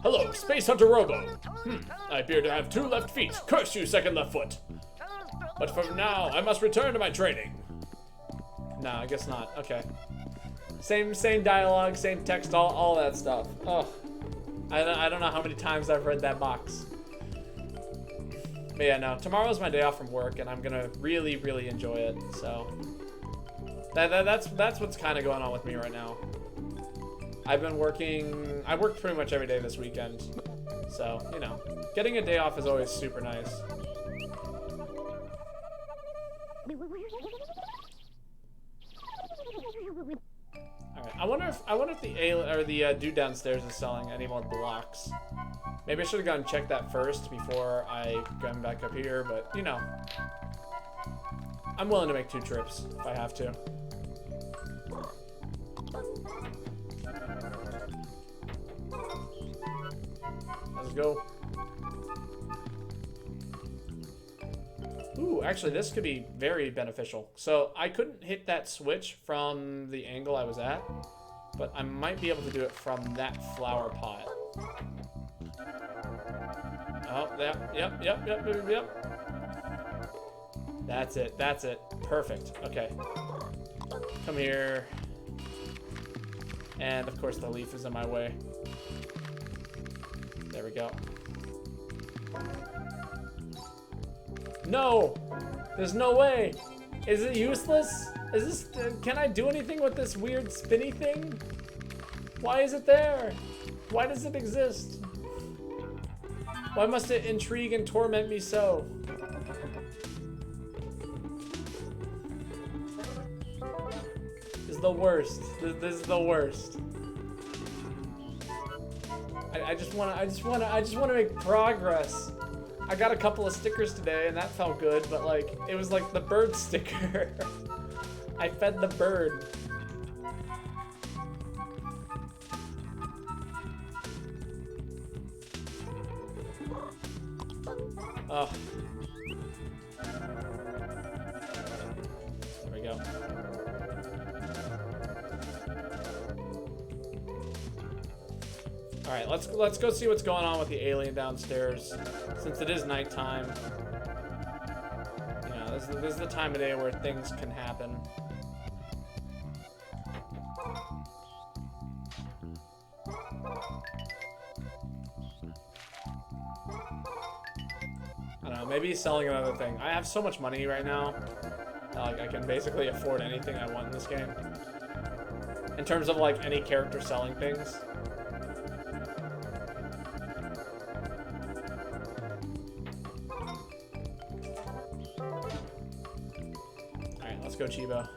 Hello, Space Hunter Robo. I appear to have 2 left feet. Curse you, second left foot. But for now, I must return to my training. No, I guess not. Okay. Same dialogue, same text, all that stuff. Oh, I don't know how many times I've read that box. But yeah, no. Tomorrow's my day off from work, and I'm gonna really, really enjoy it. So that's what's kind of going on with me right now. I've been working. I worked pretty much every day this weekend. So you know, getting a day off is always super nice. Alright, I wonder if the dude downstairs is selling any more blocks. Maybe I should have gone and checked that first before I come back up here, but you know. I'm willing to make 2 trips if I have to. Let's go. Ooh, actually, this could be very beneficial. So I couldn't hit that switch from the angle I was at, but I might be able to do it from that flower pot. Oh, yep. That's it. Perfect. Okay. Come here. And of course the leaf is in my way. There we go. No! There's no way! Is it useless? Is this, can I do anything with this weird spinny thing? Why is it there? Why does it exist? Why must it intrigue and torment me so? This is the worst. This is the worst. I just wanna make progress. I got a couple of stickers today and that felt good, but like, it was like the bird sticker. I fed the bird. Oh. There we go. All right, let's go see what's going on with the alien downstairs. Since it is nighttime, you know, this is the time of day where things can happen. I don't know, maybe he's selling another thing. I have so much money right now, like I can basically afford anything I want in this game. In terms of like any character selling things. Alright, let's go Chibo.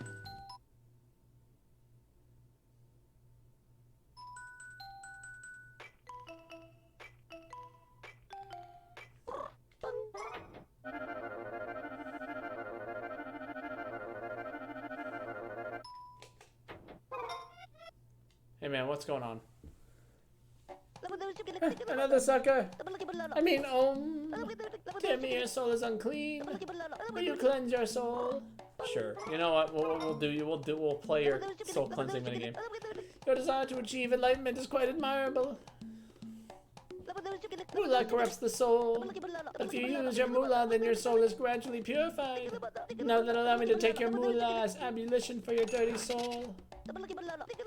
Hey man, what's going on? Another sucker. I mean, tell me your soul is unclean. Will you cleanse your soul? Sure. You know what? We'll play your soul cleansing minigame. Your desire to achieve enlightenment is quite admirable. Moolah corrupts the soul. But if you use your moolah, then your soul is gradually purified. Now then, allow me to take your moolah as abolition for your dirty soul.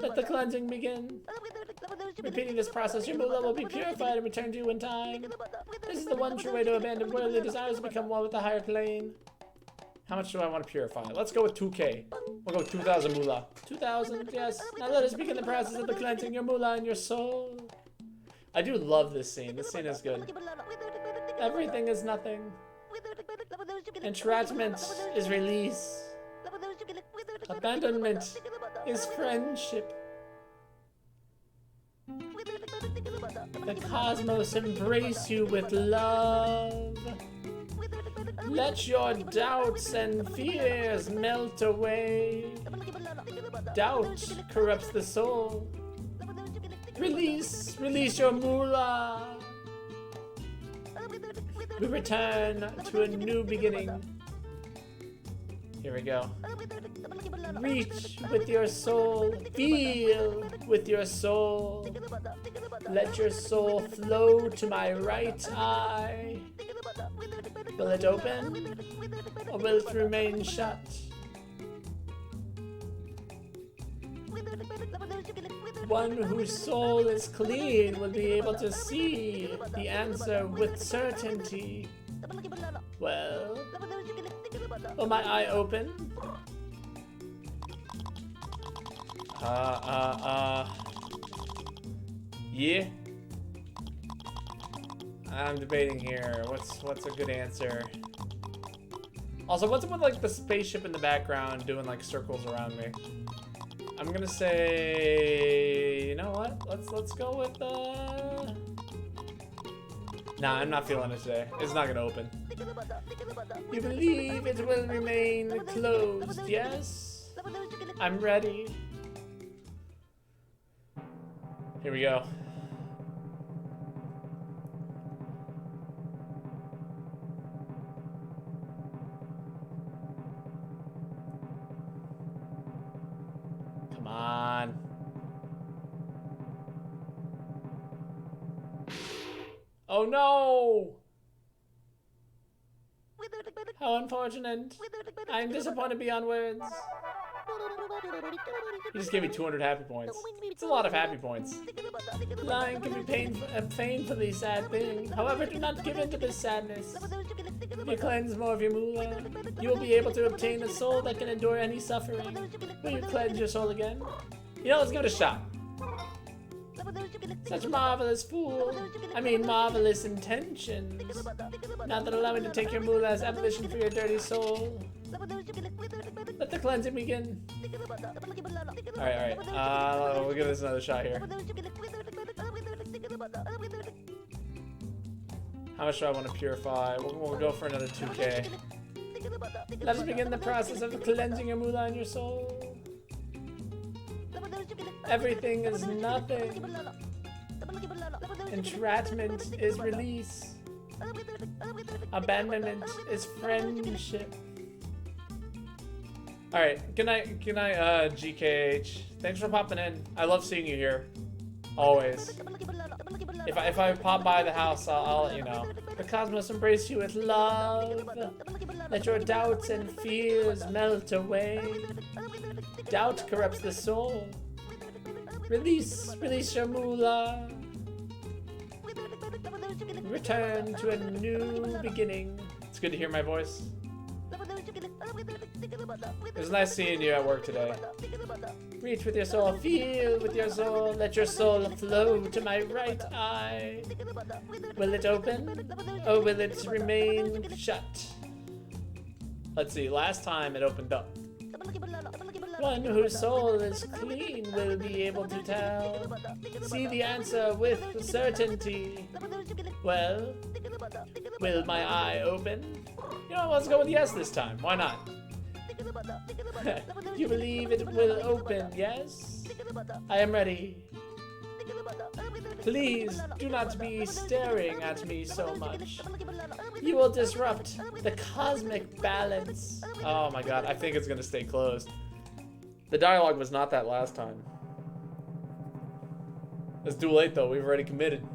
Let the cleansing begin. Repeating this process, your moolah will be purified and returned to you in time. This is the one true way to abandon worldly desires and become one with the higher plane. How much do I want to purify? Let's go with 2K. We'll go with 2,000 moolah. 2,000, yes. Now let us begin the process of the cleansing your moolah and your soul. I do love this scene. This scene is good. Everything is nothing. Entrapment is release. Abandonment is friendship. The cosmos embrace you with love. Let your doubts and fears melt away. Doubt corrupts the soul. Release your moolah. We return to a new beginning. Here we go. Reach with your soul. Feel with your soul. Let your soul flow to my right eye. Will it open? Or will it remain shut? One whose soul is clean will be able to see the answer with certainty. Well, will my eye open? Yeah. I'm debating here. What's a good answer? Also, what's up with like the spaceship in the background doing like circles around me? I'm gonna say, you know what? Let's go with Nah, I'm not feeling it today. It's not gonna open. You believe it will remain closed, yes? I'm ready. Here we go. Come on. Oh no! How unfortunate. I'm disappointed beyond words. He just gave me 200 happy points. It's a lot of happy points. Lying can be a painfully sad thing. However, do not give in to this sadness. If you cleanse more of your moolah, you will be able to obtain a soul that can endure any suffering. Will you cleanse your soul again? You know, let's give it a shot. Such marvelous marvelous intentions. Now then, allow me to take your moolah as abolition for your dirty soul. Let the cleansing begin. Alright. We'll give this another shot here. How much do I want to purify? We'll go for another 2K. Let us begin the process of cleansing your moolah and your soul. Everything is nothing. Entrapment is release. Abandonment is friendship. Alright, good night, GKH. Thanks for popping in. I love seeing you here. Always. If I pop by the house, I'll let you know. The cosmos embrace you with love. Let your doubts and fears melt away. Doubt corrupts the soul. Release your moolah. Return to a new beginning. It's good to hear my voice. It was nice seeing you at work today. Reach with your soul, feel with your soul, let your soul flow to my right eye. Will it open, or will it remain shut? Let's see, last time it opened up. One whose soul is clean will be able to tell. See the answer with certainty. Well, will my eye open? You know, let's go with yes this time. Why not? You believe it will open, yes? I am ready. Please do not be staring at me so much. You will disrupt the cosmic balance. Oh my god, I think it's gonna stay closed. The dialogue was not that last time. It's too late though, we've already committed.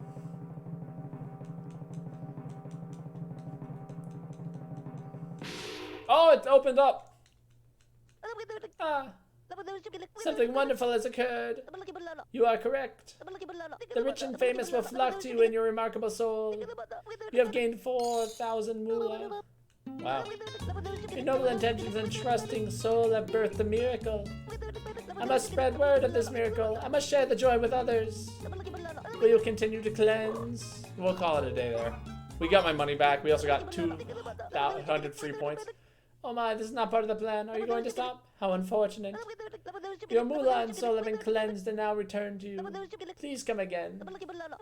Oh, it opened up! Ah, something wonderful has occurred. You are correct. The rich and famous will flock to you in your remarkable soul. You have gained 4,000 moolah. Wow. Your noble intentions and trusting soul have birthed a miracle. I must spread word of this miracle. I must share the joy with others. Will you continue to cleanse? We'll call it a day there. We got my money back. We also got 200 free points. Oh my, this is not part of the plan. Are you going to stop? How unfortunate. Your moolah and soul have been cleansed and now returned to you. Please come again.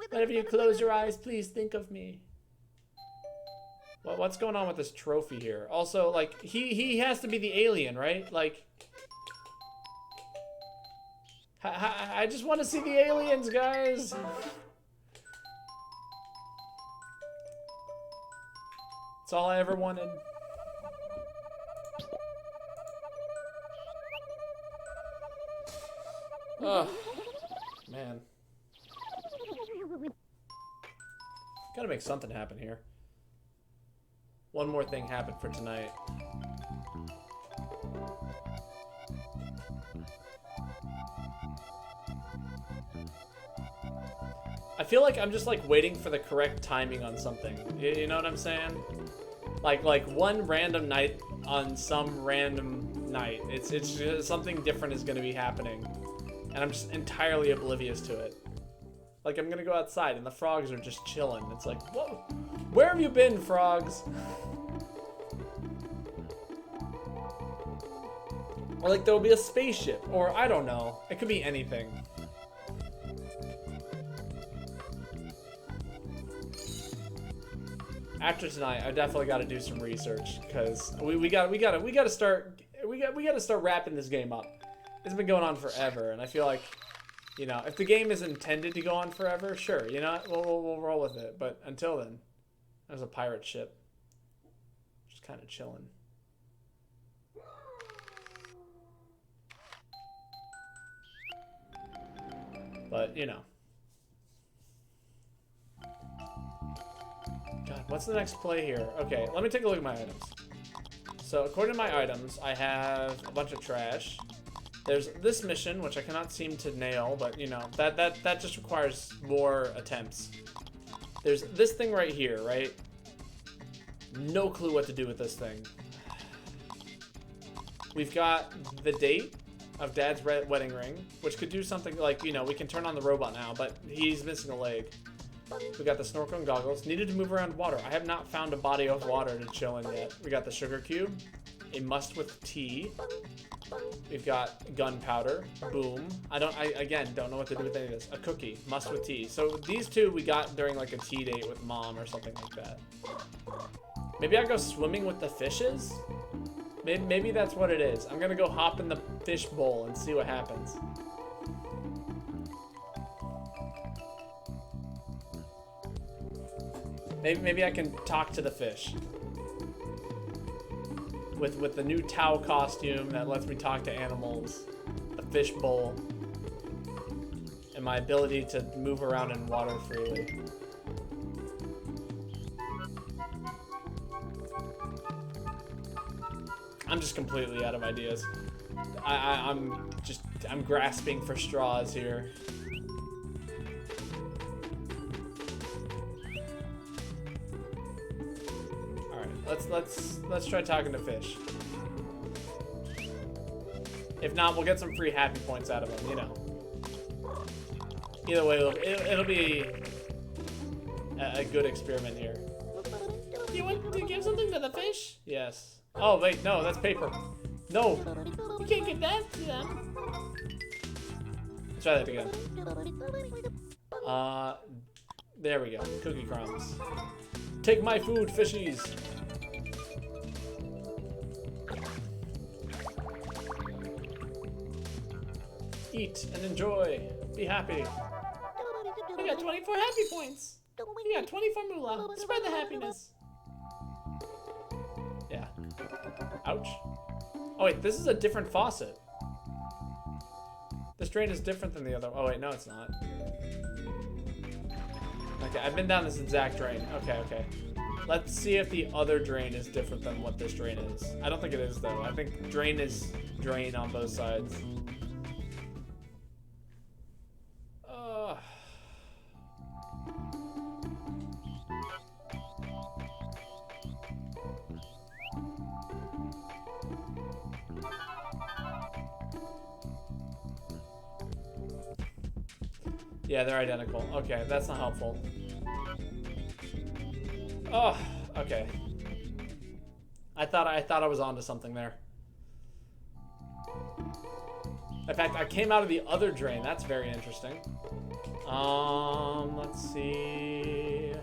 Whenever you close your eyes, please think of me. Well, what's going on with this trophy here? Also, like, he has to be the alien, right? Like, I just want to see the aliens, guys. That's all I ever wanted. Oh, man. Gotta make something happen here. One more thing happened for tonight. I feel like I'm just like waiting for the correct timing on something. You know what I'm saying? Like one random night on some random night. It's just something different is gonna be happening. And I'm just entirely oblivious to it. Like, I'm gonna go outside and the frogs are just chilling. It's like, whoa, where have you been, frogs? Or like there'll be a spaceship, or I don't know. It could be anything. After tonight, I definitely got to do some research because we gotta start wrapping this game up. It's been going on forever, and I feel like, you know, if the game is intended to go on forever, sure, you know, we'll roll with it. But until then, there's a pirate ship, just kind of chilling. But you know, God, what's the next play here? Okay, let me take a look at my items. So according to my items, I have a bunch of trash. There's this mission, which I cannot seem to nail, but you know, that just requires more attempts. There's this thing right here, right? No clue what to do with this thing. We've got the date of Dad's wedding ring, which could do something like, you know, we can turn on the robot now, but he's missing a leg. We got the snorkel and goggles. Needed to move around water. I have not found a body of water to chill in yet. We got the sugar cube, a must with tea. We've got gunpowder. Boom. I again don't know what to do with any of this. A cookie. Must with tea. So these two we got during like a tea date with Mom or something like that. Maybe I go swimming with the fishes? Maybe that's what it is. I'm gonna go hop in the fish bowl and see what happens. Maybe I can talk to the fish. With the new Tao costume that lets me talk to animals, the fish bowl, and my ability to move around in water freely. I'm just completely out of ideas. I'm grasping for straws here. All right, let's try talking to fish. If not, we'll get some free happy points out of them, you know. Either way, it'll be a good experiment here. You want to give something to the fish? Yes. Oh wait, no, that's paper. No. You can't give that to them. Let's try that again. There we go. Cookie crumbs. Take my food, fishies. Eat and enjoy. Be happy. You got 24 happy points. You got 24 moolah. Spread the happiness. Yeah. Ouch. Oh wait, this is a different faucet. This drain is different than the other. Oh wait, no it's not. Okay, I've been down this exact drain. Okay. Let's see if the other drain is different than what this drain is. I don't think it is though. I think drain is drain on both sides. Yeah, they're identical. Okay, that's not helpful. Oh, okay. I thought I was onto something there. In fact, I came out of the other drain. That's very interesting. Let's see.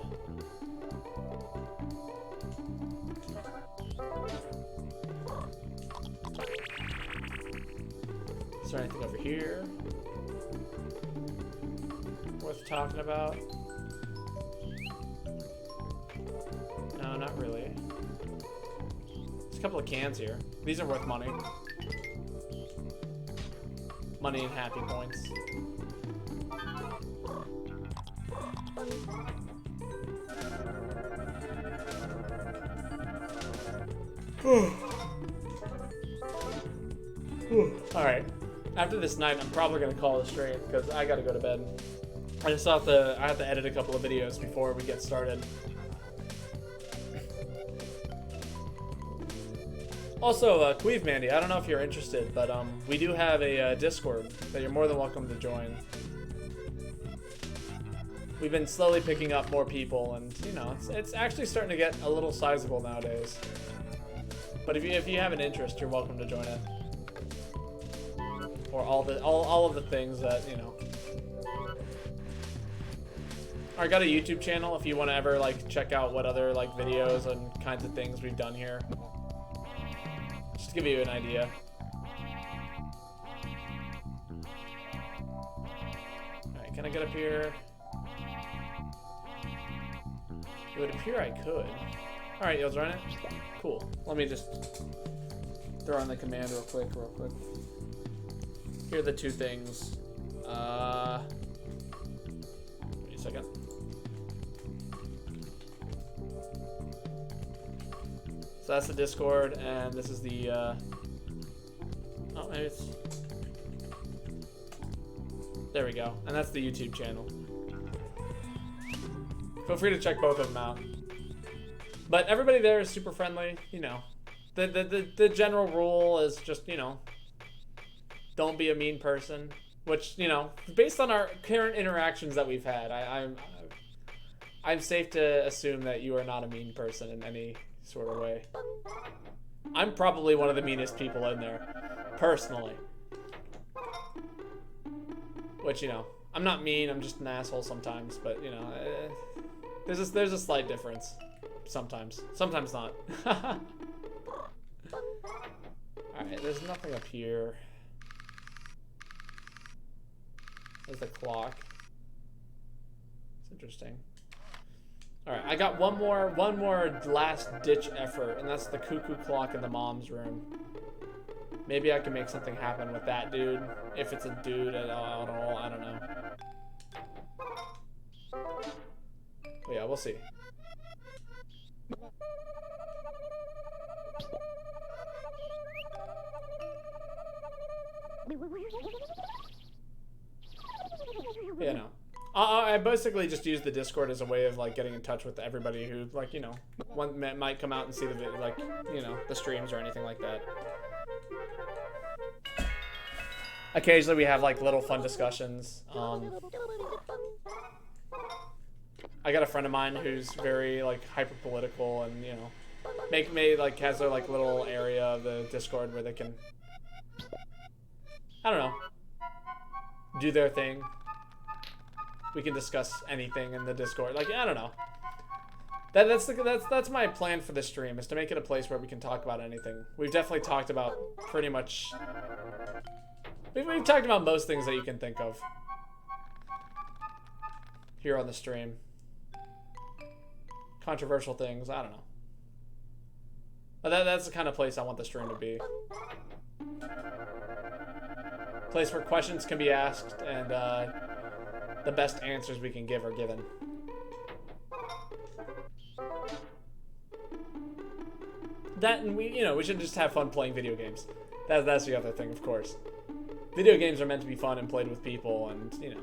Is there anything over here worth talking about? No, not really. There's a couple of cans here. These are worth money. Money and happy points. Alright. After this night, I'm probably going to call it straight because I got to go to bed. I just thought I have to edit a couple of videos before we get started. Also, Queeve Mandy, I don't know if you're interested, but we do have a Discord that you're more than welcome to join. We've been slowly picking up more people, and you know, it's actually starting to get a little sizable nowadays. But if you have an interest, you're welcome to join it. Or all of the things that, you know. I got a YouTube channel if you want to ever like check out what other like videos and kinds of things we've done here. Just to give you an idea. Alright, can I get up here? It would appear I could. Alright, Yells, run it. Cool. Let me just throw in the command real quick. Here are the two things. Wait a second. So that's the Discord, and this is the, oh, maybe it's, there we go. And that's the YouTube channel. Feel free to check both of them out. But everybody there is super friendly, you know. The general rule is just, you know, don't be a mean person. Which, you know, based on our current interactions that we've had, I'm safe to assume that you are not a mean person in any sort of way. I'm probably one of the meanest people in there, personally. Which, you know, I'm not mean, I'm just an asshole sometimes, but, you know, there's a slight difference. Sometimes. Sometimes not. Alright, there's nothing up here. There's the clock. It's interesting. Alright, I got one more last ditch effort, and that's the cuckoo clock in the mom's room. Maybe I can make something happen with that dude. If it's a dude at all, I don't know. But yeah, we'll see. Yeah, no. I basically just use the Discord as a way of like getting in touch with everybody who like, you know, might come out and see the video, like, you know, the streams or anything like that. Occasionally we have like little fun discussions. I got a friend of mine who's very like hyper political and, you know, like has their like little area of the Discord where they can, I don't know, do their thing. We can discuss anything in the Discord. Like, I don't know. That's my plan for this stream, is to make it a place where we can talk about anything. We've definitely talked about pretty much. We've talked about most things that you can think of here on the stream. Controversial things, I don't know. But that's the kind of place I want the stream to be. Place where questions can be asked and the best answers we can give are given. That, and we should just have fun playing video games. That's the other thing, of course. Video games are meant to be fun and played with people, and, you know.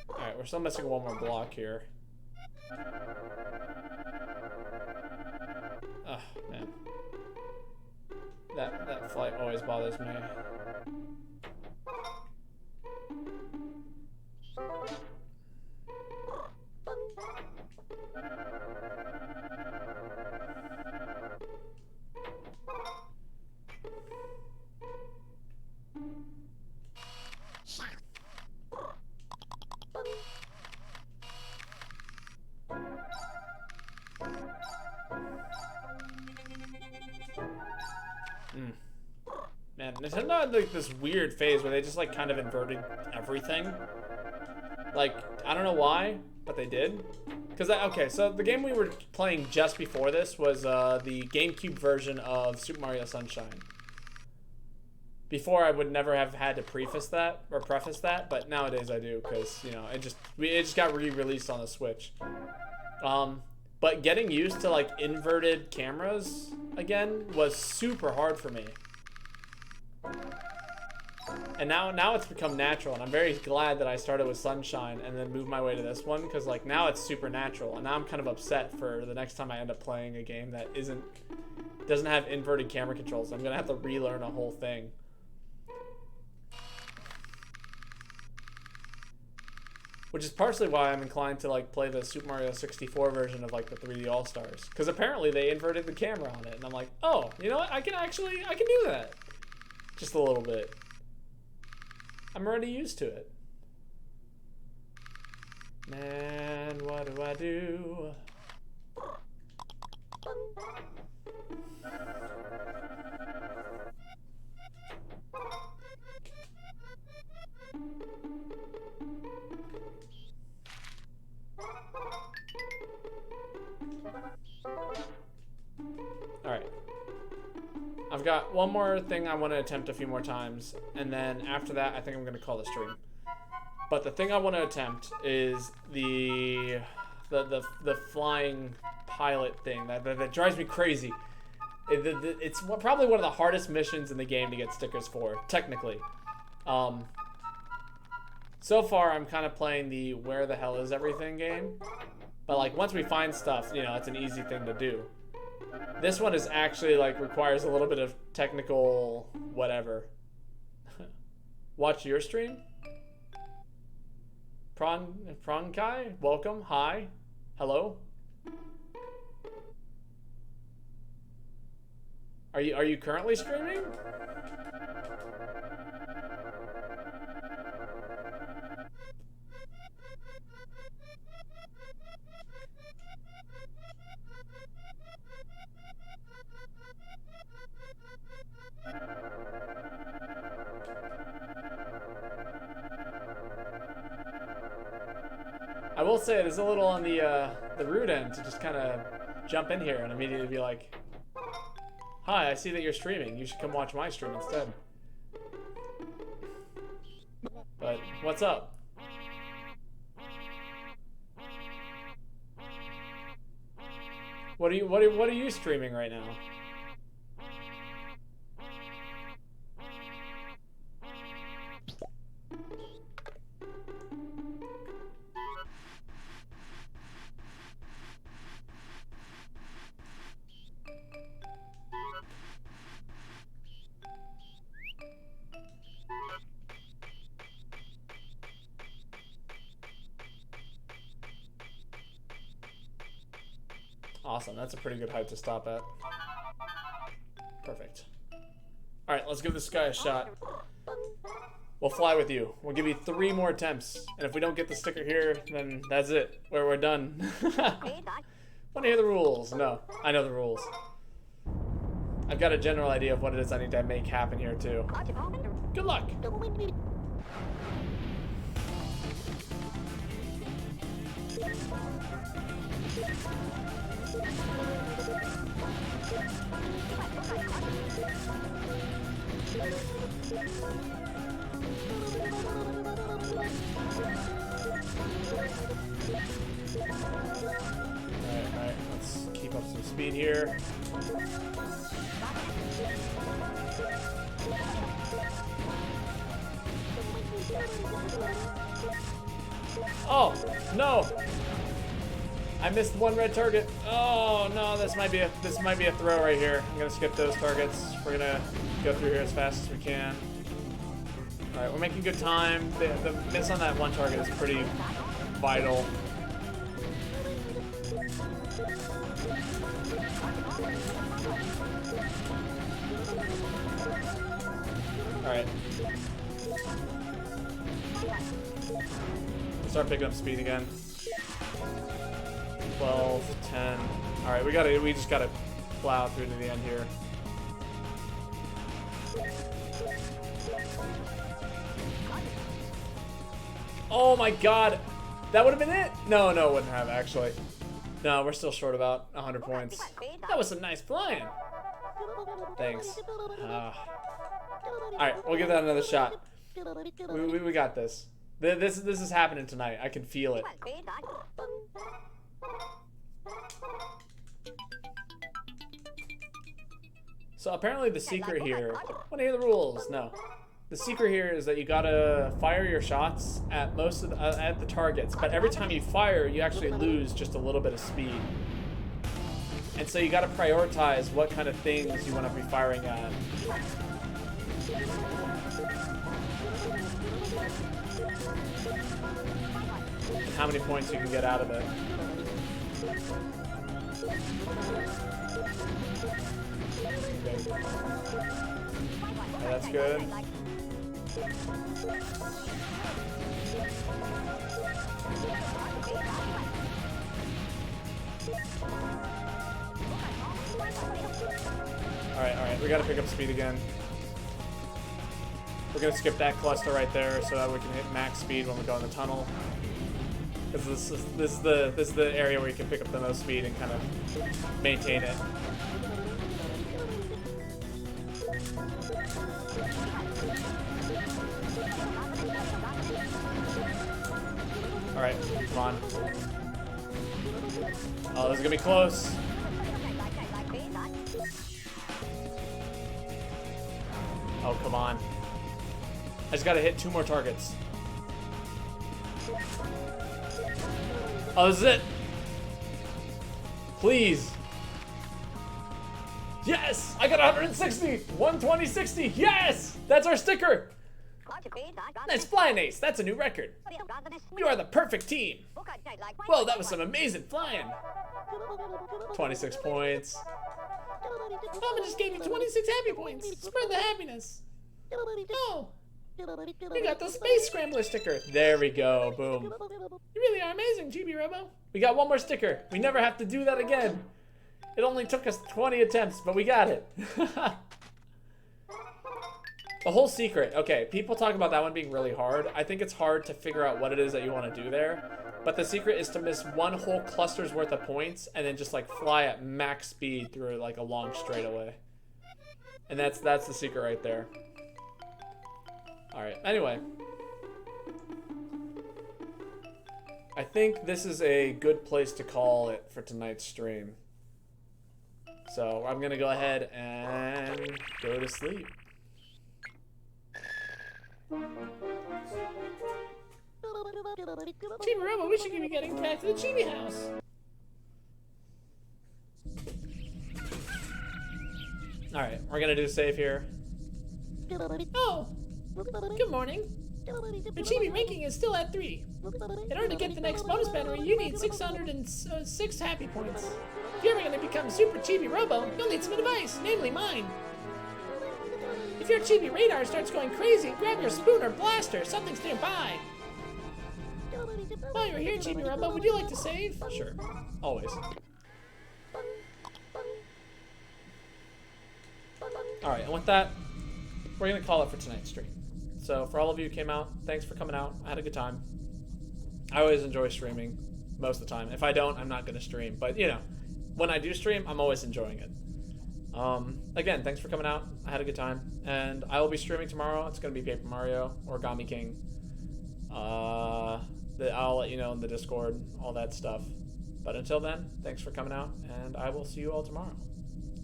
Alright, we're still missing one more block here. Oh, man. That flight always bothers me. Man, Nintendo had like this weird phase where they just like kind of inverted everything. Like, I don't know why, but they did. Because, okay, so the game we were playing just before this was the GameCube version of Super Mario Sunshine. Before, I would never have had to preface that, but nowadays I do, because, you know, it just got re-released on the Switch. But getting used to, like, inverted cameras again was super hard for me. And now it's become natural, and I'm very glad that I started with Sunshine and then moved my way to this one, because like now it's super natural, and now I'm kind of upset for the next time I end up playing a game that doesn't have inverted camera controls. I'm gonna have to relearn a whole thing. Which is partially why I'm inclined to like play the Super Mario 64 version of like the 3D All-Stars, because apparently they inverted the camera on it, and I'm like, oh, you know what? I can do that, just a little bit. I'm already used to it. Man, what do I do? Alright. I've got one more thing I want to attempt a few more times, and then after that, I think I'm going to call the stream. But the thing I want to attempt is the flying pilot thing that drives me crazy. It's probably one of the hardest missions in the game to get stickers for, technically. So far, I'm kind of playing the where the hell is everything game. But like once we find stuff, you know, it's an easy thing to do. This one is actually like requires a little bit of technical whatever. Watch your stream? Pronkai? Welcome. Hi. Hello. Are you currently streaming? I will say it is a little on the rude end to just kind of jump in here and immediately be like, "Hi, I see that you're streaming. You should come watch my stream instead." But what's up? What are you streaming right now? Awesome, that's a pretty good height to stop at. Perfect. Alright, let's give this guy a shot. We'll fly with you. We'll give you 3 more attempts. And if we don't get the sticker here, then that's it. We're done. Want to hear the rules? No, I know the rules. I've got a general idea of what it is I need to make happen here too. Good luck! Alright, let's keep up some speed here. Oh, no! I missed one red target. Oh no, this might be a throw right here. I'm gonna skip those targets. We're gonna go through here as fast as we can. Alright, we're making good time. The miss on that one target is pretty vital. Alright. Start picking up speed again. 12, 10. Alright, we just gotta plow through to the end here. Oh my god! That would have been it? No, it wouldn't have actually. No, we're still short about 100 points. That was some nice flying. Thanks. Alright, we'll give that another shot. We got this. This is happening tonight. I can feel it. So apparently the secret here, want to hear the rules? No. The secret here is that you gotta fire your shots at most of at the targets, but every time you fire, you actually lose just a little bit of speed. And so you gotta prioritize what kind of things you want to be firing at. And how many points you can get out of it. Okay, that's good. Alright, we gotta pick up speed again. We're gonna skip that cluster right there so that we can hit max speed when we go in the tunnel. Because this is the area where you can pick up the most speed and kind of maintain it. Alright, come on. Oh, this is gonna be close. Oh, come on. I just gotta hit 2 more targets. Oh, this is it. Please. Yes! I got 160! 120, 60! Yes! That's our sticker! Nice flying, Ace. That's a new record. You are the perfect team. Whoa, that was some amazing flying. 26 points. Mama just gave me 26 happy points. Spread the happiness. Oh. We got the Space Scrambler sticker. There we go. Boom. You really are amazing, Chibi-robo. We got one more sticker. We never have to do that again. It only took us 20 attempts, but we got it. The whole secret. Okay, people talk about that one being really hard. I think it's hard to figure out what it is that you want to do there. But the secret is to miss one whole cluster's worth of points and then just like fly at max speed through like a long straightaway. And that's the secret right there. All right. Anyway, I think this is a good place to call it for tonight's stream. So I'm gonna go ahead and go to sleep. Chibi-robo, we should be getting back to the Chibi house. All right, we're gonna do save here. Oh, good morning. The Chibi ranking is still at 3. In order to get the next bonus battery, you need 606 happy points. If you're ever going to become Super Chibi-robo, you'll need some advice, namely mine. If your Chibi radar starts going crazy, grab your spoon or blaster. Something's nearby. While you're here, Chibi-robo, would you like to save? Sure, always. All right, and with that, we're gonna call it for tonight's stream. So for all of you who came out, thanks for coming out. I had a good time. I always enjoy streaming most of the time. If I don't, I'm not gonna stream. But you know, when I do stream, I'm always enjoying it. Again, thanks for coming out. I had a good time, and I will be streaming tomorrow. It's gonna be Paper Mario, Origami King. I'll let you know in the Discord, all that stuff. But until then, thanks for coming out, and I will see you all tomorrow.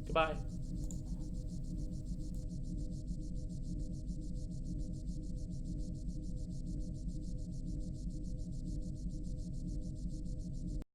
Goodbye.